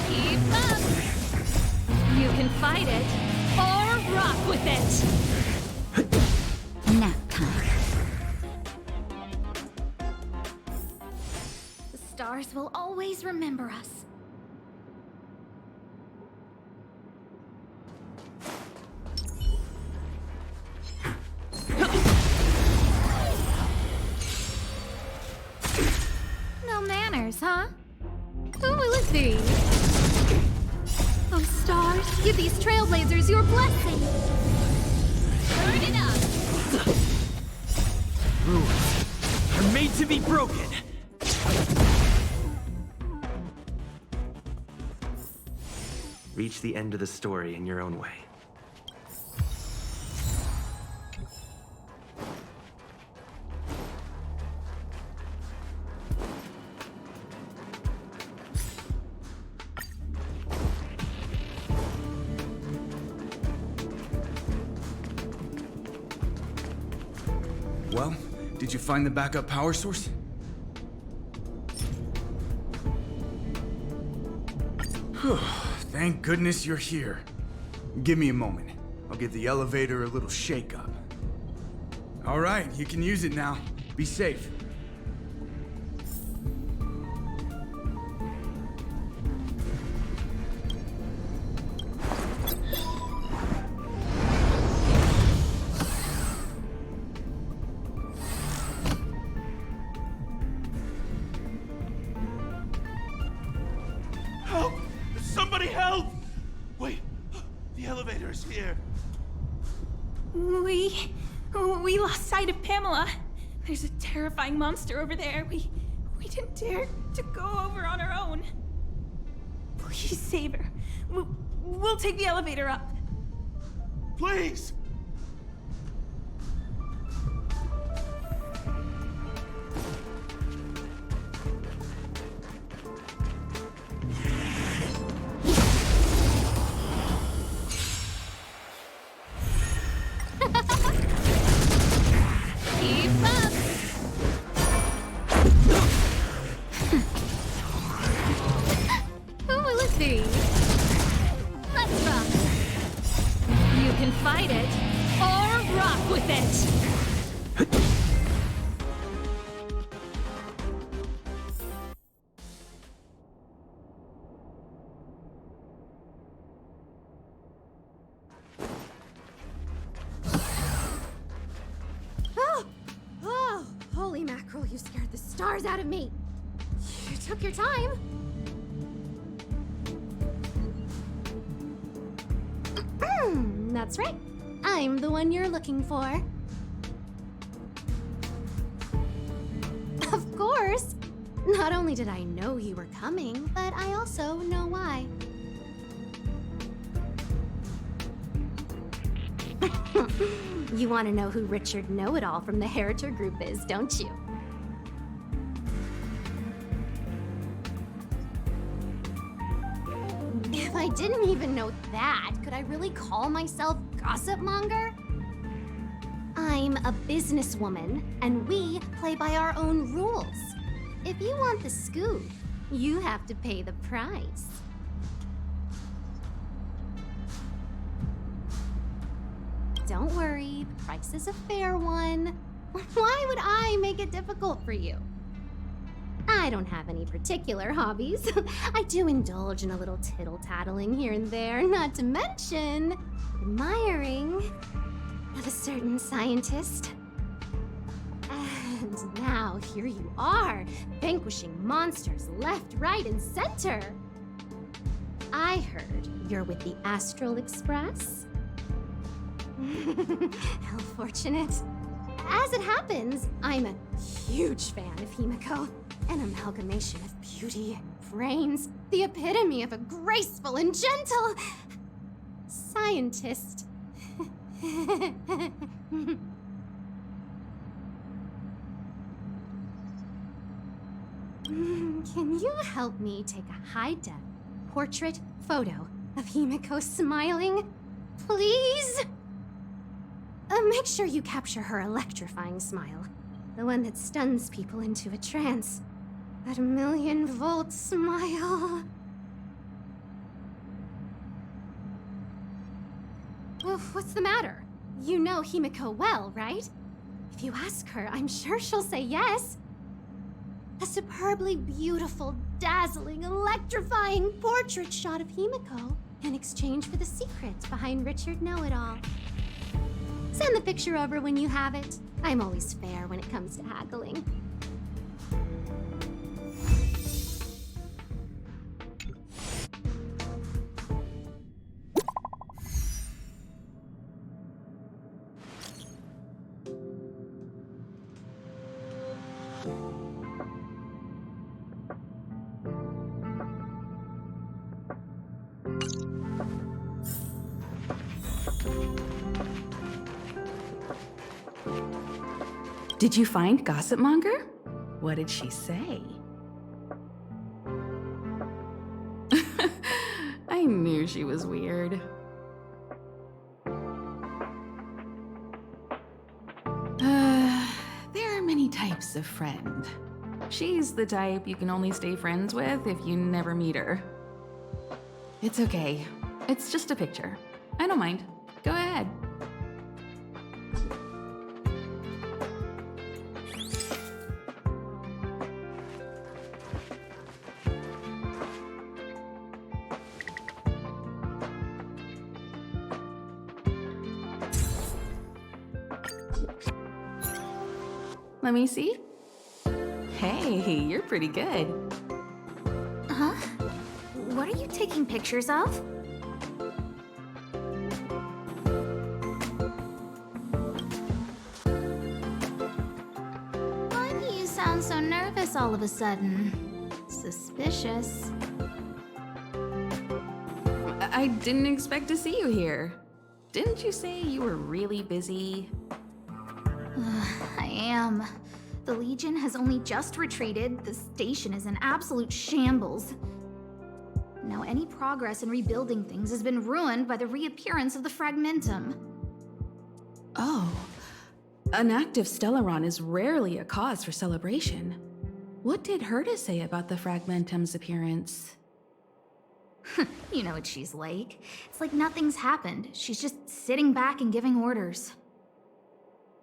Keep up! You can fight it, or rock with it! Nap time. The stars will always remember us. No manners, huh? Who will it be? Oh, stars, give these trailblazers your blessing! Turn it up! Rules are made to be broken. Reach the end of the story in your own way. Well, did you find the backup power source? Thank goodness you're here. Give me a moment. I'll give the elevator a little shake-up. All right, you can use it now. Be safe. Help! Somebody help! Wait, the elevator's here. We lost sight of Pamela. There's a terrifying monster over there. We didn't dare to go over on our own. Please save her. We'll take the elevator up. Please! Keep up! Who will it be? Let's rock! You can fight it, or rock with it! Oh, holy mackerel, you scared the stars out of me. You took your time. That's right. I'm the one you're looking for. Of course. Not only did I know you were coming, but I also know why. You want to know who Richard Know-It-All from the Heritor Group is, don't you? If I didn't even know that, could I really call myself Gossip Monger? I'm a businesswoman, and we play by our own rules. If you want the scoop, you have to pay the price. Don't worry, the price is a fair one. Why would I make it difficult for you? I don't have any particular hobbies. I do indulge in a little tittle-tattling here and there, not to mention admiring of a certain scientist. And now here you are, vanquishing monsters left, right, and center. I heard you're with the Astral Express. How fortunate. As it happens, I'm a huge fan of Himiko. An amalgamation of beauty, brains, the epitome of a graceful and gentle scientist. Can you help me take a high-def portrait photo of Himiko smiling? Please? Make sure you capture her electrifying smile. The one that stuns people into a trance. That 1,000,000-volt smile. Oof, what's the matter? You know Himiko well, right? If you ask her, I'm sure she'll say yes. A superbly beautiful, dazzling, electrifying portrait shot of Himiko in exchange for the secrets behind Richard Know-It-All. Send the picture over when you have it. I'm always fair when it comes to haggling. Did you find Gossipmonger? What did she say? I knew she was weird. There are many types of friend. She's the type you can only stay friends with if you never meet her. It's okay. It's just a picture. I don't mind. Go ahead. Let me see. Hey, you're pretty good. Huh? What are you taking pictures of? Why do you sound so nervous all of a sudden? Suspicious. I didn't expect to see you here. Didn't you say you were really busy? I am. The Legion has only just retreated. The station is in absolute shambles. Now any progress in rebuilding things has been ruined by the reappearance of the Fragmentum. Oh. An active Stellaron is rarely a cause for celebration. What did Herta say about the Fragmentum's appearance? You know what she's like. It's like nothing's happened. She's just sitting back and giving orders.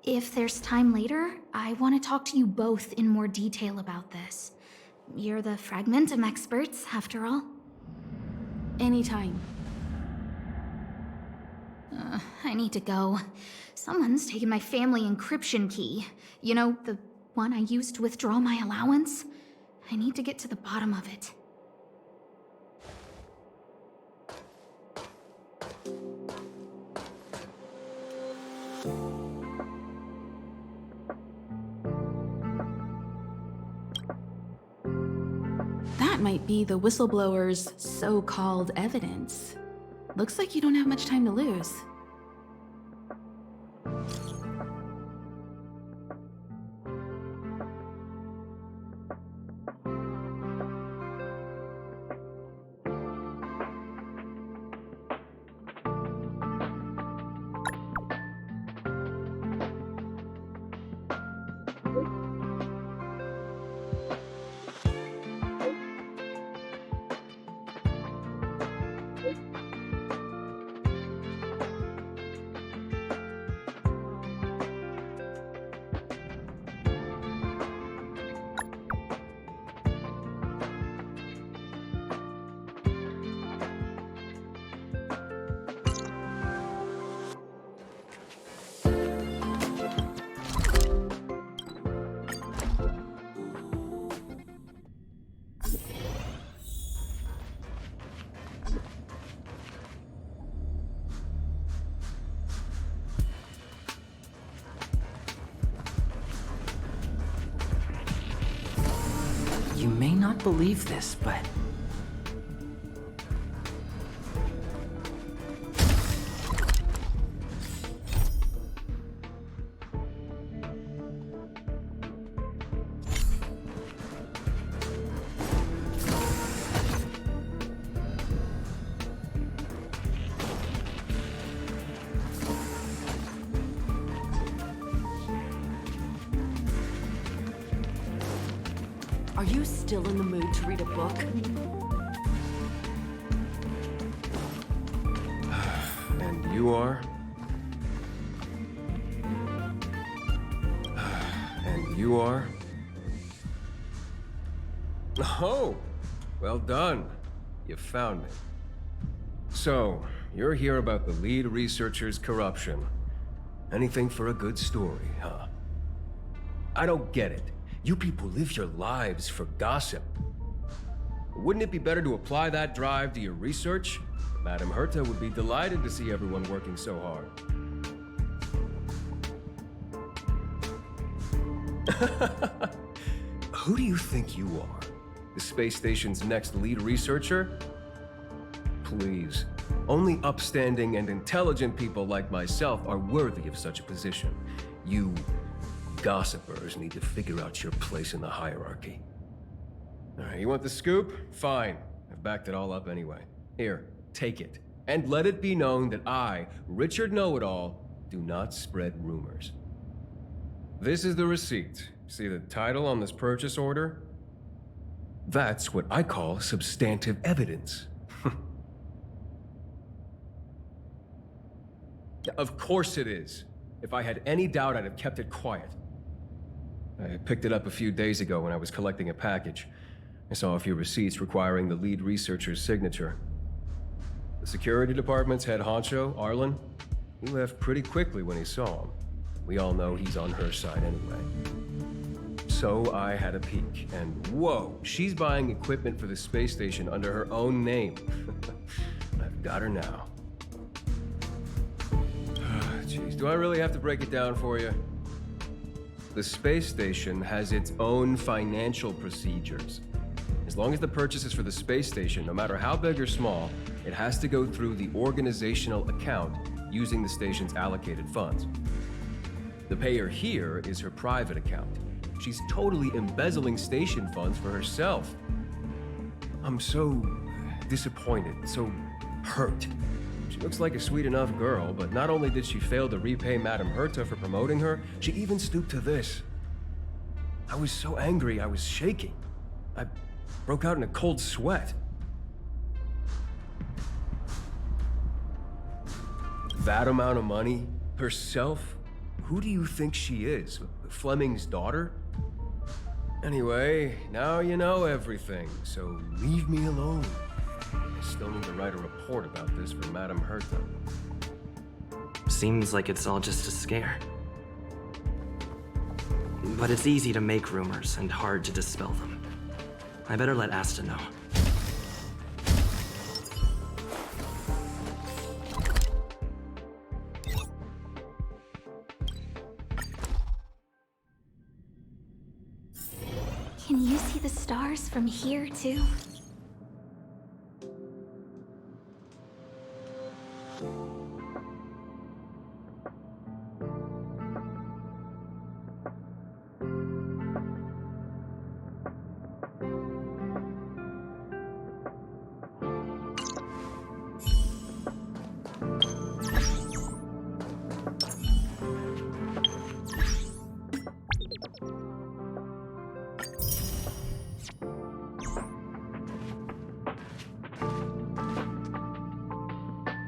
If there's time later, I want to talk to you both in more detail about this. You're the Fragmentum experts, after all. Anytime. I need to go. Someone's taken my family encryption key. You know, the one I used to withdraw my allowance? I need to get to the bottom of it. That might be the whistleblower's so-called evidence. Looks like you don't have much time to lose. You may not believe this, but... Are you still in the mood to read a book? And you are? And you are? Oh, well done. You found me. So, you're here about the lead researcher's corruption. Anything for a good story, huh? I don't get it. You people live your lives for gossip. Wouldn't it be better to apply that drive to your research? Madame Herta would be delighted to see everyone working so hard. Who do you think you are? The space station's next lead researcher? Please. Only upstanding and intelligent people like myself are worthy of such a position. You gossipers need to figure out your place in the hierarchy. All right, you want the scoop? Fine. I've backed it all up anyway. Here, take it. And let it be known that I, Richard Know-It-All, do not spread rumors. This is the receipt. See the title on this purchase order? That's what I call substantive evidence. Of course it is. If I had any doubt, I'd have kept it quiet. I picked it up a few days ago when I was collecting a package. I saw a few receipts requiring the lead researcher's signature. The security department's head honcho, Arlen, he left pretty quickly when he saw him. We all know he's on her side anyway. So I had a peek, and whoa, she's buying equipment for the space station under her own name. I've got her now. Jeez, do I really have to break it down for you? The space station has its own financial procedures. As long as the purchase is for the space station, no matter how big or small, it has to go through the organizational account using the station's allocated funds. The payer here is her private account. She's totally embezzling station funds for herself. I'm so disappointed, so hurt. She looks like a sweet enough girl, but not only did she fail to repay Madame Herta for promoting her, she even stooped to this. I was so angry, I was shaking. I broke out in a cold sweat. That amount of money? Herself? Who do you think she is? Fleming's daughter? Anyway, now you know everything, so leave me alone. I still need to write a report about this for Madame Herta. Seems like it's all just a scare. But it's easy to make rumors and hard to dispel them. I better let Asta know. Can you see the stars from here, too?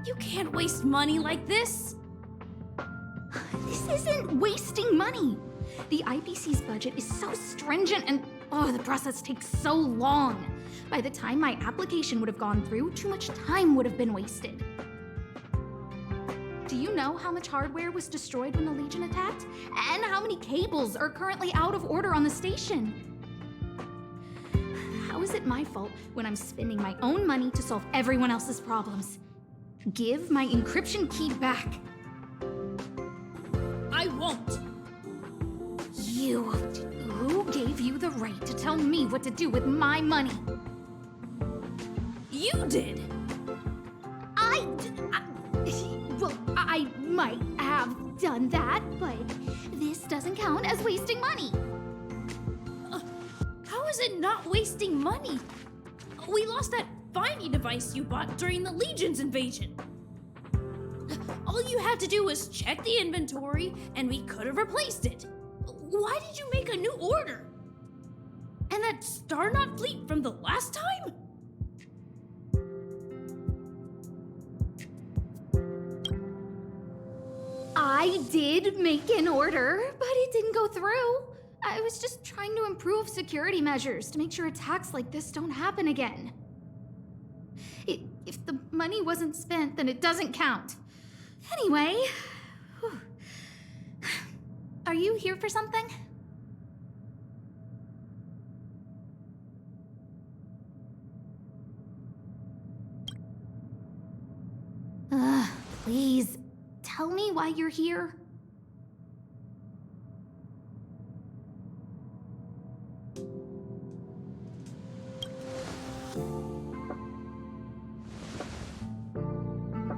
You can't waste money like this! This isn't wasting money! The IPC's budget is so stringent and, the process takes so long. By the time my application would have gone through, too much time would have been wasted. Do you know how much hardware was destroyed when the Legion attacked? And how many cables are currently out of order on the station? How is it my fault when I'm spending my own money to solve everyone else's problems? Give my encryption key back. I won't. Who gave you the right to tell me what to do with my money? You did. Well, I might have done that, but this doesn't count as wasting money. How is it not wasting money? We lost that finding device you bought during the Legion's invasion. All you had to do was check the inventory, and we could have replaced it. Why did you make a new order? And that Star Knot fleet from the last time? I did make an order, but it didn't go through. I was just trying to improve security measures to make sure attacks like this don't happen again. If the money wasn't spent, then it doesn't count. Anyway, whew. Are you here for something? Please, tell me why you're here.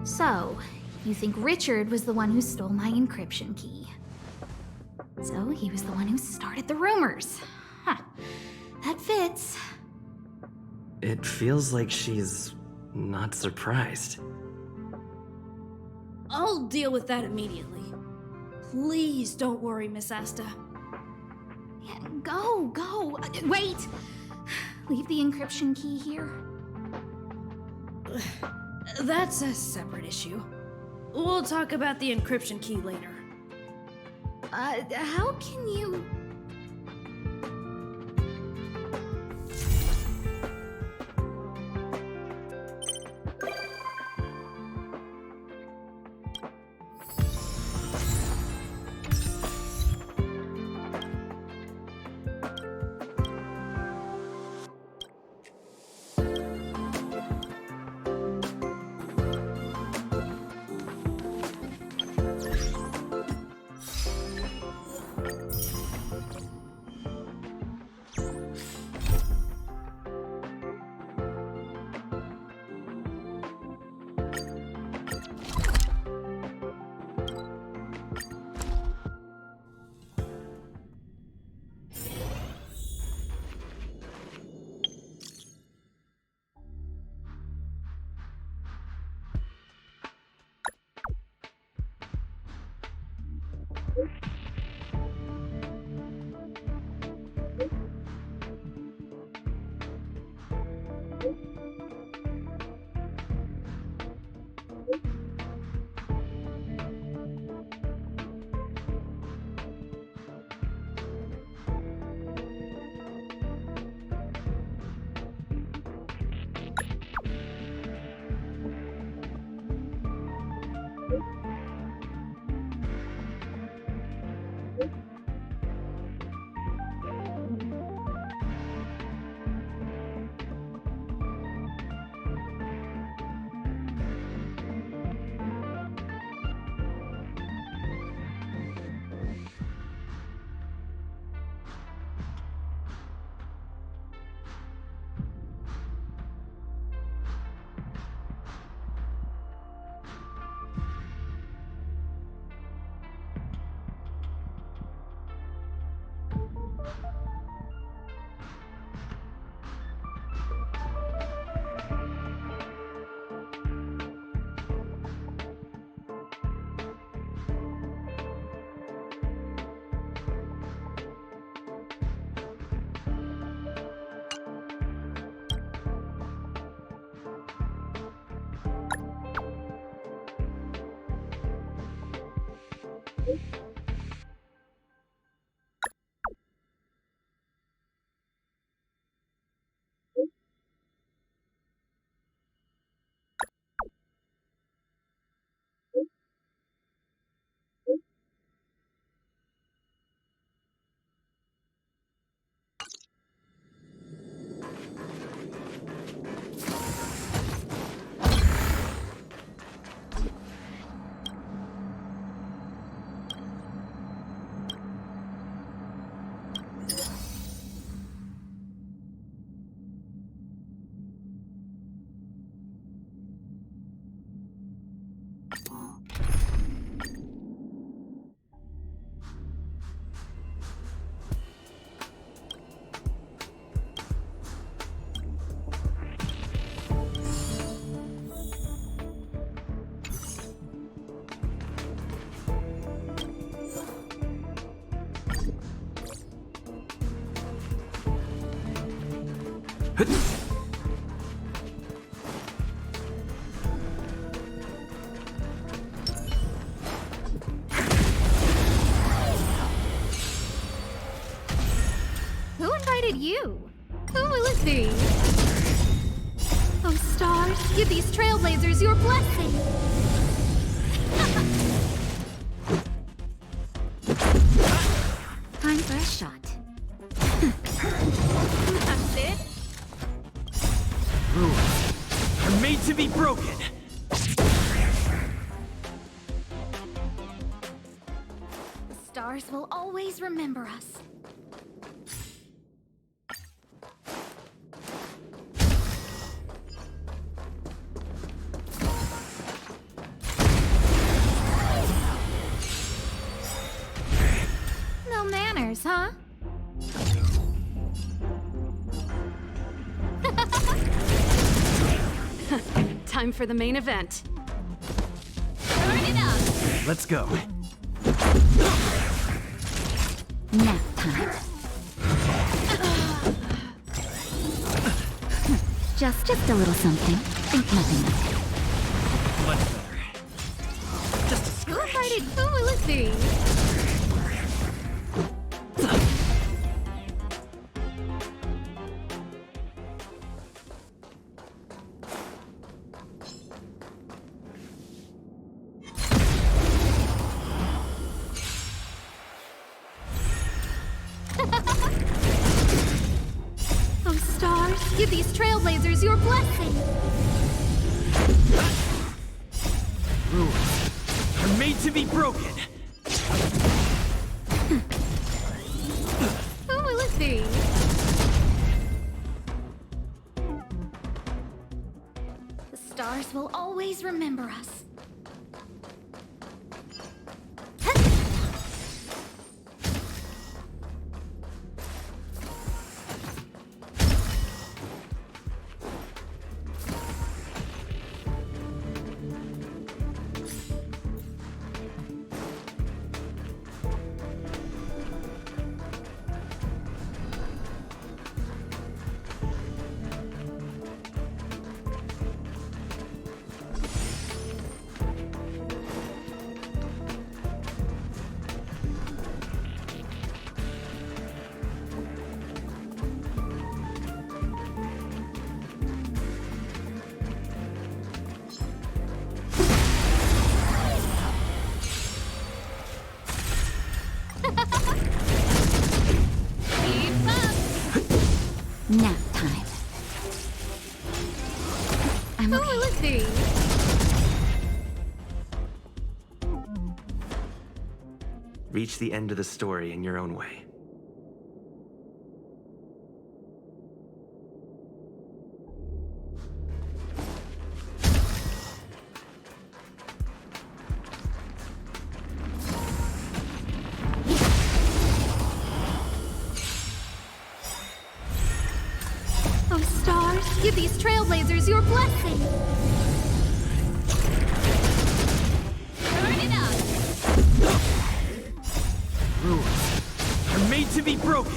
So, you think Richard was the one who stole my encryption key. So, he was the one who started the rumors. Huh. That fits. It feels like she's not surprised. I'll deal with that immediately. Please don't worry, Miss Asta. Yeah, go. Wait! Leave the encryption key here. That's a separate issue. We'll talk about the encryption key later. How can you... Who invited you? Who will it be? Oh, stars, give these trailblazers your blessing! Time for a shot. That's it? Rules are made to be broken. The stars will always remember us. No manners, huh? Time for the main event. Turn it up! Let's go. Nap time. Just a little something. Think nothing of it. Much better. Just a Who scratch. invited? Who will it be? Oh, stars, give these trailblazers your blessing! Rules are made to be broken. Who will it be? The stars will always remember us. Keep up! Nap time. I'm Who okay. will it be? Reach the end of the story in your own way. Oh, stars, give these trailblazers your blessing! Turn it up! Rules are made to be broken.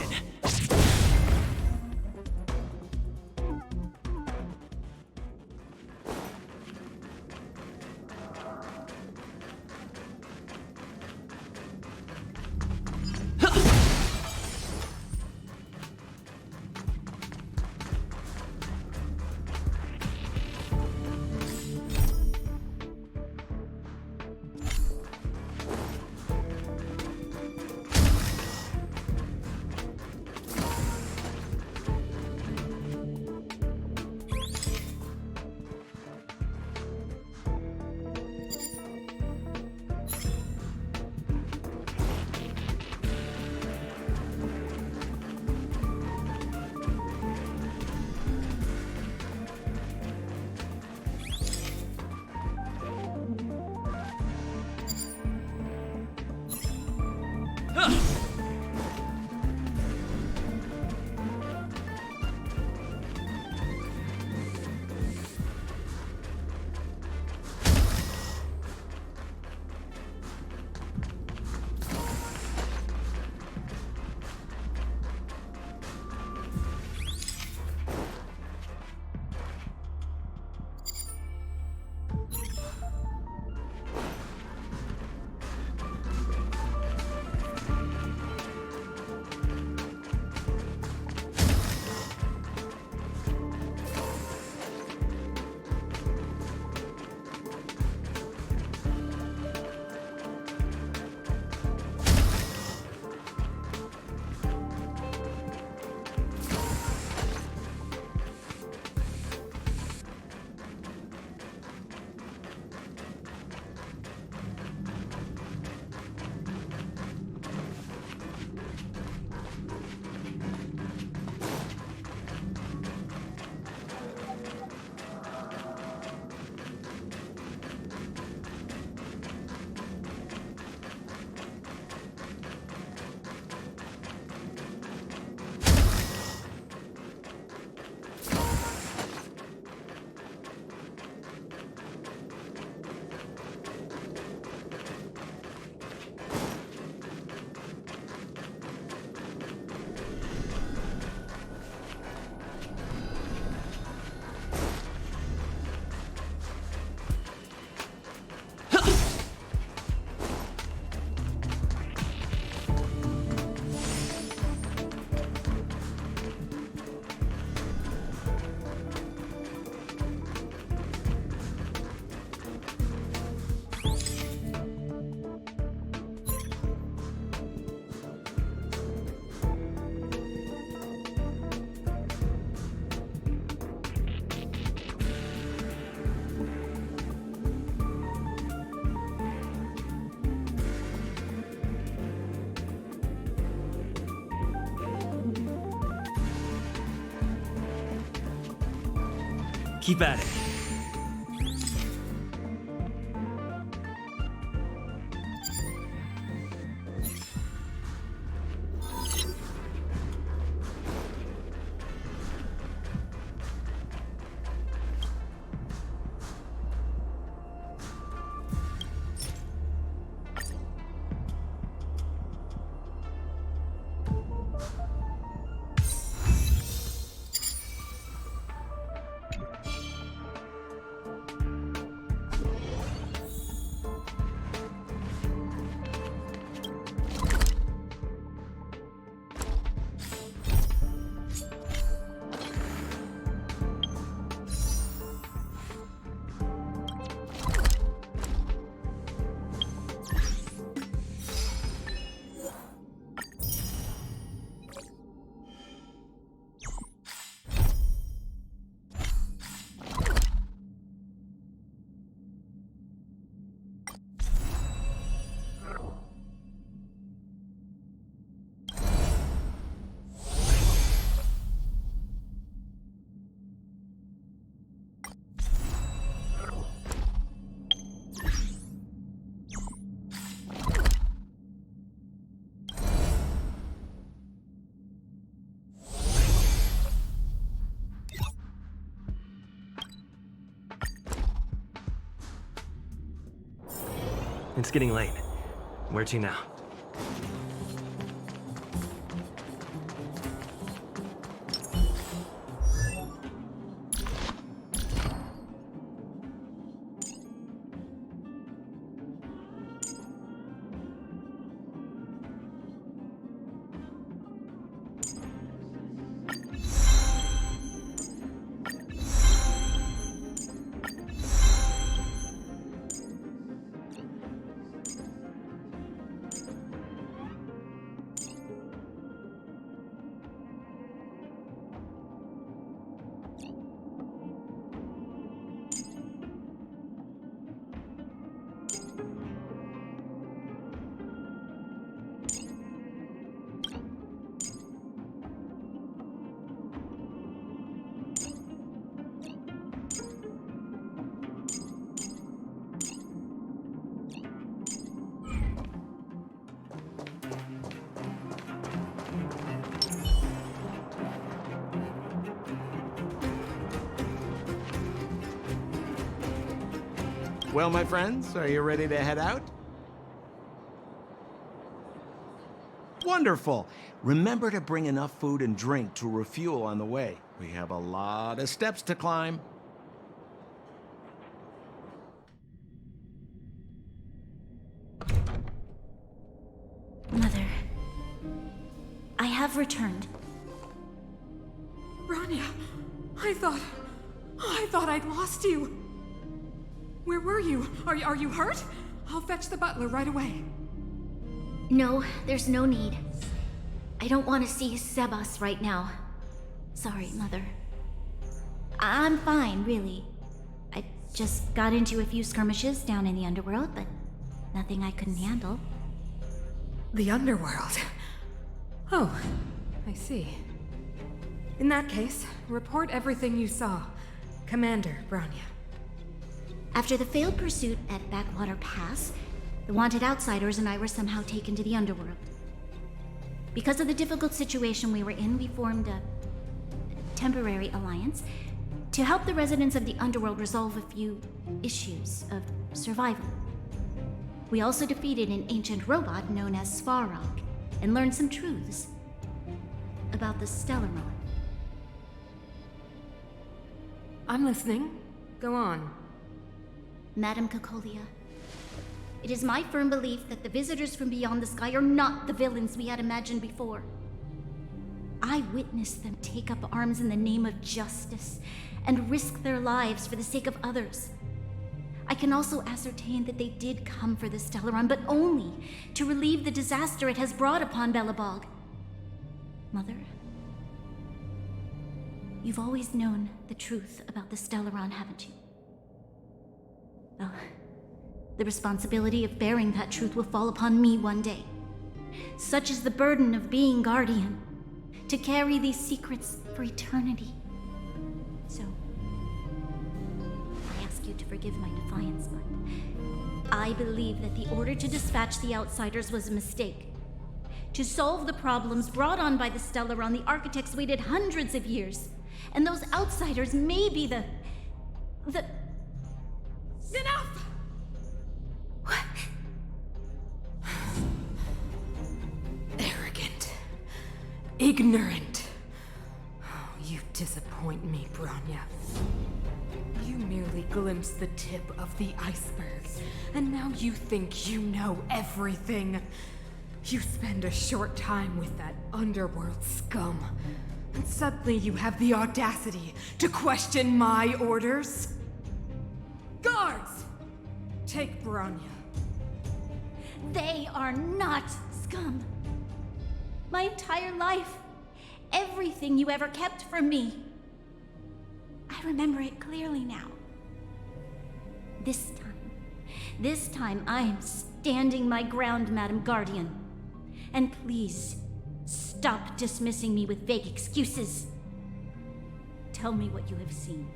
Keep at it. It's getting late. Where to now? Well, my friends, are you ready to head out? Wonderful. Remember to bring enough food and drink to refuel on the way. We have a lot of steps to climb. Mother, I have returned. Bronya, I thought I'd lost you. Where were you? Are you hurt? I'll fetch the butler right away. No, there's no need. I don't want to see Sebas right now. Sorry, Mother. I'm fine, really. I just got into a few skirmishes down in the underworld, but nothing I couldn't handle. The underworld? Oh, I see. In that case, report everything you saw. Commander Bronya. After the failed pursuit at Backwater Pass, the wanted outsiders and I were somehow taken to the underworld. Because of the difficult situation we were in, we formed a temporary alliance to help the residents of the underworld resolve a few issues of survival. We also defeated an ancient robot known as Svarog and learned some truths about the Stellaron. I'm listening. Go on. Madam Cocolia, it is my firm belief that the visitors from beyond the sky are not the villains we had imagined before. I witnessed them take up arms in the name of justice and risk their lives for the sake of others. I can also ascertain that they did come for the Stellaron, but only to relieve the disaster it has brought upon Belobog. Mother, you've always known the truth about the Stellaron, haven't you? Well, the responsibility of bearing that truth will fall upon me one day. Such is the burden of being Guardian, to carry these secrets for eternity. So, ask you to forgive my defiance, but I believe that the order to dispatch the outsiders was a mistake. To solve the problems brought on by the Stellaron, the architects waited hundreds of years. And those outsiders may be the... Enough! Arrogant. Ignorant. Oh, you disappoint me, Bronya. You merely glimpsed the tip of the iceberg, and now you think you know everything. You spend a short time with that underworld scum, and suddenly you have the audacity to question my orders? Guards! Take Bronya. They are not scum. My entire life, everything you ever kept from me. I remember it clearly now. This time I am standing my ground, Madam Guardian. And please, stop dismissing me with vague excuses. Tell me what you have seen.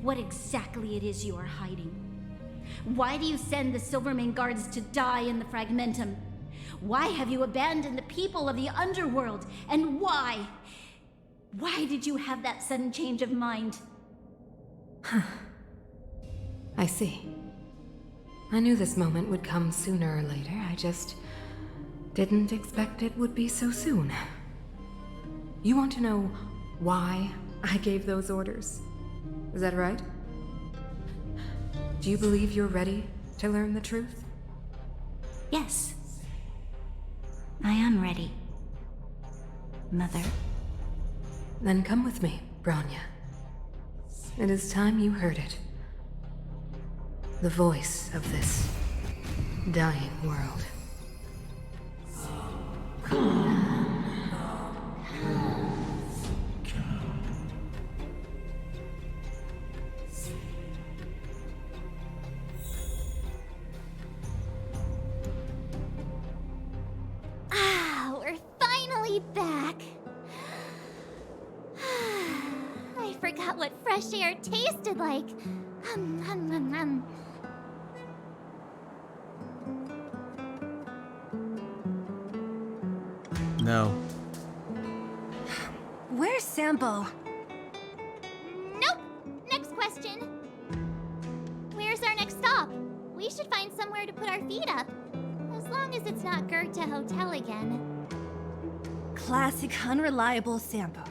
What exactly it is you are hiding. Why do you send the Silvermane guards to die in the Fragmentum? Why have you abandoned the people of the underworld? And why? Why did you have that sudden change of mind? I see. I knew this moment would come sooner or later. I just didn't expect it would be so soon. You want to know why I gave those orders? Is that right? Do you believe you're ready to learn the truth? Yes. I am ready, Mother. Then come with me, Bronya. It is time you heard it. The voice of this dying world. We're finally back. I forgot what fresh air tasted like. No. Where's Sambo? Nope. Next question. Where's our next stop? We should find somewhere to put our feet up. As long as it's not Goethe Hotel again. Classic unreliable Sambo.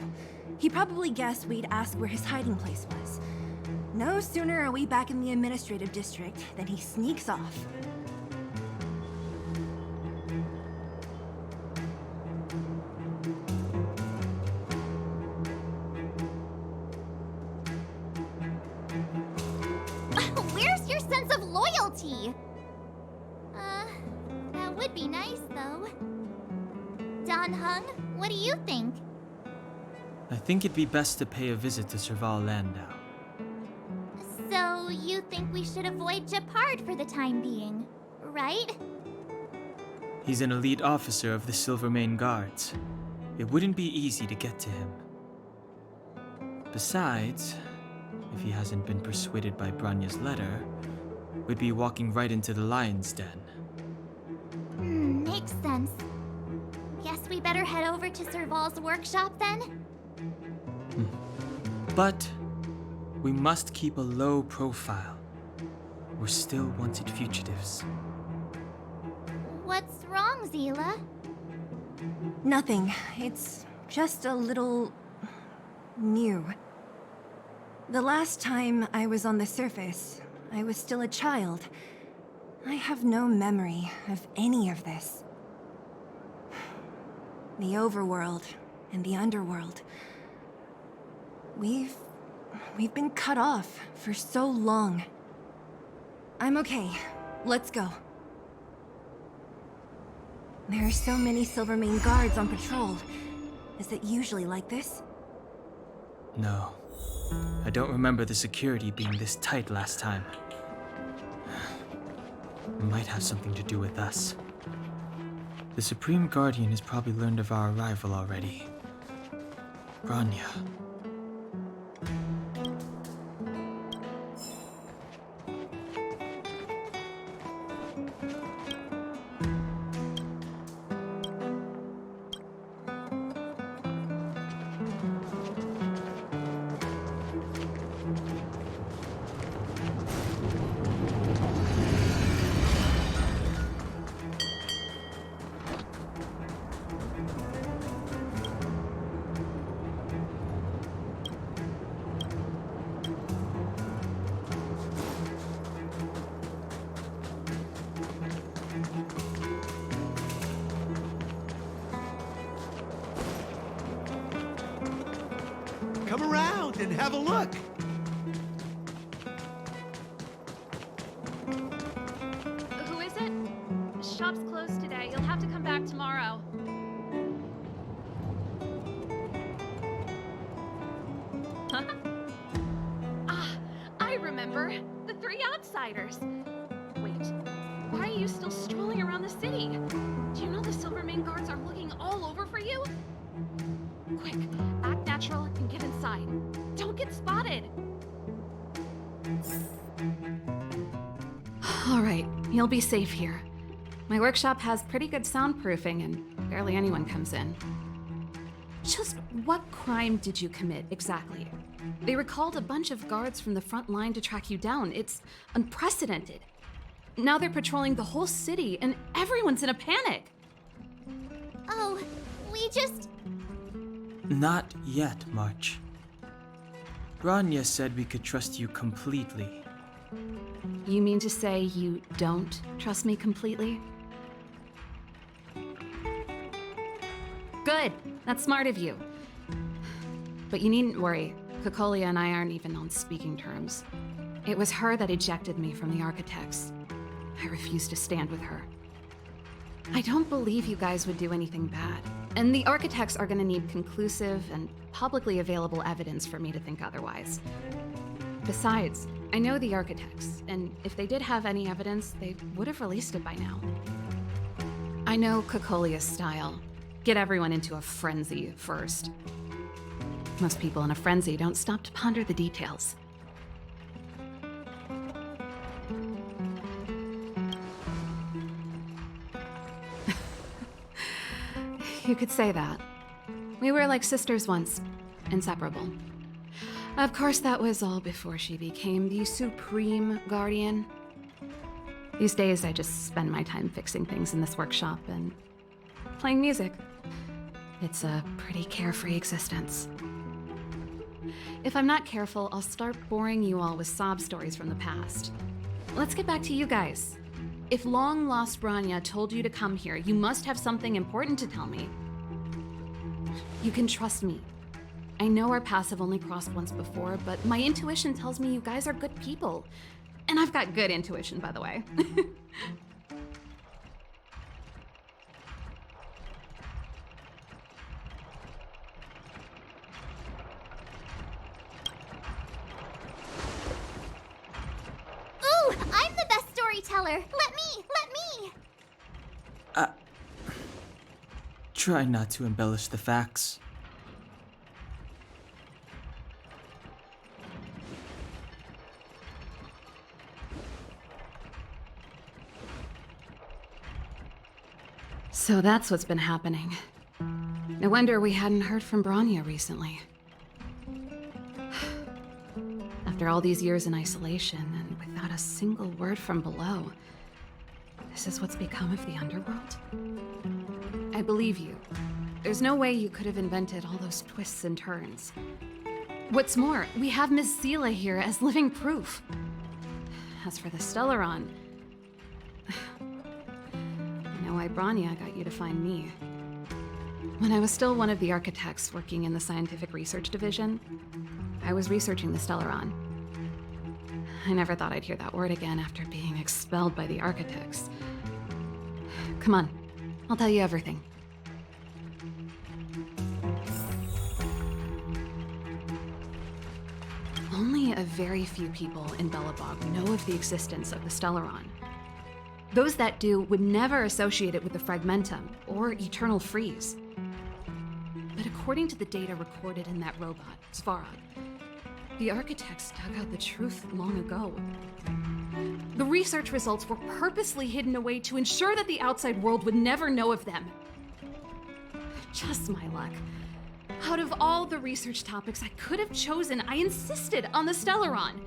He probably guessed we'd ask where his hiding place was. No sooner are we back in the administrative district than he sneaks off. Where's your sense of loyalty? That would be nice, though. Don Hung, what do you think? I think it'd be best to pay a visit to Serval Landau. So, you think we should avoid Gepard for the time being, right? He's an elite officer of the Silvermane Guards. It wouldn't be easy to get to him. Besides, if he hasn't been persuaded by Bronya's letter, we'd be walking right into the lion's den. Makes sense. Guess we better head over to Serval's workshop then? But we must keep a low profile. We're still wanted fugitives. What's wrong, Zila? Nothing. It's just a little... new. The last time I was on the surface, I was still a child. I have no memory of any of this. The overworld and the underworld. We've been cut off for so long. I'm okay. Let's go. There are so many Silvermane guards on patrol. Is it usually like this? No. I don't remember the security being this tight last time. It might have something to do with us. The Supreme Guardian has probably learned of our arrival already. Bronya. out and have a look. Who is it? The shop's closed today. You'll have to come back tomorrow. I remember. The three outsiders. Wait, why are you still strolling around the city? Do you know the Silvermane guards are looking all over for you? Quick, act natural and get inside. Don't get spotted. All right, you'll be safe here. My workshop has pretty good soundproofing and barely anyone comes in. Just what crime did you commit exactly? They recalled a bunch of guards from the front line to track you down. It's unprecedented. Now they're patrolling the whole city and everyone's in a panic. Oh, we just... Not yet, March. Bronya said we could trust you completely. You mean to say you don't trust me completely? Good. That's smart of you. But you needn't worry. Kokolia and I aren't even on speaking terms. It was her that ejected me from the Architects. I refused to stand with her. I don't believe you guys would do anything bad. And the Architects are gonna need conclusive and publicly available evidence for me to think otherwise. Besides, I know the Architects, and if they did have any evidence, they would have released it by now. I know Kokolia's style. Get everyone into a frenzy first. Most people in a frenzy don't stop to ponder the details. You could say that. We were like sisters once, inseparable. Of course, that was all before she became the Supreme Guardian. These days, I just spend my time fixing things in this workshop and playing music. It's a pretty carefree existence. If I'm not careful, I'll start boring you all with sob stories from the past. Let's get back to you guys. If long-lost Bronya told you to come here, you must have something important to tell me. You can trust me. I know our paths have only crossed once before, but my intuition tells me you guys are good people. And I've got good intuition, by the way. Ooh, I'm the best storyteller. Let me. Try not to embellish the facts. So that's what's been happening. No wonder we hadn't heard from Bronya recently. After all these years in isolation and without a single word from below, this is what's become of the underworld? I believe you. There's no way you could have invented all those twists and turns. What's more, we have Miss Seela here as living proof. As for the Stellaron, I know why Bronya got you to find me. When I was still one of the architects working in the scientific research division, I was researching the Stellaron. I never thought I'd hear that word again after being expelled by the architects. Come on, I'll tell you everything. Only a very few people in Belobog know of the existence of the Stellaron. Those that do would never associate it with the Fragmentum or Eternal Freeze. But according to the data recorded in that robot, Svarog, the architects dug out the truth long ago. The research results were purposely hidden away to ensure that the outside world would never know of them. Just my luck. Out of all the research topics I could have chosen, I insisted on the Stellaron.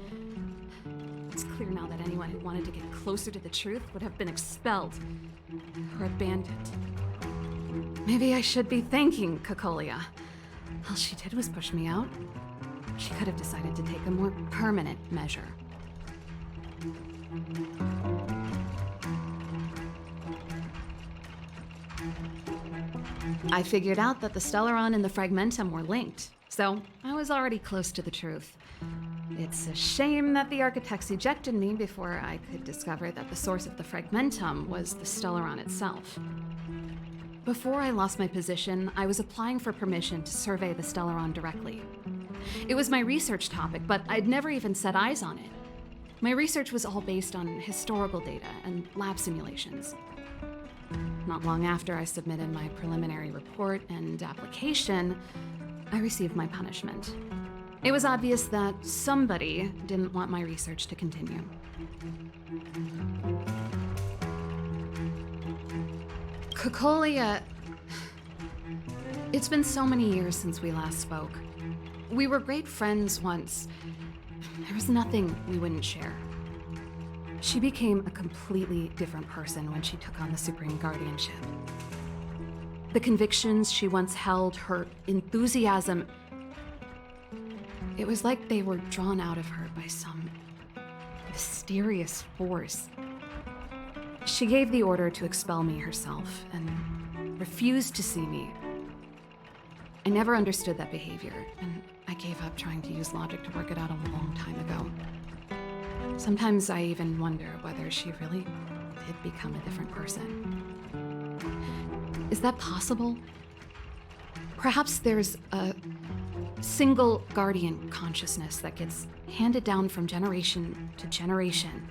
It's clear now that anyone who wanted to get closer to the truth would have been expelled or abandoned. Maybe I should be thanking Kokolia. All she did was push me out. She could have decided to take a more permanent measure. I figured out that the Stellaron and the Fragmentum were linked, So I was already close to the truth. It's a shame that the architects ejected me before I could discover that the source of the fragmentum was the Stellaron itself. Before I lost my position, I was applying for permission to survey the Stellaron directly. It was my research topic, but I'd never even set eyes on it. My research was all based on historical data and lab simulations. Not long after I submitted my preliminary report and application, I received my punishment. It was obvious that somebody didn't want my research to continue. Cocolia... It's been so many years since we last spoke. We were great friends once. There was nothing we wouldn't share. She became a completely different person when she took on the Supreme Guardianship. The convictions she once held, her enthusiasm, it was like they were drawn out of her by some mysterious force. She gave the order to expel me herself and refused to see me. I never understood that behavior, and I gave up trying to use logic to work it out a long time ago. Sometimes I even wonder whether she really did become a different person. Is that possible? Perhaps there's a single guardian consciousness that gets handed down from generation to generation,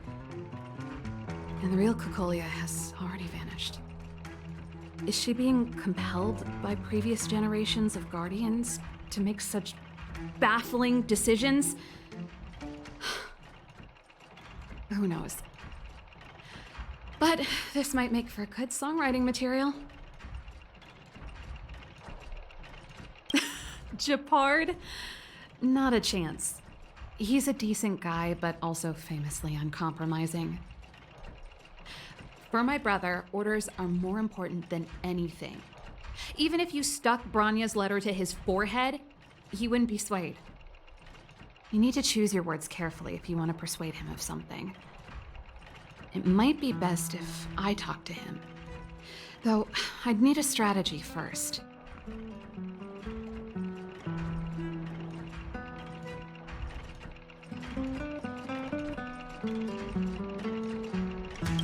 and the real Cocolia has already vanished. Is she being compelled by previous generations of guardians to make such baffling decisions? Who knows? But this might make for good songwriting material. Japard? Not a chance. He's a decent guy, but also famously uncompromising. For my brother, orders are more important than anything. Even if you stuck Bronya's letter to his forehead, he wouldn't be swayed. You need to choose your words carefully if you want to persuade him of something. It might be best if I talk to him. Though, I'd need a strategy first.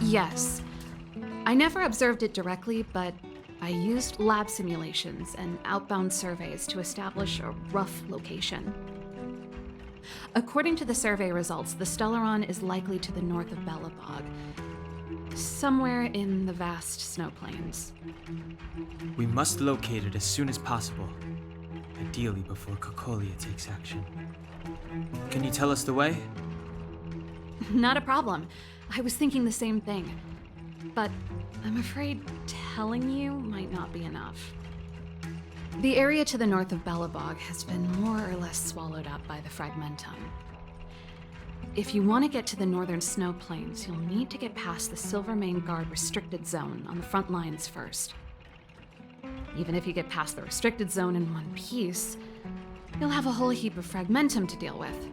Yes. I never observed it directly, but I used lab simulations and outbound surveys to establish a rough location. According to the survey results, the Stellaron is likely to the north of Belobog, somewhere in the vast snow plains. We must locate it as soon as possible, ideally before Cocolia takes action. Can you tell us the way? Not a problem. I was thinking the same thing. But I'm afraid telling you might not be enough. The area to the north of Belobog has been more or less swallowed up by the fragmentum. If you want to get to the northern snow plains, you'll need to get past the Silvermane Guard restricted zone on the front lines first. Even if you get past the restricted zone in one piece, you'll have a whole heap of fragmentum to deal with.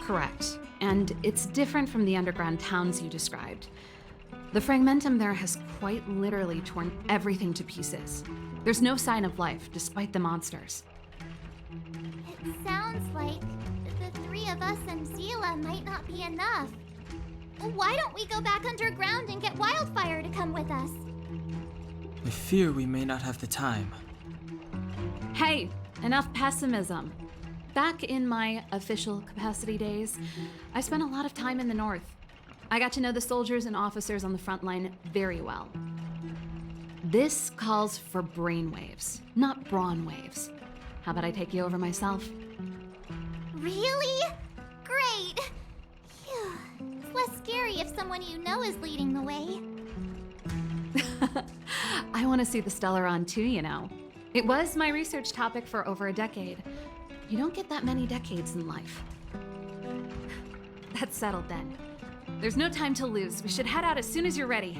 Correct. And it's different from the underground towns you described. The fragmentum there has quite literally torn everything to pieces. There's no sign of life, despite the monsters. It sounds like the three of us and Zila might not be enough. Why don't we go back underground and get Wildfire to come with us? I fear we may not have the time. Hey, enough pessimism. Back in my official capacity days, I spent a lot of time in the north. I got to know the soldiers and officers on the front line very well. This calls for brainwaves, not brawn waves. How about I take you over myself? Really? Great! Phew. It's less scary if someone you know is leading the way. I want to see the Stellaron too, you know. It was my research topic for over a decade. You don't get that many decades in life. That's settled then. There's no time to lose. We should head out as soon as you're ready.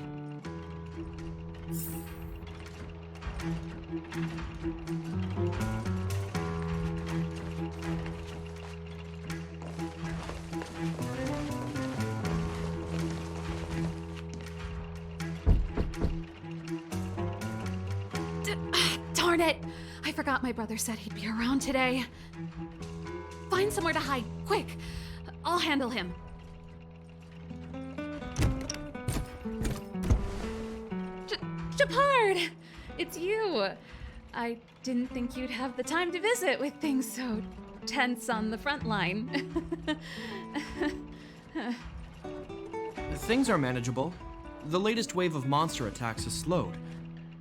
I forgot my brother said he'd be around today. Find somewhere to hide, quick! I'll handle him. Shepard! It's you! I didn't think you'd have the time to visit with things so tense on the front line. Things are manageable. The latest wave of monster attacks has slowed.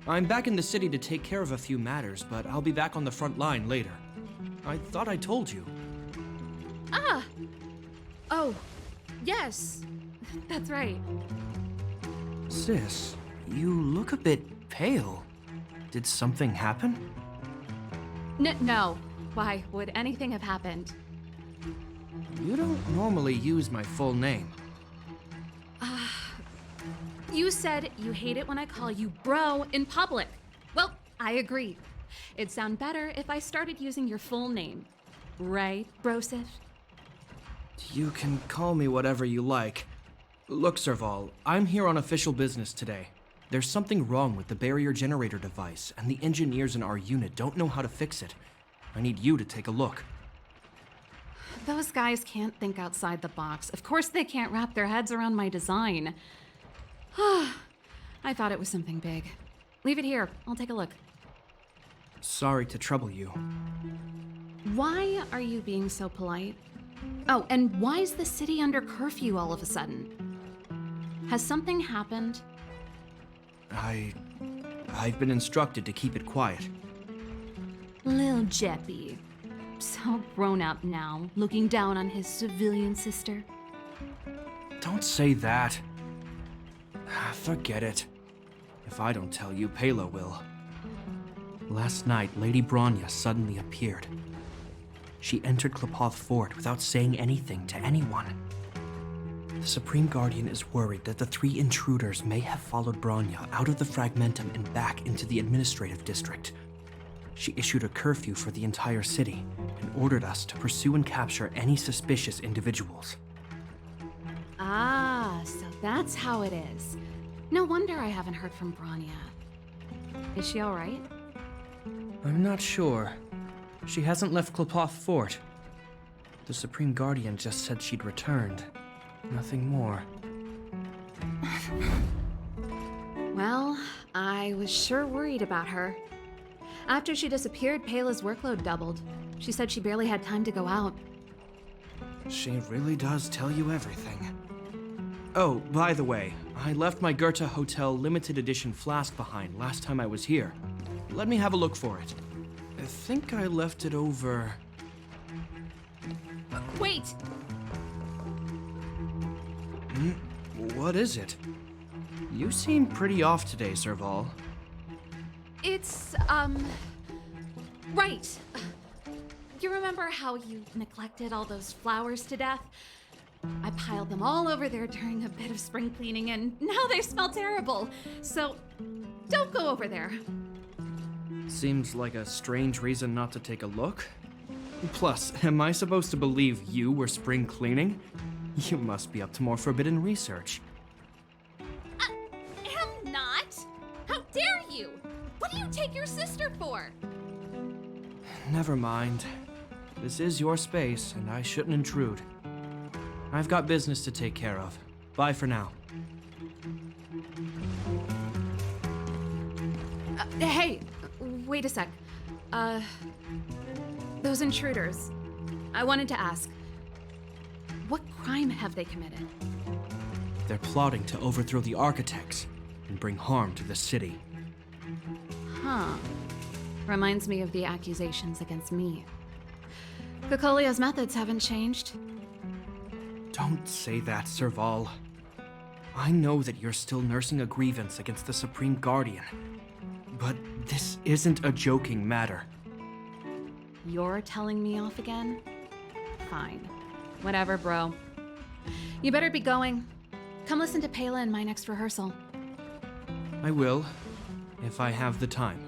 I'm back in the city to take care of a few matters, but I'll be back on the front line later. I thought I told you. Ah! Oh, yes. That's right. Sis, you look a bit pale. Did something happen? No. Why would anything have happened? You don't normally use my full name. You said you hate it when I call you bro in public. Well, I agree. It'd sound better if I started using your full name. Right, Brosif? You can call me whatever you like. Look, Serval, I'm here on official business today. There's something wrong with the barrier generator device, and the engineers in our unit don't know how to fix it. I need you to take a look. Those guys can't think outside the box. Of course they can't wrap their heads around my design. I thought it was something big. Leave it here. I'll take a look. Sorry to trouble you. Why are you being so polite? Oh, and why is the city under curfew all of a sudden? Has something happened? I've been instructed to keep it quiet. Lil Jeppy. So grown up now, looking down on his civilian sister. Don't say that. Forget it. If I don't tell you, Pela will. Last night, Lady Bronya suddenly appeared. She entered Klopov Fort without saying anything to anyone. The Supreme Guardian is worried that the 3 intruders may have followed Bronya out of the Fragmentum and back into the administrative district. She issued a curfew for the entire city and ordered us to pursue and capture any suspicious individuals. Ah, so that's how it is. No wonder I haven't heard from Bronya. Is she all right? I'm not sure. She hasn't left Klopov Fort. The Supreme Guardian just said she'd returned. Nothing more. Well, I was sure worried about her. After she disappeared, Pela's workload doubled. She said she barely had time to go out. She really does tell you everything. Oh, by the way, I left my Goethe Hotel limited edition flask behind last time I was here. Let me have a look for it. I think I left it over... Wait! What is it? You seem pretty off today, Serval. It's, right. You remember how you neglected all those flowers to death? I piled them all over there during a bit of spring cleaning, and now they smell terrible. So, don't go over there. Seems like a strange reason not to take a look. Plus, am I supposed to believe you were spring cleaning? You must be up to more forbidden research. Am not? How dare you? What do you take your sister for? Never mind. This is your space, and I shouldn't intrude. I've got business to take care of. Bye for now. Hey, wait a sec. Those intruders. I wanted to ask, what crime have they committed? They're plotting to overthrow the architects and bring harm to the city. Huh. Reminds me of the accusations against me. Kokolia's methods haven't changed. Don't say that, Serval. I know that you're still nursing a grievance against the Supreme Guardian. But this isn't a joking matter. You're telling me off again? Fine. Whatever, bro. You better be going. Come listen to Pela in my next rehearsal. I will, if I have the time.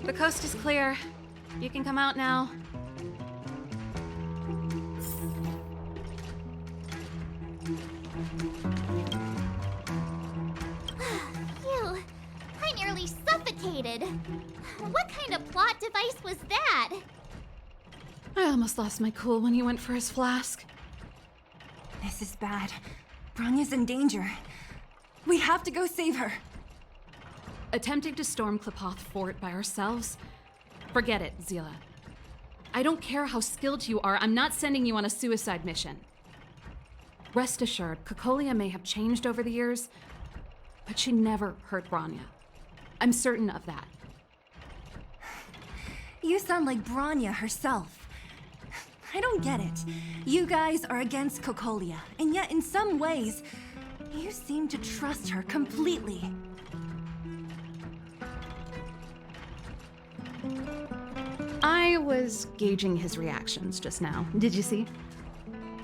The coast is clear. You can come out now. device was that? I almost lost my cool when he went for his flask. This is bad. Bronya's in danger. We have to go save her. Attempting to storm Klapoth Fort by ourselves? Forget it, Zila. I don't care how skilled you are, I'm not sending you on a suicide mission. Rest assured, Cocolia may have changed over the years, but she never hurt Bronya. I'm certain of that. You sound like Bronya herself. I don't get it. You guys are against Cocolia, and yet in some ways, you seem to trust her completely. I was gauging his reactions just now. Did you see?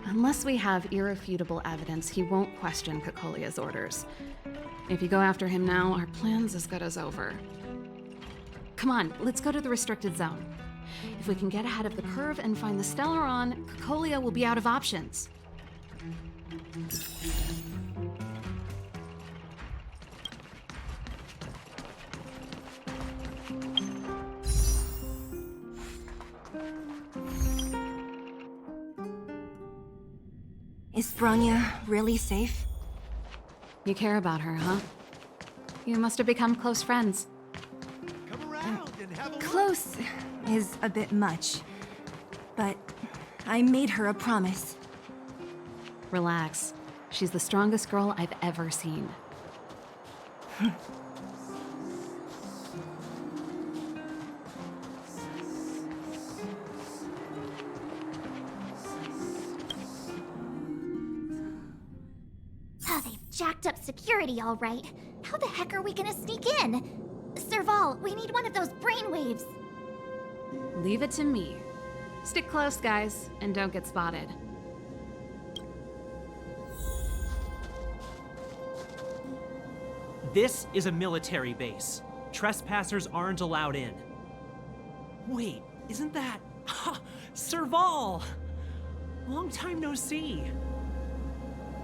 Unless we have irrefutable evidence, he won't question Cocolia's orders. If you go after him now, our plan's as good as over. Come on, let's go to the restricted zone. If we can get ahead of the curve and find the Stellaron, Cocolia will be out of options. Is Bronya really safe? You care about her, huh? You must have become close friends. Close is a bit much, but I made her a promise. Relax. She's the strongest girl I've ever seen. Oh, they've jacked up security all right. How the heck are we gonna sneak in? Serval, we need one of those brainwaves. Leave it to me. Stick close, guys, and don't get spotted. This is a military base. Trespassers aren't allowed in. Wait, isn't that... Serval! Long time no see.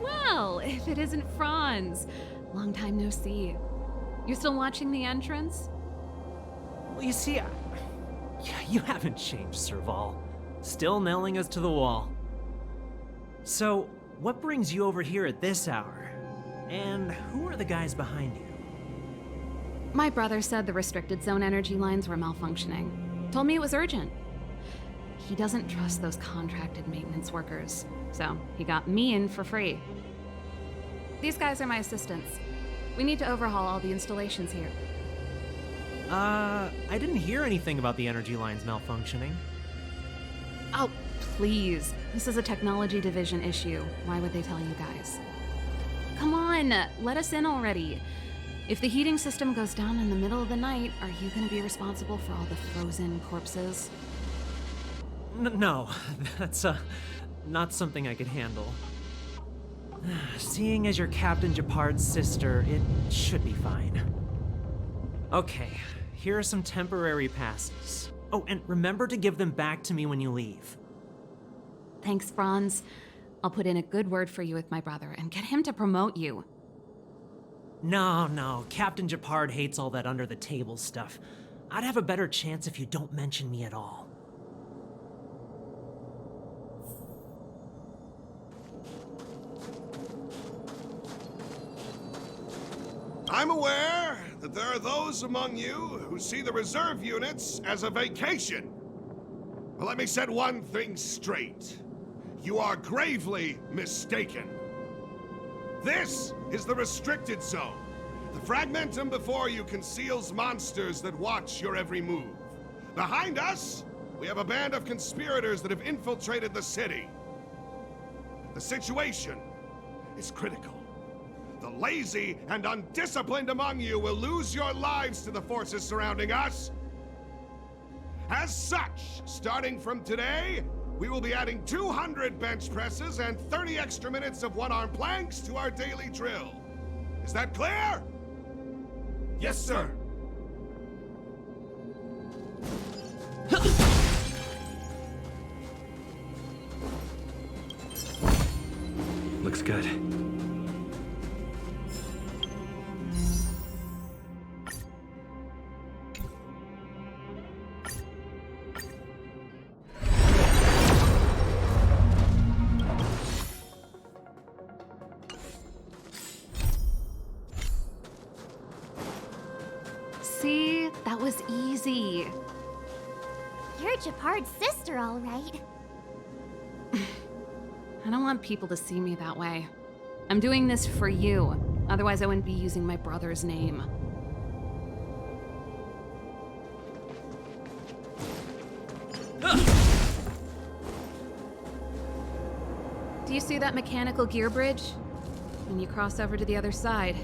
Well, if it isn't Franz. Long time no see. You still watching the entrance? Well, you see, you haven't changed, Serval. Still nailing us to the wall. So, what brings you over here at this hour? And who are the guys behind you? My brother said the restricted zone energy lines were malfunctioning. Told me it was urgent. He doesn't trust those contracted maintenance workers, so he got me in for free. These guys are my assistants. We need to overhaul all the installations here. I didn't hear anything about the energy lines malfunctioning. Oh, please. This is a technology division issue. Why would they tell you guys? Come on, let us in already. If the heating system goes down in the middle of the night, are you gonna be responsible for all the frozen corpses? No, that's not something I could handle. Seeing as you're Captain Japard's sister, it should be fine. Okay, here are some temporary passes. Oh, and remember to give them back to me when you leave. Thanks, Franz. I'll put in a good word for you with my brother and get him to promote you. No, Captain Japard hates all that under-the-table stuff. I'd have a better chance if you don't mention me at all. I'm aware that there are those among you who see the reserve units as a vacation. Well, let me set one thing straight. You are gravely mistaken. This is the restricted zone. The fragmentum before you conceals monsters that watch your every move. Behind us, we have a band of conspirators that have infiltrated the city. The situation is critical. The lazy and undisciplined among you will lose your lives to the forces surrounding us. As such, starting from today, we will be adding 200 bench presses and 30 extra minutes of one-arm planks to our daily drill. Is that clear? Yes, sir. Looks good. That was easy. You're Japard's sister, all right. I don't want people to see me that way. I'm doing this for you. Otherwise, I wouldn't be using my brother's name. Do you see that mechanical gear bridge? When you cross over to the other side,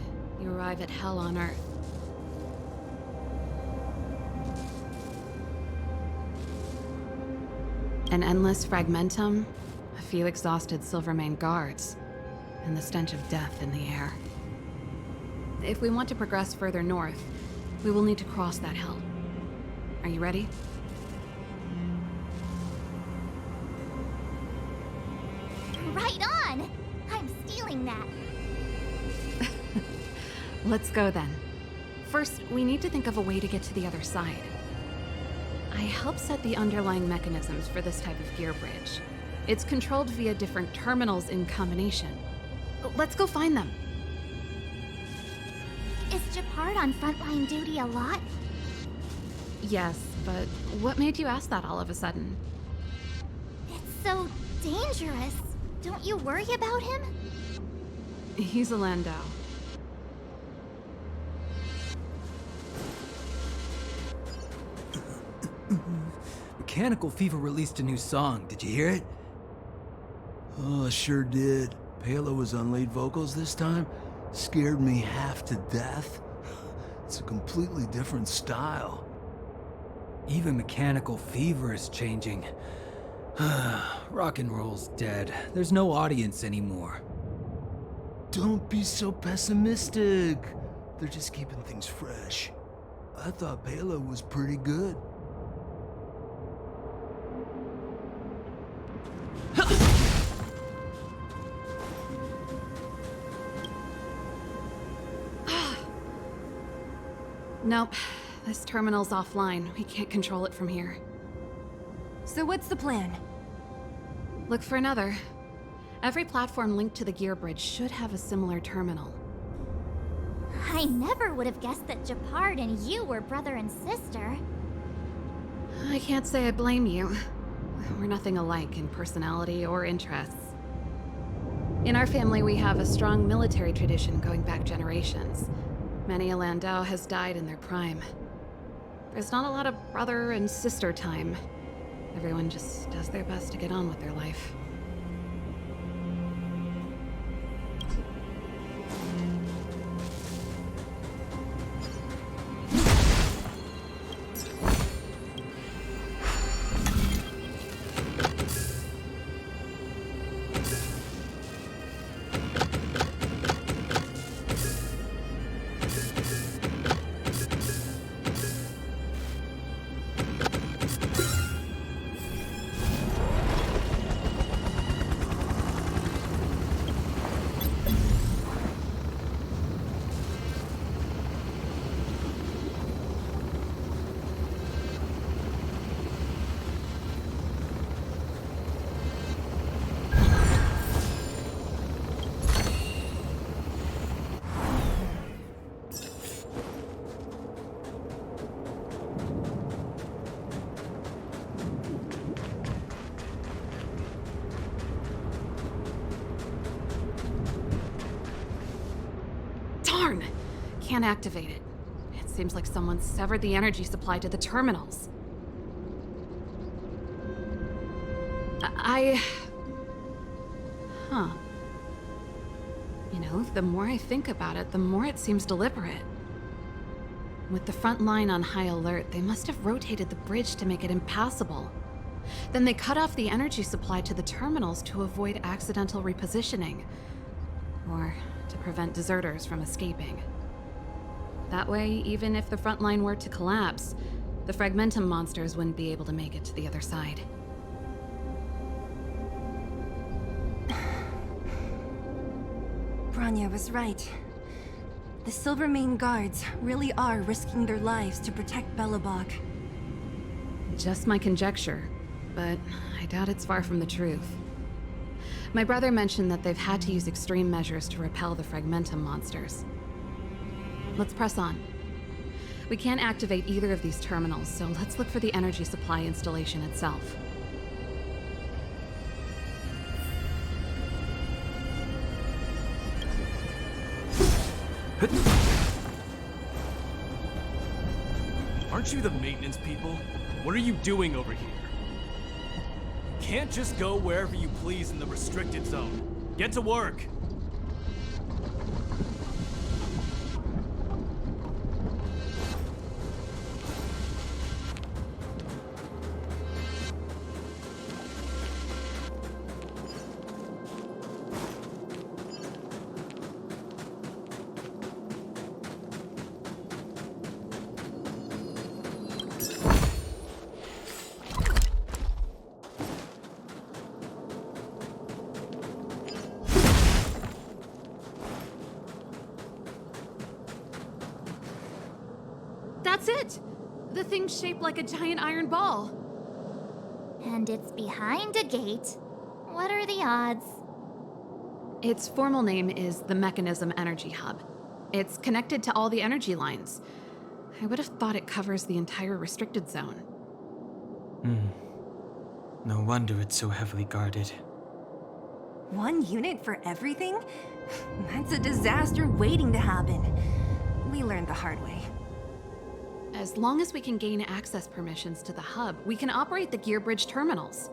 you arrive at Hell on Earth. An endless fragmentum, a few exhausted Silvermane guards, and the stench of death in the air. If we want to progress further north, we will need to cross that hell. Are you ready? Right on! I'm stealing that. Let's go then. First, we need to think of a way to get to the other side. I helped set the underlying mechanisms for this type of gear bridge. It's controlled via different terminals in combination. Let's go find them. Is Japard on frontline duty a lot? Yes, but what made you ask that all of a sudden? It's so dangerous. Don't you worry about him? He's a Landau. Mechanical Fever released a new song. Did you hear it? Oh, I sure did. Palo was on lead vocals this time. Scared me half to death. It's a completely different style. Even Mechanical Fever is changing. Rock and roll's dead. There's no audience anymore. Don't be so pessimistic. They're just keeping things fresh. I thought Palo was pretty good. Nope. This terminal's offline. We can't control it from here. So what's the plan? Look for another. Every platform linked to the gear bridge should have a similar terminal. I never would have guessed that Japard and you were brother and sister. I can't say I blame you. We're nothing alike in personality or interests. In our family, we have a strong military tradition going back generations. Many a Landau has died in their prime. There's not a lot of brother and sister time. Everyone just does their best to get on with their life. Darn! Can't activate it. It seems like someone severed the energy supply to the terminals. Huh. You know, the more I think about it, the more it seems deliberate. With the front line on high alert, they must have rotated the bridge to make it impassable. Then they cut off the energy supply to the terminals to avoid accidental repositioning. Or to prevent deserters from escaping. That way, even if the front line were to collapse, the Fragmentum monsters wouldn't be able to make it to the other side. Bronya was right. The Silvermane guards really are risking their lives to protect Belobog. Just my conjecture, but I doubt it's far from the truth. My brother mentioned that they've had to use extreme measures to repel the Fragmentum monsters. Let's press on. We can't activate either of these terminals, so let's look for the energy supply installation itself. Aren't you the maintenance people? What are you doing over here? You can't just go wherever you please in the restricted zone. Get to work! That's it! The thing's shaped like a giant iron ball. And it's behind a gate. What are the odds? Its formal name is the Mechanism Energy Hub. It's connected to all the energy lines. I would have thought it covers the entire restricted zone. No wonder it's so heavily guarded. One unit for everything? That's a disaster waiting to happen. We learned the hard way. As long as we can gain access permissions to the hub, we can operate the gear bridge terminals.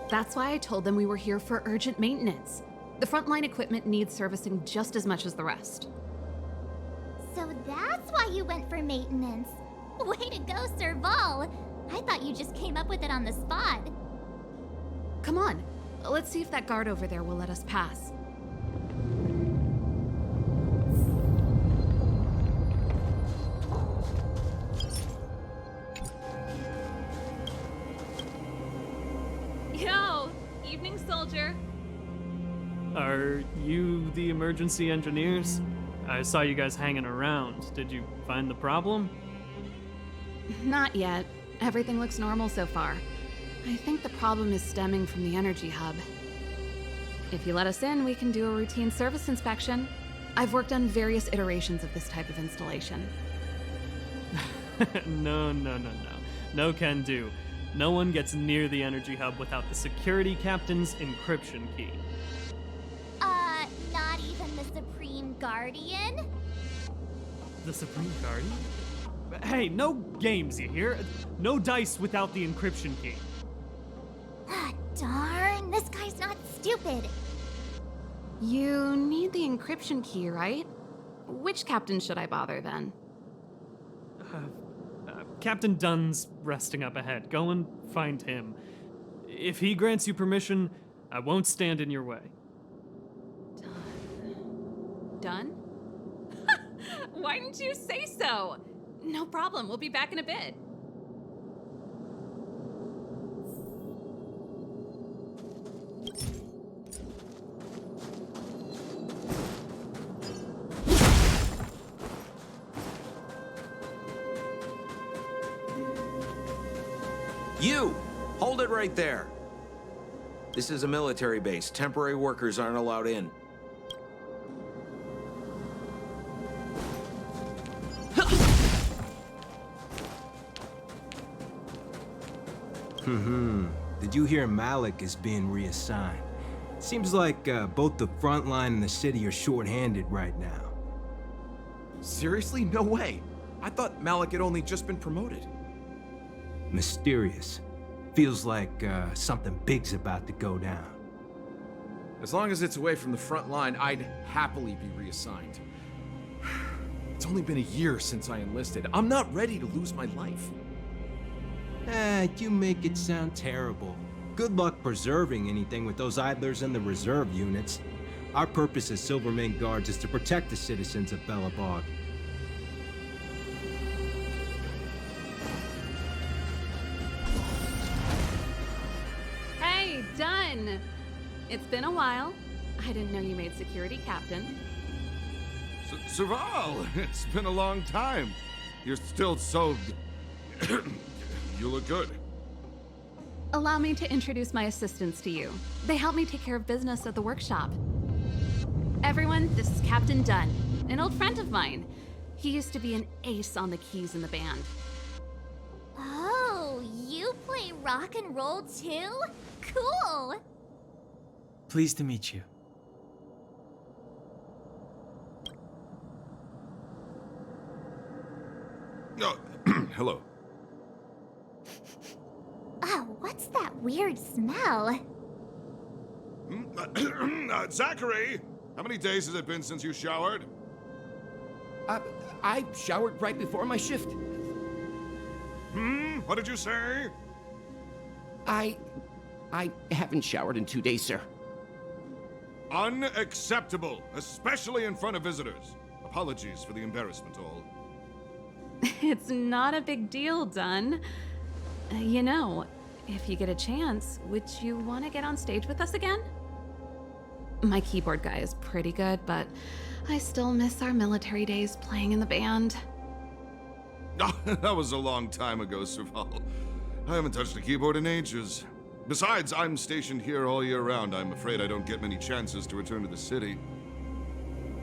That's why I told them we were here for urgent maintenance. The frontline equipment needs servicing just as much as the rest. So that's why you went for maintenance. Way to go, Serval. I thought you just came up with it on the spot. Come on, let's see if that guard over there will let us pass. Yo! Evening, soldier. Are you the emergency engineers? I saw you guys hanging around. Did you find the problem? Not yet. Everything looks normal so far. I think the problem is stemming from the energy hub. If you let us in, we can do a routine service inspection. I've worked on various iterations of this type of installation. No. No can do. No one gets near the energy hub without the security captain's encryption key. Not even the Supreme Guardian? The Supreme Guardian? Hey, no games, you hear? No dice without the encryption key. Ah, darn, this guy's not stupid. You need the encryption key, right? Which captain should I bother then? Captain Dunn's resting up ahead. Go and find him. If he grants you permission, I won't stand in your way. Done? Why didn't you say so? No problem, we'll be back in a bit. You! Hold it right there. This is a military base. Temporary workers aren't allowed in. Did you hear Malik is being reassigned? Seems like both the front line and the city are short-handed right now. Seriously? No way. I thought Malik had only just been promoted. Mysterious. Feels like something big's about to go down. As long as it's away from the front line, I'd happily be reassigned. It's only been a year since I enlisted. I'm not ready to lose my life. You make it sound terrible. Good luck preserving anything with those idlers and the reserve units. Our purpose as Silvermane Guards is to protect the citizens of Belobog. Hey, Dunn! It's been a while. I didn't know you made security captain. Serval, it's been a long time. You're still so... You look good. Allow me to introduce my assistants to you. They help me take care of business at the workshop. Everyone, this is Captain Dunn. an old friend of mine. He used to be an ace on the keys in the band. Oh, you play rock and roll too? Cool! Pleased to meet you. Oh, hello. Oh, what's that weird smell? Zachary! How many days has it been since you showered? I showered right before my shift. What did you say? I haven't showered in 2 days, sir. Unacceptable, especially in front of visitors. Apologies for the embarrassment, all. It's not a big deal, Dunn. You know, if you get a chance, would you want to get on stage with us again? My keyboard guy is pretty good, but I still miss our military days playing in the band. That was a long time ago, Serval. I haven't touched a keyboard in ages. Besides, I'm stationed here all year round. I'm afraid I don't get many chances to return to the city.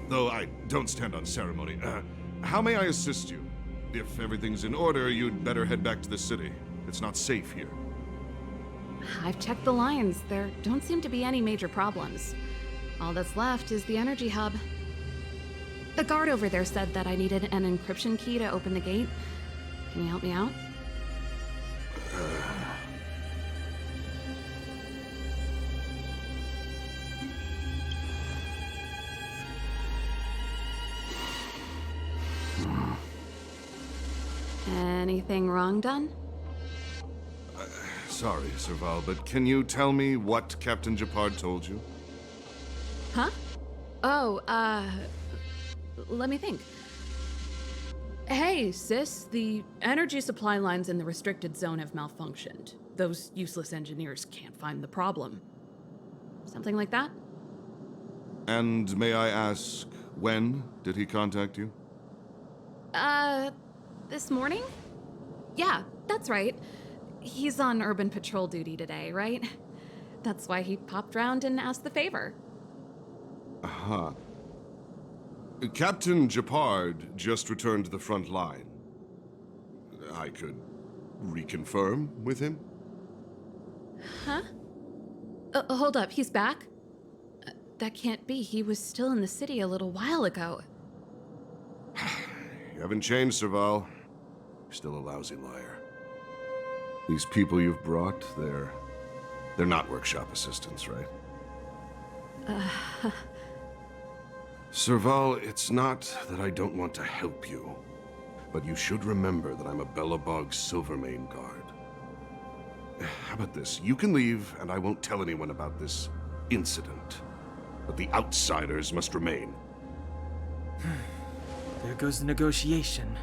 Though I don't stand on ceremony. How may I assist you? If everything's in order, you'd better head back to the city. It's not safe here. I've checked the lines. There don't seem to be any major problems. All that's left is the energy hub. The guard over there said that I needed an encryption key to open the gate. Can you help me out? Anything wrong, Dunn? Sorry, Serval, but can you tell me what Captain Japard told you? Huh? Oh, let me think. Hey, sis, the energy supply lines in the restricted zone have malfunctioned. Those useless engineers can't find the problem. Something like that? And may I ask, when did he contact you? This morning? Yeah, that's right. He's on urban patrol duty today, right? That's why he popped round and asked the favor. Uh-huh. Captain Japard just returned to the front line. I could reconfirm with him? Huh? Hold up, he's back? That can't be. He was still in the city a little while ago. You haven't changed, Serval. You're still a lousy liar. These people you've brought, they're not workshop assistants, right? Serval, it's not that I don't want to help you, but you should remember that I'm a Belobog Silvermane guard. How about this? You can leave, and I won't tell anyone about this incident. But the outsiders must remain. There goes the negotiation.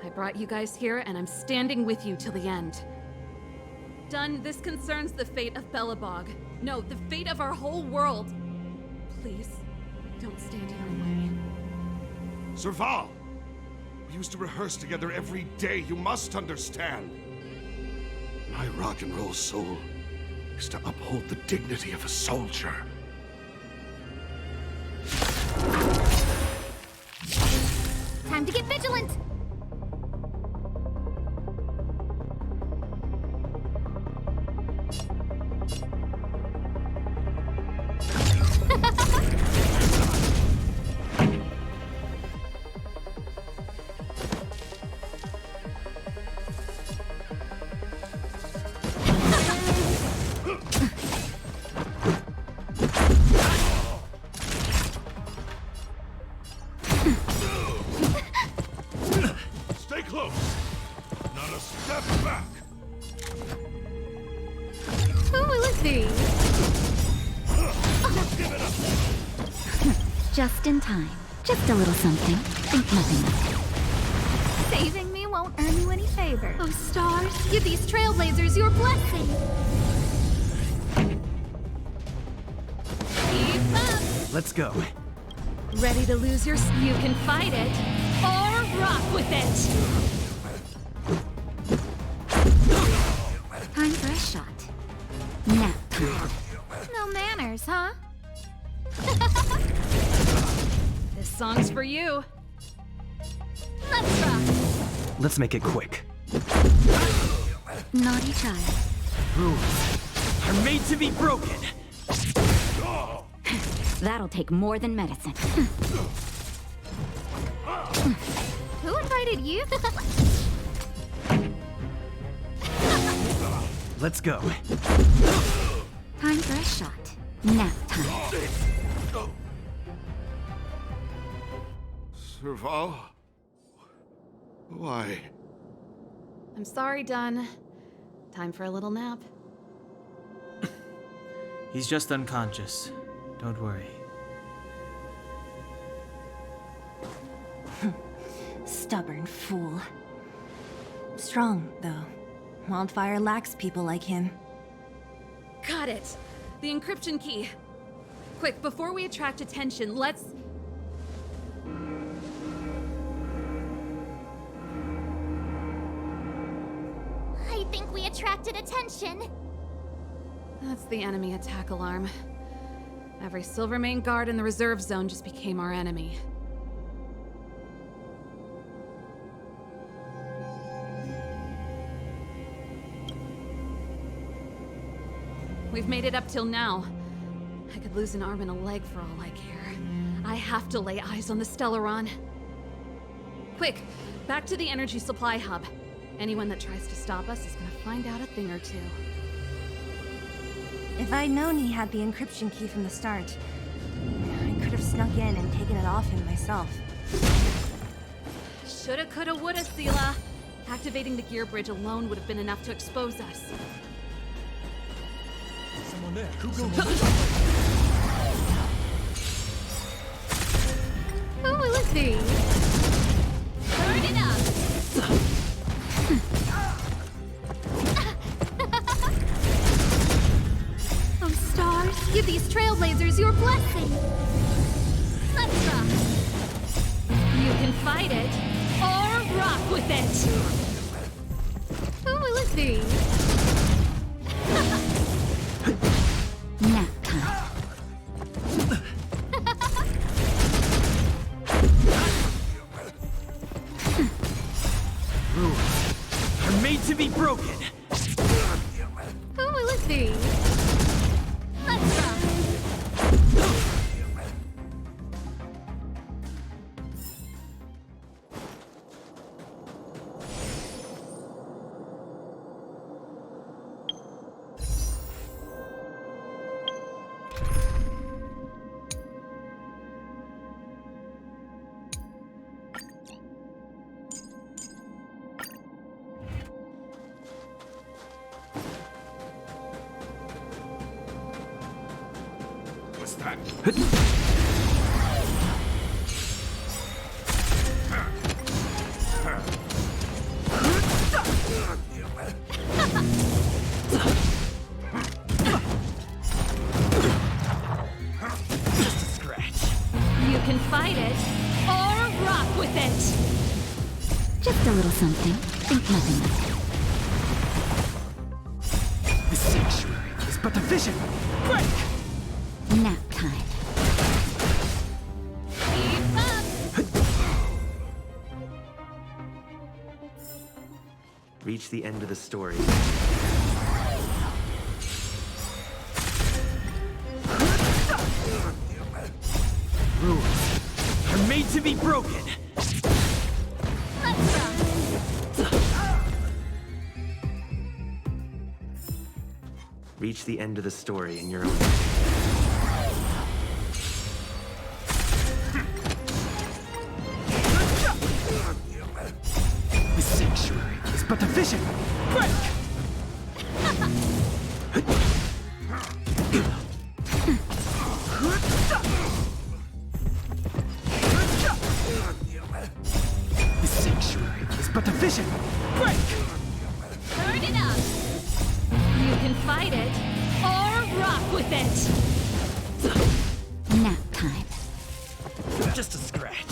I brought you guys here, and I'm standing with you till the end. Dunn, this concerns the fate of Belobog. No, the fate of our whole world. Please, don't stand in our way. Serval! We used to rehearse together every day, you must understand. My rock and roll soul is to uphold the dignity of a soldier. Time to get vigilant! Stay close! Not a step back! Who will it be? Just in time. Just a little something. Think nothing of it. Saving me won't earn you any favor. Oh, stars, give these trailblazers your blessing. Keep up. Let's go. Ready to lose your... You can fight it, or rock with it! for you. Let's rock. Let's make it quick. Naughty child. Rules are made to be broken. That'll take more than medicine. Who invited you? Let's go. Time for a shot. Nap time. Serval? Why? I'm sorry, Dunn. Time for a little nap. He's just unconscious. Don't worry. Stubborn fool. Strong, though. Wildfire lacks people like him. Got it. The encryption key. Quick, before we attract attention, let's... I think we attracted attention. That's the enemy attack alarm. Every Silvermane guard in the reserve zone just became our enemy. We've made it up till now. I could lose an arm and a leg for all I care. I have to lay eyes on the Stellaron. Quick, back to the energy supply hub. Anyone that tries to stop us is gonna find out a thing or two. If I'd known he had the encryption key from the start, I could have snuck in and taken it off him myself. Shoulda, coulda, woulda, Sela. Activating the gear bridge alone would have been enough to expose us. Someone there. Who will it be? Turn it up. Oh, stars, give these trailblazers your blessing. Let's rock. You can fight it, or rock with it. Who will it be? Nap time. Rules are made to be broken. Who will it be? Let's rock. What's that? Just a scratch. You can fight it, or rock with it. Just a little something. Think nothing of it. The sanctuary is but a vision. Quick! Nap time. Keep up. Reach the end of the story. Rules are made to be broken. Let's rock. Reach the end of the story in your own. The sanctuary is but a vision. Quick! The sanctuary is but a vision. Quick! Turn it up. You can fight it, or rock with it. Nap time. Just a scratch.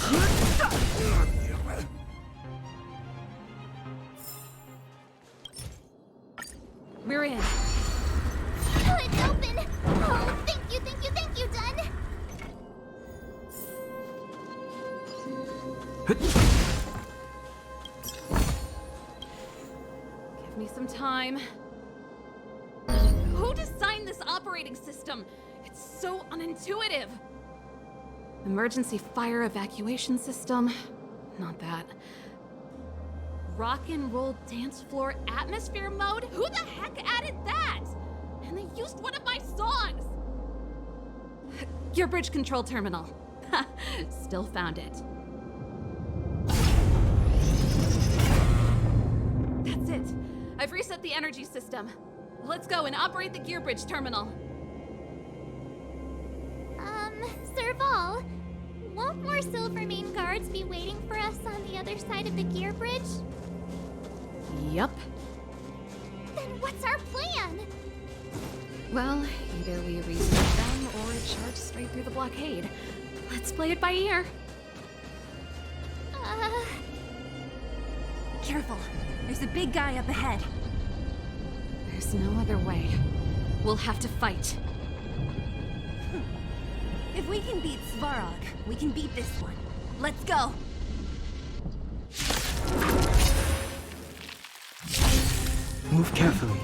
We're in. Oh, it's open. Oh, thank you, Dunn. me some time. Who designed this operating system? It's so unintuitive. Emergency fire evacuation system? Not that. Rock and roll dance floor atmosphere mode? Who the heck added that? And they used one of my songs! Your bridge control terminal. Still found it. That's it. I've reset the energy system. Let's go and operate the gear bridge terminal. Serval, won't more Silvermane guards be waiting for us on the other side of the gear bridge? Yup. Then what's our plan? Well, either we reason with them or charge straight through the blockade. Let's play it by ear. Careful. There's a big guy up ahead. There's no other way. We'll have to fight. If we can beat Svarog, we can beat this one. Let's go! Move carefully.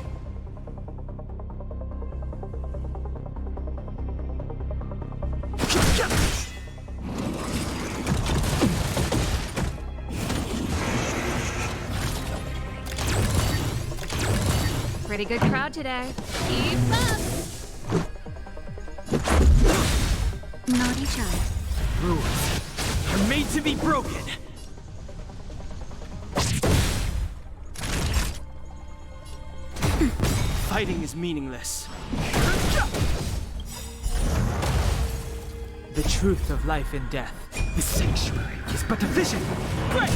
Pretty good crowd today. Keep up! Naughty child. Rules are made to be broken. Fighting is meaningless. The truth of life and death. The sanctuary is but a vision. Break!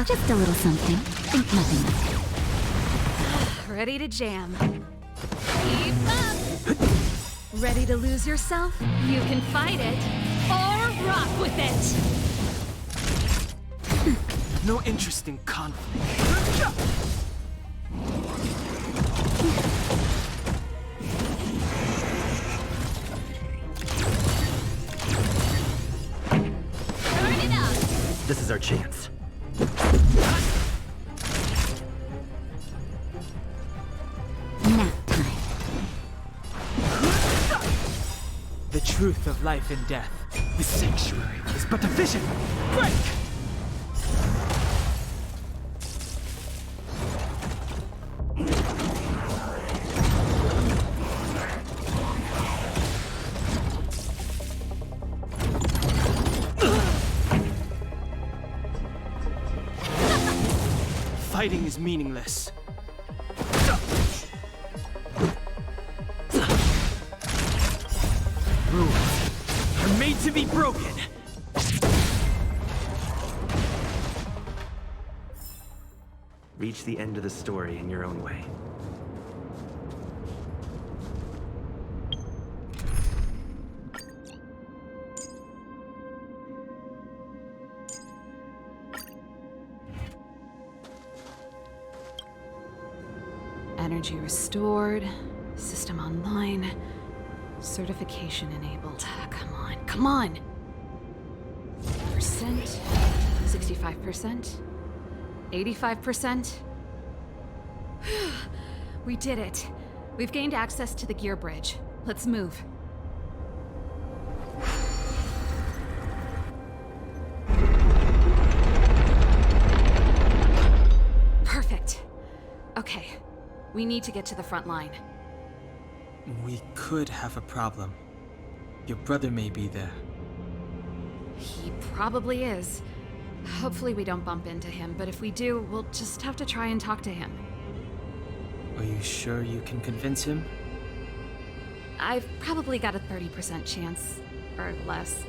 Just a little something. Think nothing of it. Ready to jam. Keep up! Ready to lose yourself? You can fight it, or rock with it! No interest in conflict. Turn it up! This is our chance. The truth of life and death. The sanctuary is but a vision. Break! Fighting is meaningless. Rules are made to be broken. Reach the end of the story in your own way. Energy restored, system online, certification enabled. Come on, come on! Percent, 65%, 85%. We did it. We've gained access to the gear bridge. Let's move. Perfect. Okay. We need to get to the front line. We could have a problem. Your brother may be there. He probably is. Hopefully we don't bump into him, but if we do, we'll just have to try and talk to him. Are you sure you can convince him? I've probably got a 30% chance, or less.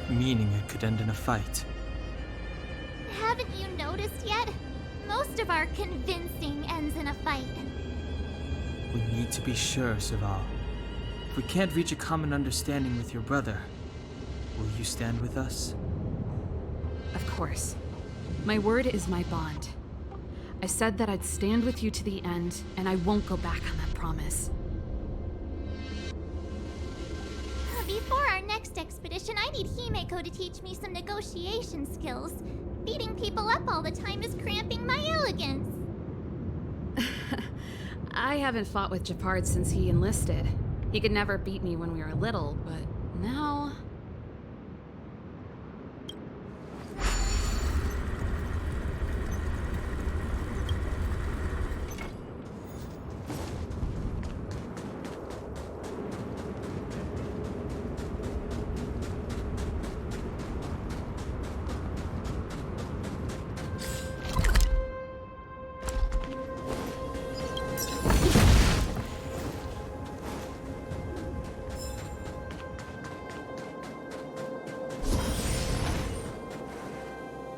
Meaning it could end in a fight. Haven't you noticed yet? Most of our convincing ends in a fight. We need to be sure, Serval. If we can't reach a common understanding with your brother, will you stand with us? Of course. My word is my bond. I said that I'd stand with you to the end, and I won't go back on that promise. Before our next expedition, I need Himeko to teach me some negotiation skills. Beating people up all the time is cramping my elegance. I haven't fought with Japard since he enlisted. He could never beat me when we were little, but now...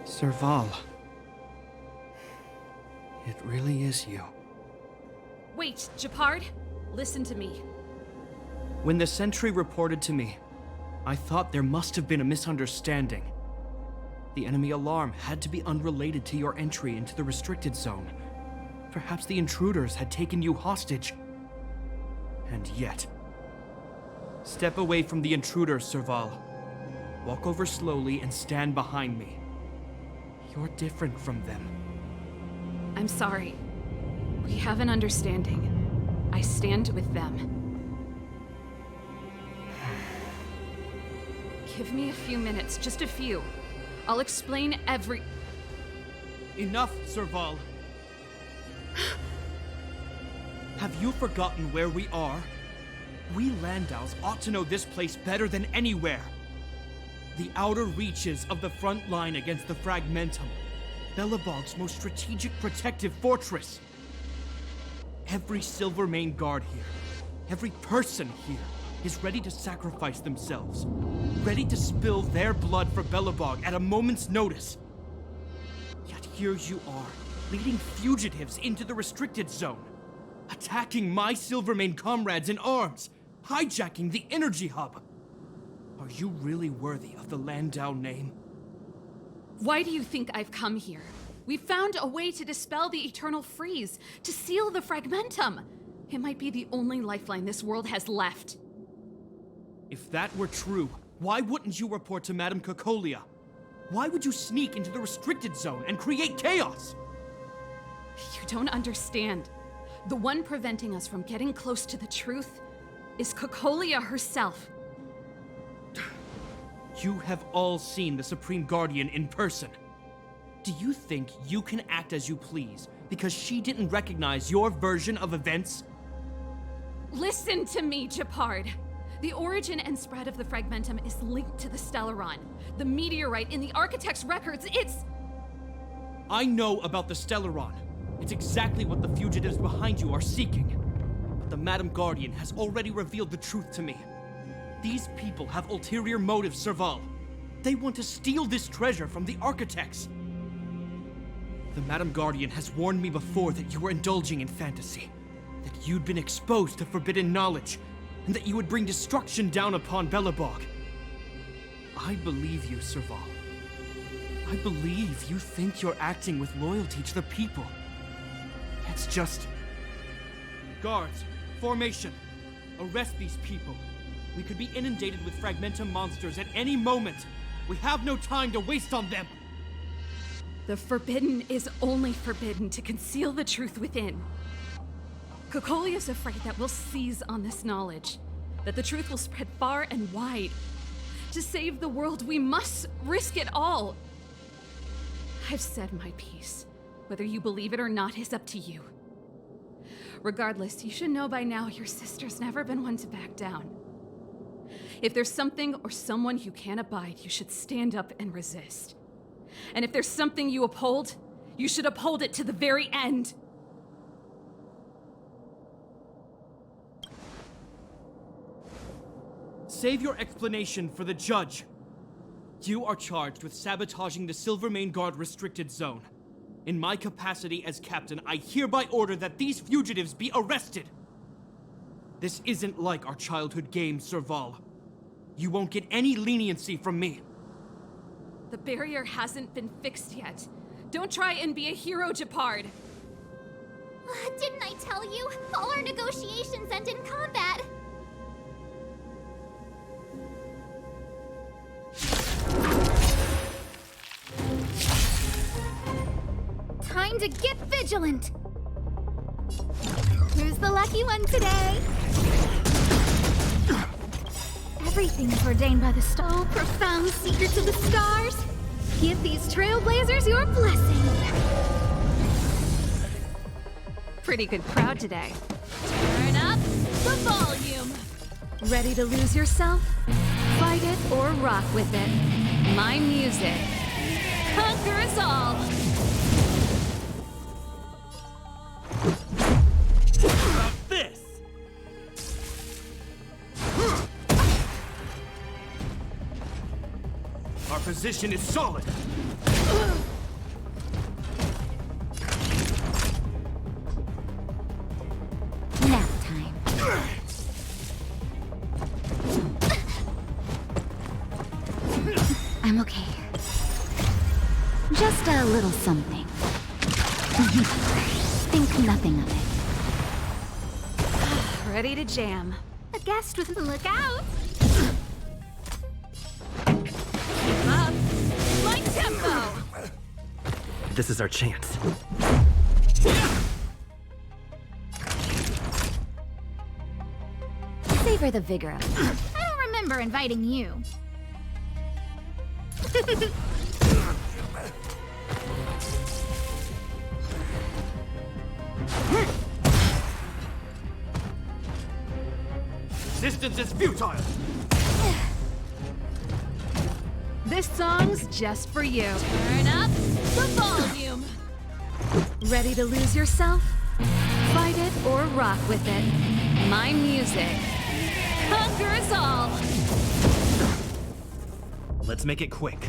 Serval. It really is you. Wait, Japard! Listen to me. When the sentry reported to me, I thought there must have been a misunderstanding. The enemy alarm had to be unrelated to your entry into the restricted zone. Perhaps the intruders had taken you hostage. And yet... Step away from the intruders, Serval. Walk over slowly and stand behind me. You're different from them. I'm sorry. We have an understanding. I stand with them. Give me a few minutes, just a few. I'll explain every... Enough, Serval. Have you forgotten where we are? We Landaus ought to know this place better than anywhere. The outer reaches of the front line against the Fragmentum. Belobog's most strategic protective fortress. Every Silvermane guard here, every person here, is ready to sacrifice themselves. Ready to spill their blood for Belobog at a moment's notice. Yet here you are, leading fugitives into the restricted zone. Attacking my Silvermane comrades in arms. Hijacking the energy hub. Are you really worthy of the Landau name? Why do you think I've come here? We found a way to dispel the eternal freeze, to seal the Fragmentum. It might be the only lifeline this world has left. If that were true, why wouldn't you report to Madame Cocolia? Why would you sneak into the restricted zone and create chaos? You don't understand. The one preventing us from getting close to the truth is Cocolia herself. You have all seen the Supreme Guardian in person. Do you think you can act as you please because she didn't recognize your version of events? Listen to me, Japard. The origin and spread of the Fragmentum is linked to the Stellaron. The meteorite in the Architect's records, it's... I know about the Stellaron. It's exactly what the fugitives behind you are seeking. But the Madam Guardian has already revealed the truth to me. These people have ulterior motives, Serval. They want to steal this treasure from the Architects. The Madam Guardian has warned me before that you were indulging in fantasy, that you'd been exposed to forbidden knowledge, and that you would bring destruction down upon Belobog. I believe you, Serval. I believe you think you're acting with loyalty to the people. It's just... Guards, formation. Arrest these people. We could be inundated with Fragmentum monsters at any moment. We have no time to waste on them. The forbidden is only forbidden to conceal the truth within. Cocolia is afraid that we'll seize on this knowledge, that the truth will spread far and wide. To save the world, we must risk it all. I've said my piece. Whether you believe it or not is up to you. Regardless, you should know by now your sister's never been one to back down. If there's something or someone you can't abide, you should stand up and resist. And if there's something you uphold, you should uphold it to the very end. Save your explanation for the judge. You are charged with sabotaging the Silvermane Guard restricted zone. In my capacity as captain, I hereby order that these fugitives be arrested. This isn't like our childhood game, Serval. You won't get any leniency from me. The barrier hasn't been fixed yet. Don't try and be a hero, Japard. Didn't I tell you? All our negotiations end in combat. Time to get vigilant! Who's the lucky one today? Everything's ordained by the star. Oh, profound secrets of the stars. Give these trailblazers your blessing. Pretty good crowd today. Turn up the volume. Ready to lose yourself? Fight it or rock with it. My music. Conquer us all. About this! Our position is solid. Nap time. I'm okay. Just a little something. Think nothing of it. Ready to jam. A guest with look out! Keep up. Like tempo. This is our chance. Savor the vigor of it. I don't remember inviting you. Resistance is futile. This song's just for you. Turn up the volume. Ready to lose yourself? Fight it or rock with it. My music. Conquer us all. Let's make it quick.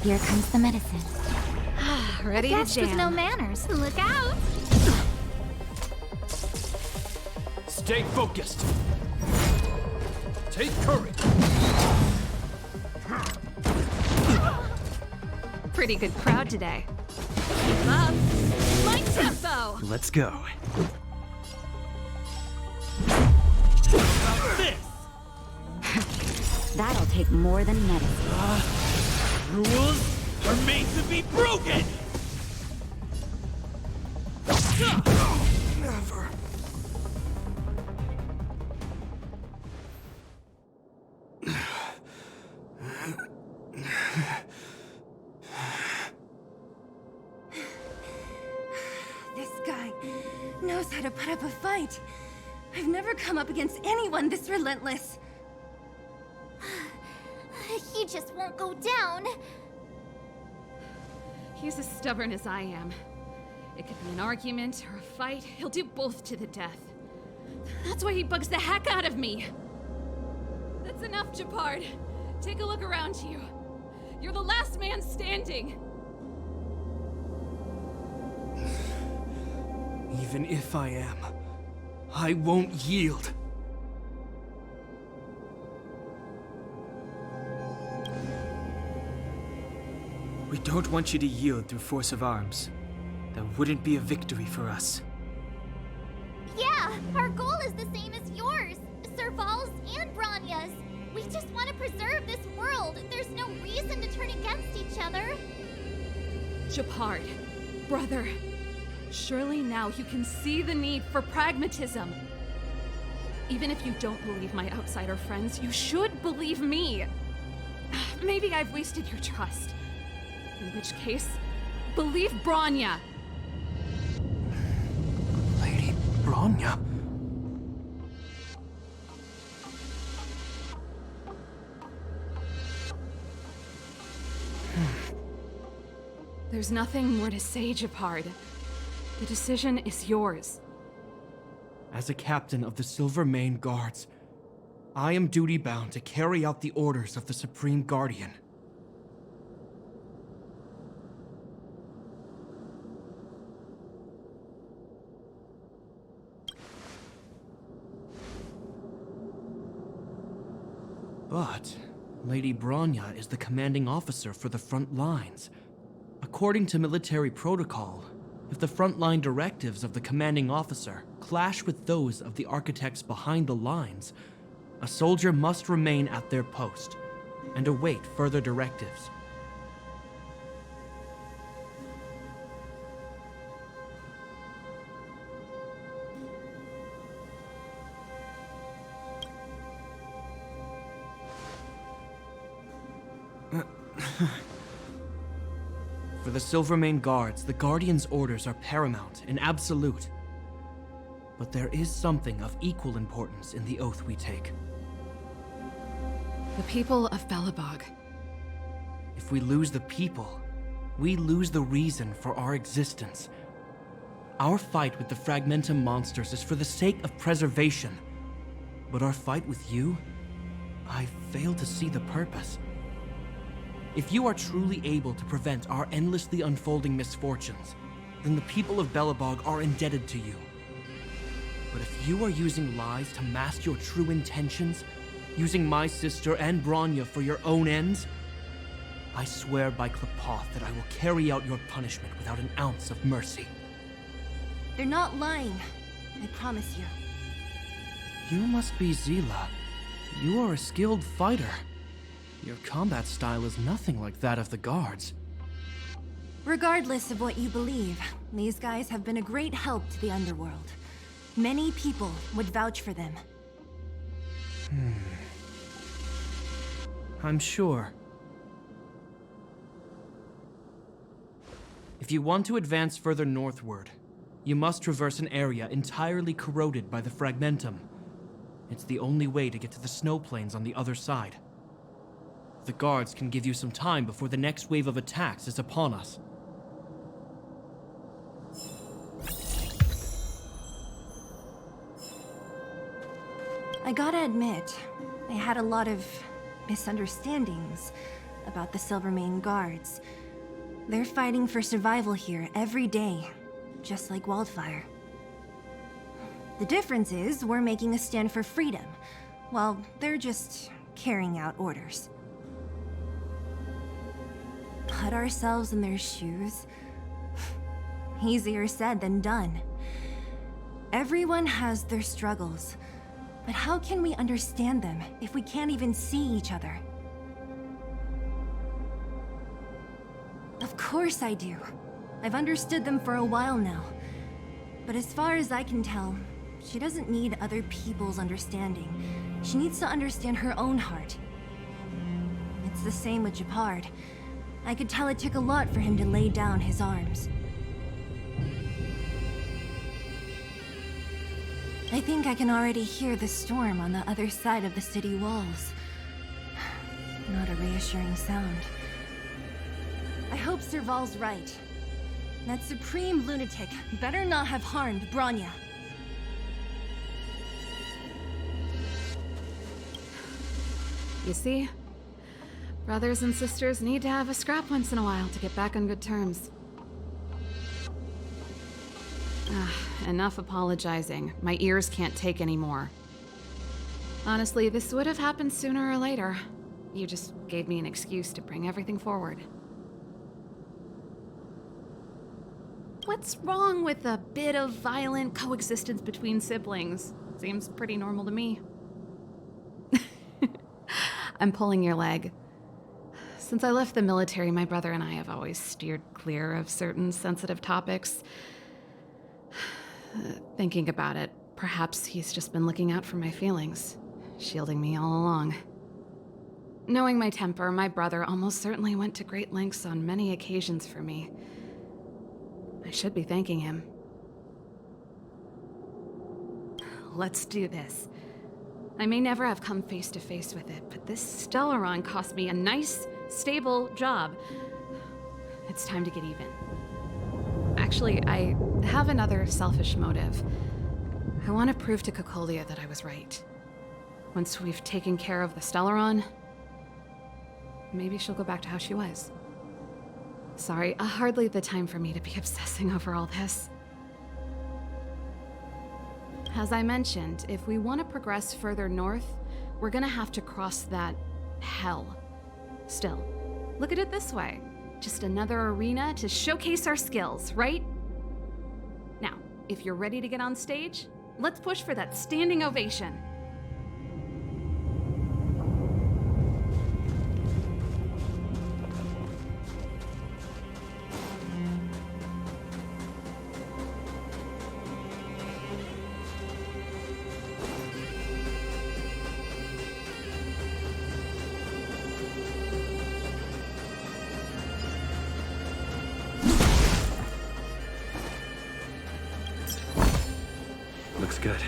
Here comes the medicine. Ready to Guest with jam. no manners. Look out! Stay focused. Take courage. Pretty good crowd today. Keep up. Like tempo. Let's go. About this! That'll take more than medicine. Rules are made to be broken! Never. This guy knows how to put up a fight. I've never come up against anyone this relentless. He just won't go down. He's as stubborn as I am. It could be an argument or a fight. He'll do both to the death. That's why he bugs the heck out of me. That's enough, Japard. Take a look around you. You're the last man standing. Even if I am, I won't yield. We don't want you to yield through force of arms. That wouldn't be a victory for us. Yeah, our goal is the same as yours, Serval's and Bronya's. We just want to preserve this world. There's no reason to turn against each other. Japard, brother, surely now you can see the need for pragmatism. Even if you don't believe my outsider friends, you should believe me. Maybe I've wasted your trust. In which case, believe Bronya. Lady Bronya. There's nothing more to say, Japard. The decision is yours. As a captain of the Silver Mane Guards, I am duty-bound to carry out the orders of the Supreme Guardian. But Lady Bronya is the commanding officer for the front lines. According to military protocol, if the frontline directives of the commanding officer clash with those of the architects behind the lines, a soldier must remain at their post and await further directives. For the Silvermane Guards, the Guardian's orders are paramount and absolute. But there is something of equal importance in the oath we take. The people of Belobog. If we lose the people, we lose the reason for our existence. Our fight with the Fragmentum monsters is for the sake of preservation. But our fight with you, I fail to see the purpose. If you are truly able to prevent our endlessly unfolding misfortunes, then the people of Belobog are indebted to you. But if you are using lies to mask your true intentions, using my sister and Bronya for your own ends, I swear by Klepoth that I will carry out your punishment without an ounce of mercy. They're not lying. I promise you. You must be Zila. You are a skilled fighter. Your combat style is nothing like that of the guards. Regardless of what you believe, these guys have been a great help to the underworld. Many people would vouch for them. I'm sure. If you want to advance further northward, you must traverse an area entirely corroded by the Fragmentum. It's the only way to get to the snow plains on the other side. The guards can give you some time before the next wave of attacks is upon us. I gotta admit, I had a lot of misunderstandings about the Silvermane Guards. They're fighting for survival here every day, just like Wildfire. The difference is we're making a stand for freedom, while they're just carrying out orders. Put ourselves in their shoes? Easier said than done. Everyone has their struggles, but how can we understand them if we can't even see each other? Of course I do. I've understood them for a while now. But as far as I can tell, she doesn't need other people's understanding. She needs to understand her own heart. It's the same with Japard. I could tell it took a lot for him to lay down his arms. I think I can already hear the storm on the other side of the city walls. Not a reassuring sound. I hope Serval's right. That supreme lunatic better not have harmed Bronya. You see? Brothers and sisters need to have a scrap once in a while to get back on good terms. Enough apologizing. My ears can't take any more. Honestly, this would have happened sooner or later. You just gave me an excuse to bring everything forward. What's wrong with a bit of violent coexistence between siblings? Seems pretty normal to me. I'm pulling your leg. Since I left the military, my brother and I have always steered clear of certain sensitive topics. Thinking about it, perhaps he's just been looking out for my feelings, shielding me all along. Knowing my temper, my brother almost certainly went to great lengths on many occasions for me. I should be thanking him. Let's do this. I may never have come face to face with it, but this Stellaron cost me a nice, stable job. It's time to get even. Actually, I have another selfish motive. I want to prove to Cocolia that I was right. Once we've taken care of the Stellaron, maybe she'll go back to how she was. Sorry, hardly the time for me to be obsessing over all this. As I mentioned, if we want to progress further north, we're gonna have to cross that hell. Still, look at it this way. Just another arena to showcase our skills, right? Now, if you're ready to get on stage, let's push for that standing ovation. Looks good.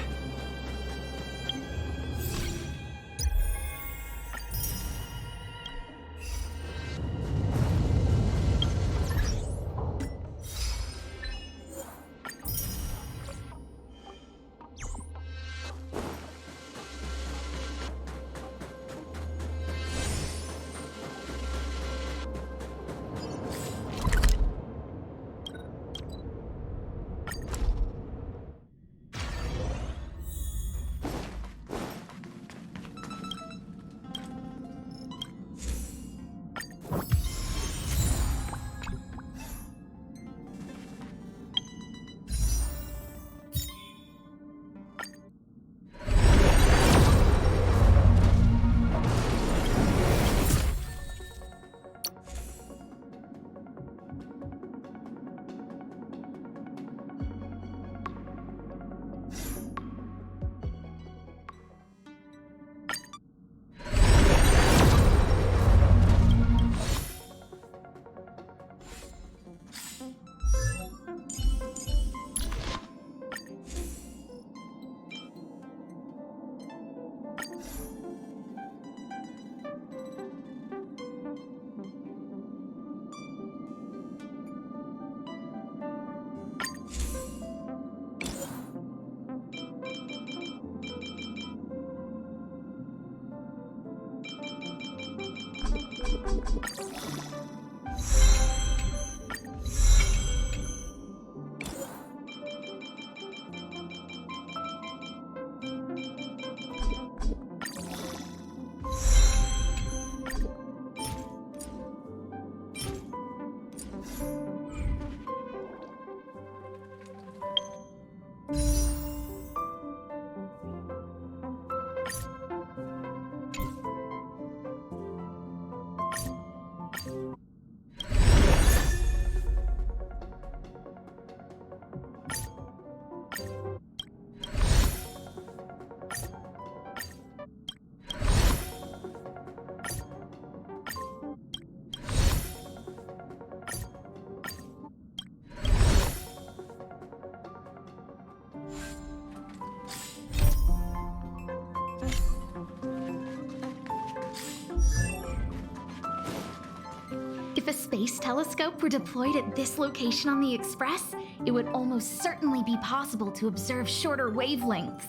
If a space telescope were deployed at this location on the Express, it would almost certainly be possible to observe shorter wavelengths.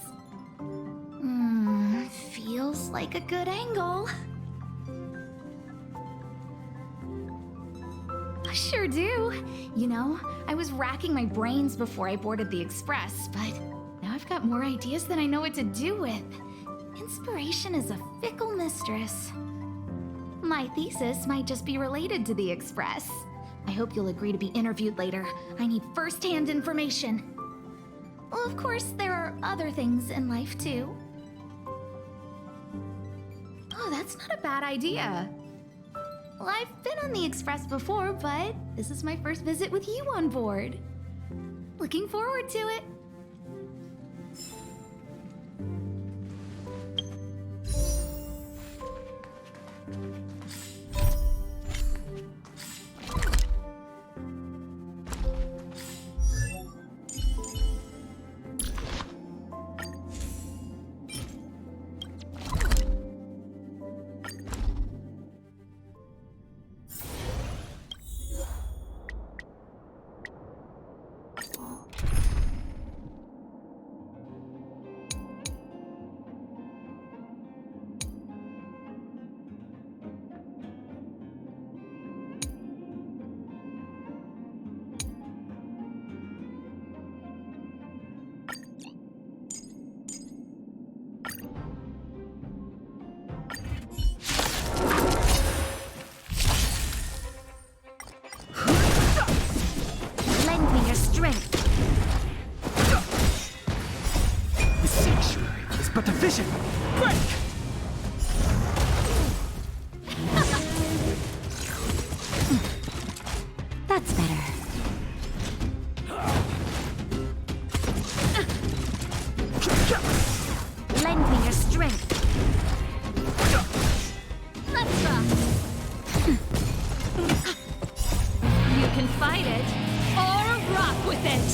Feels like a good angle. I sure do. You know, I was racking my brains before I boarded the Express, but now I've got more ideas than I know what to do with. Inspiration is a fickle mistress. My thesis might just be related to the Express. I hope you'll agree to be interviewed later. I need first-hand information. Well, of course, there are other things in life, too. Oh, that's not a bad idea. Well, I've been on the Express before, but this is my first visit with you on board. Looking forward to it. vision! Break! That's better. Lend me your strength. Let's rock. You can fight it, or rock with it.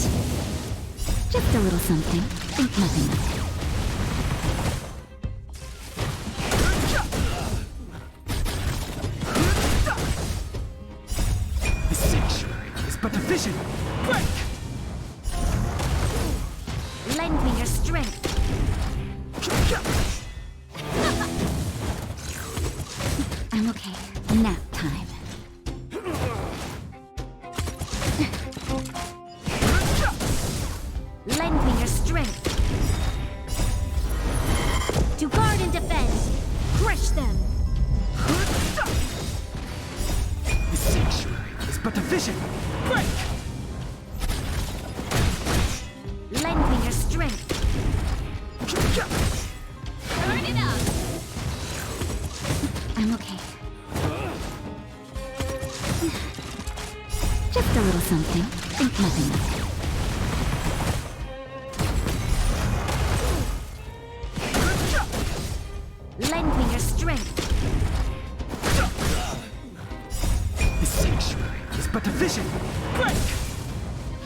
Just a little something. Think nothing of it. The sanctuary is but a vision! Break! Lend me your strength. I'm okay. Nap time. Lend me your strength. To guard and defend. Crush them. The sanctuary is but a vision! Break! Lend me your strength. Turn it up. I'm okay. Just a little something. Think nothing of it. Lend me your strength. The sanctuary is but a vision! Break!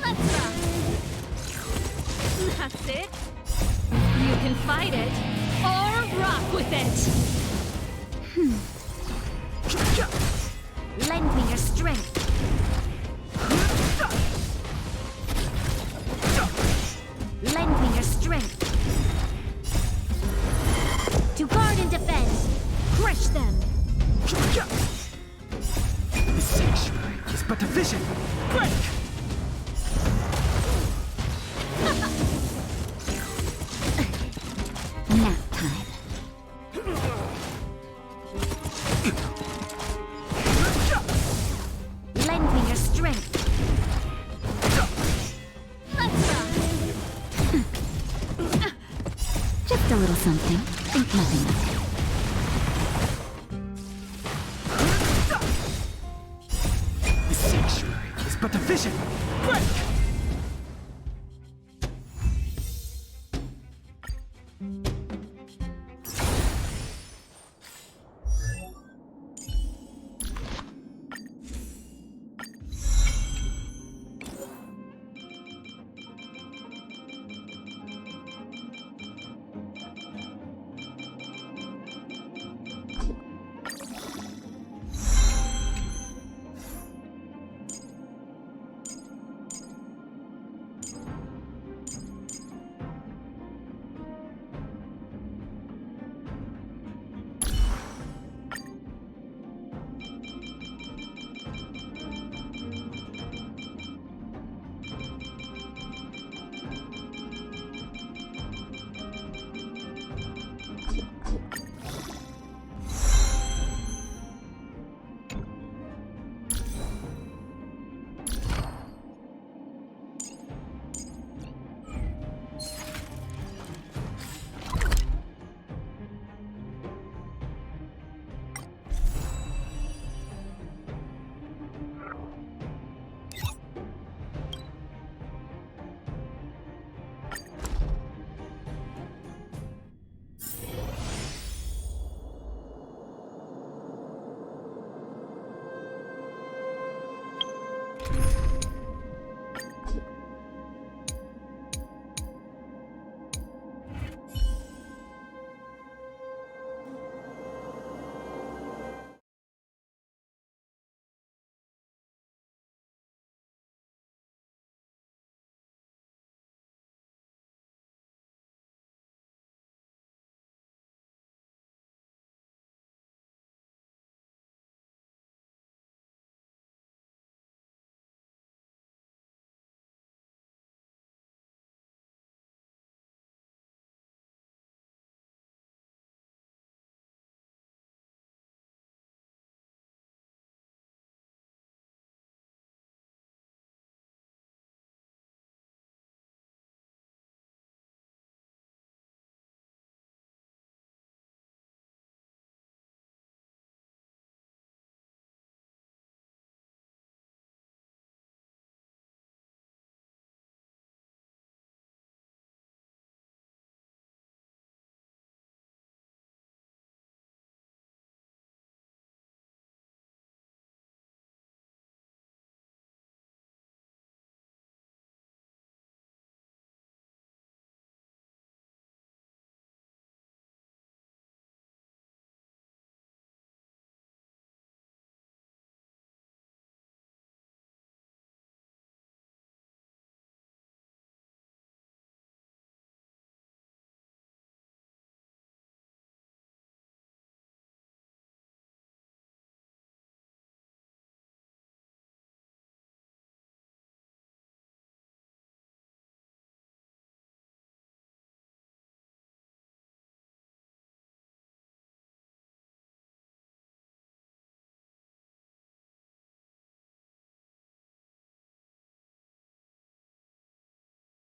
Let's rock. That's it. You can fight it, or rock with it. Lend me your strength. Lend me your strength. To guard and defend. Crush them. The sanctuary is but a vision! Break! Nap time. Lend me your strength. Let's rock. Just a little something. Think nothing of it. The sanctuary is but a vision! Break!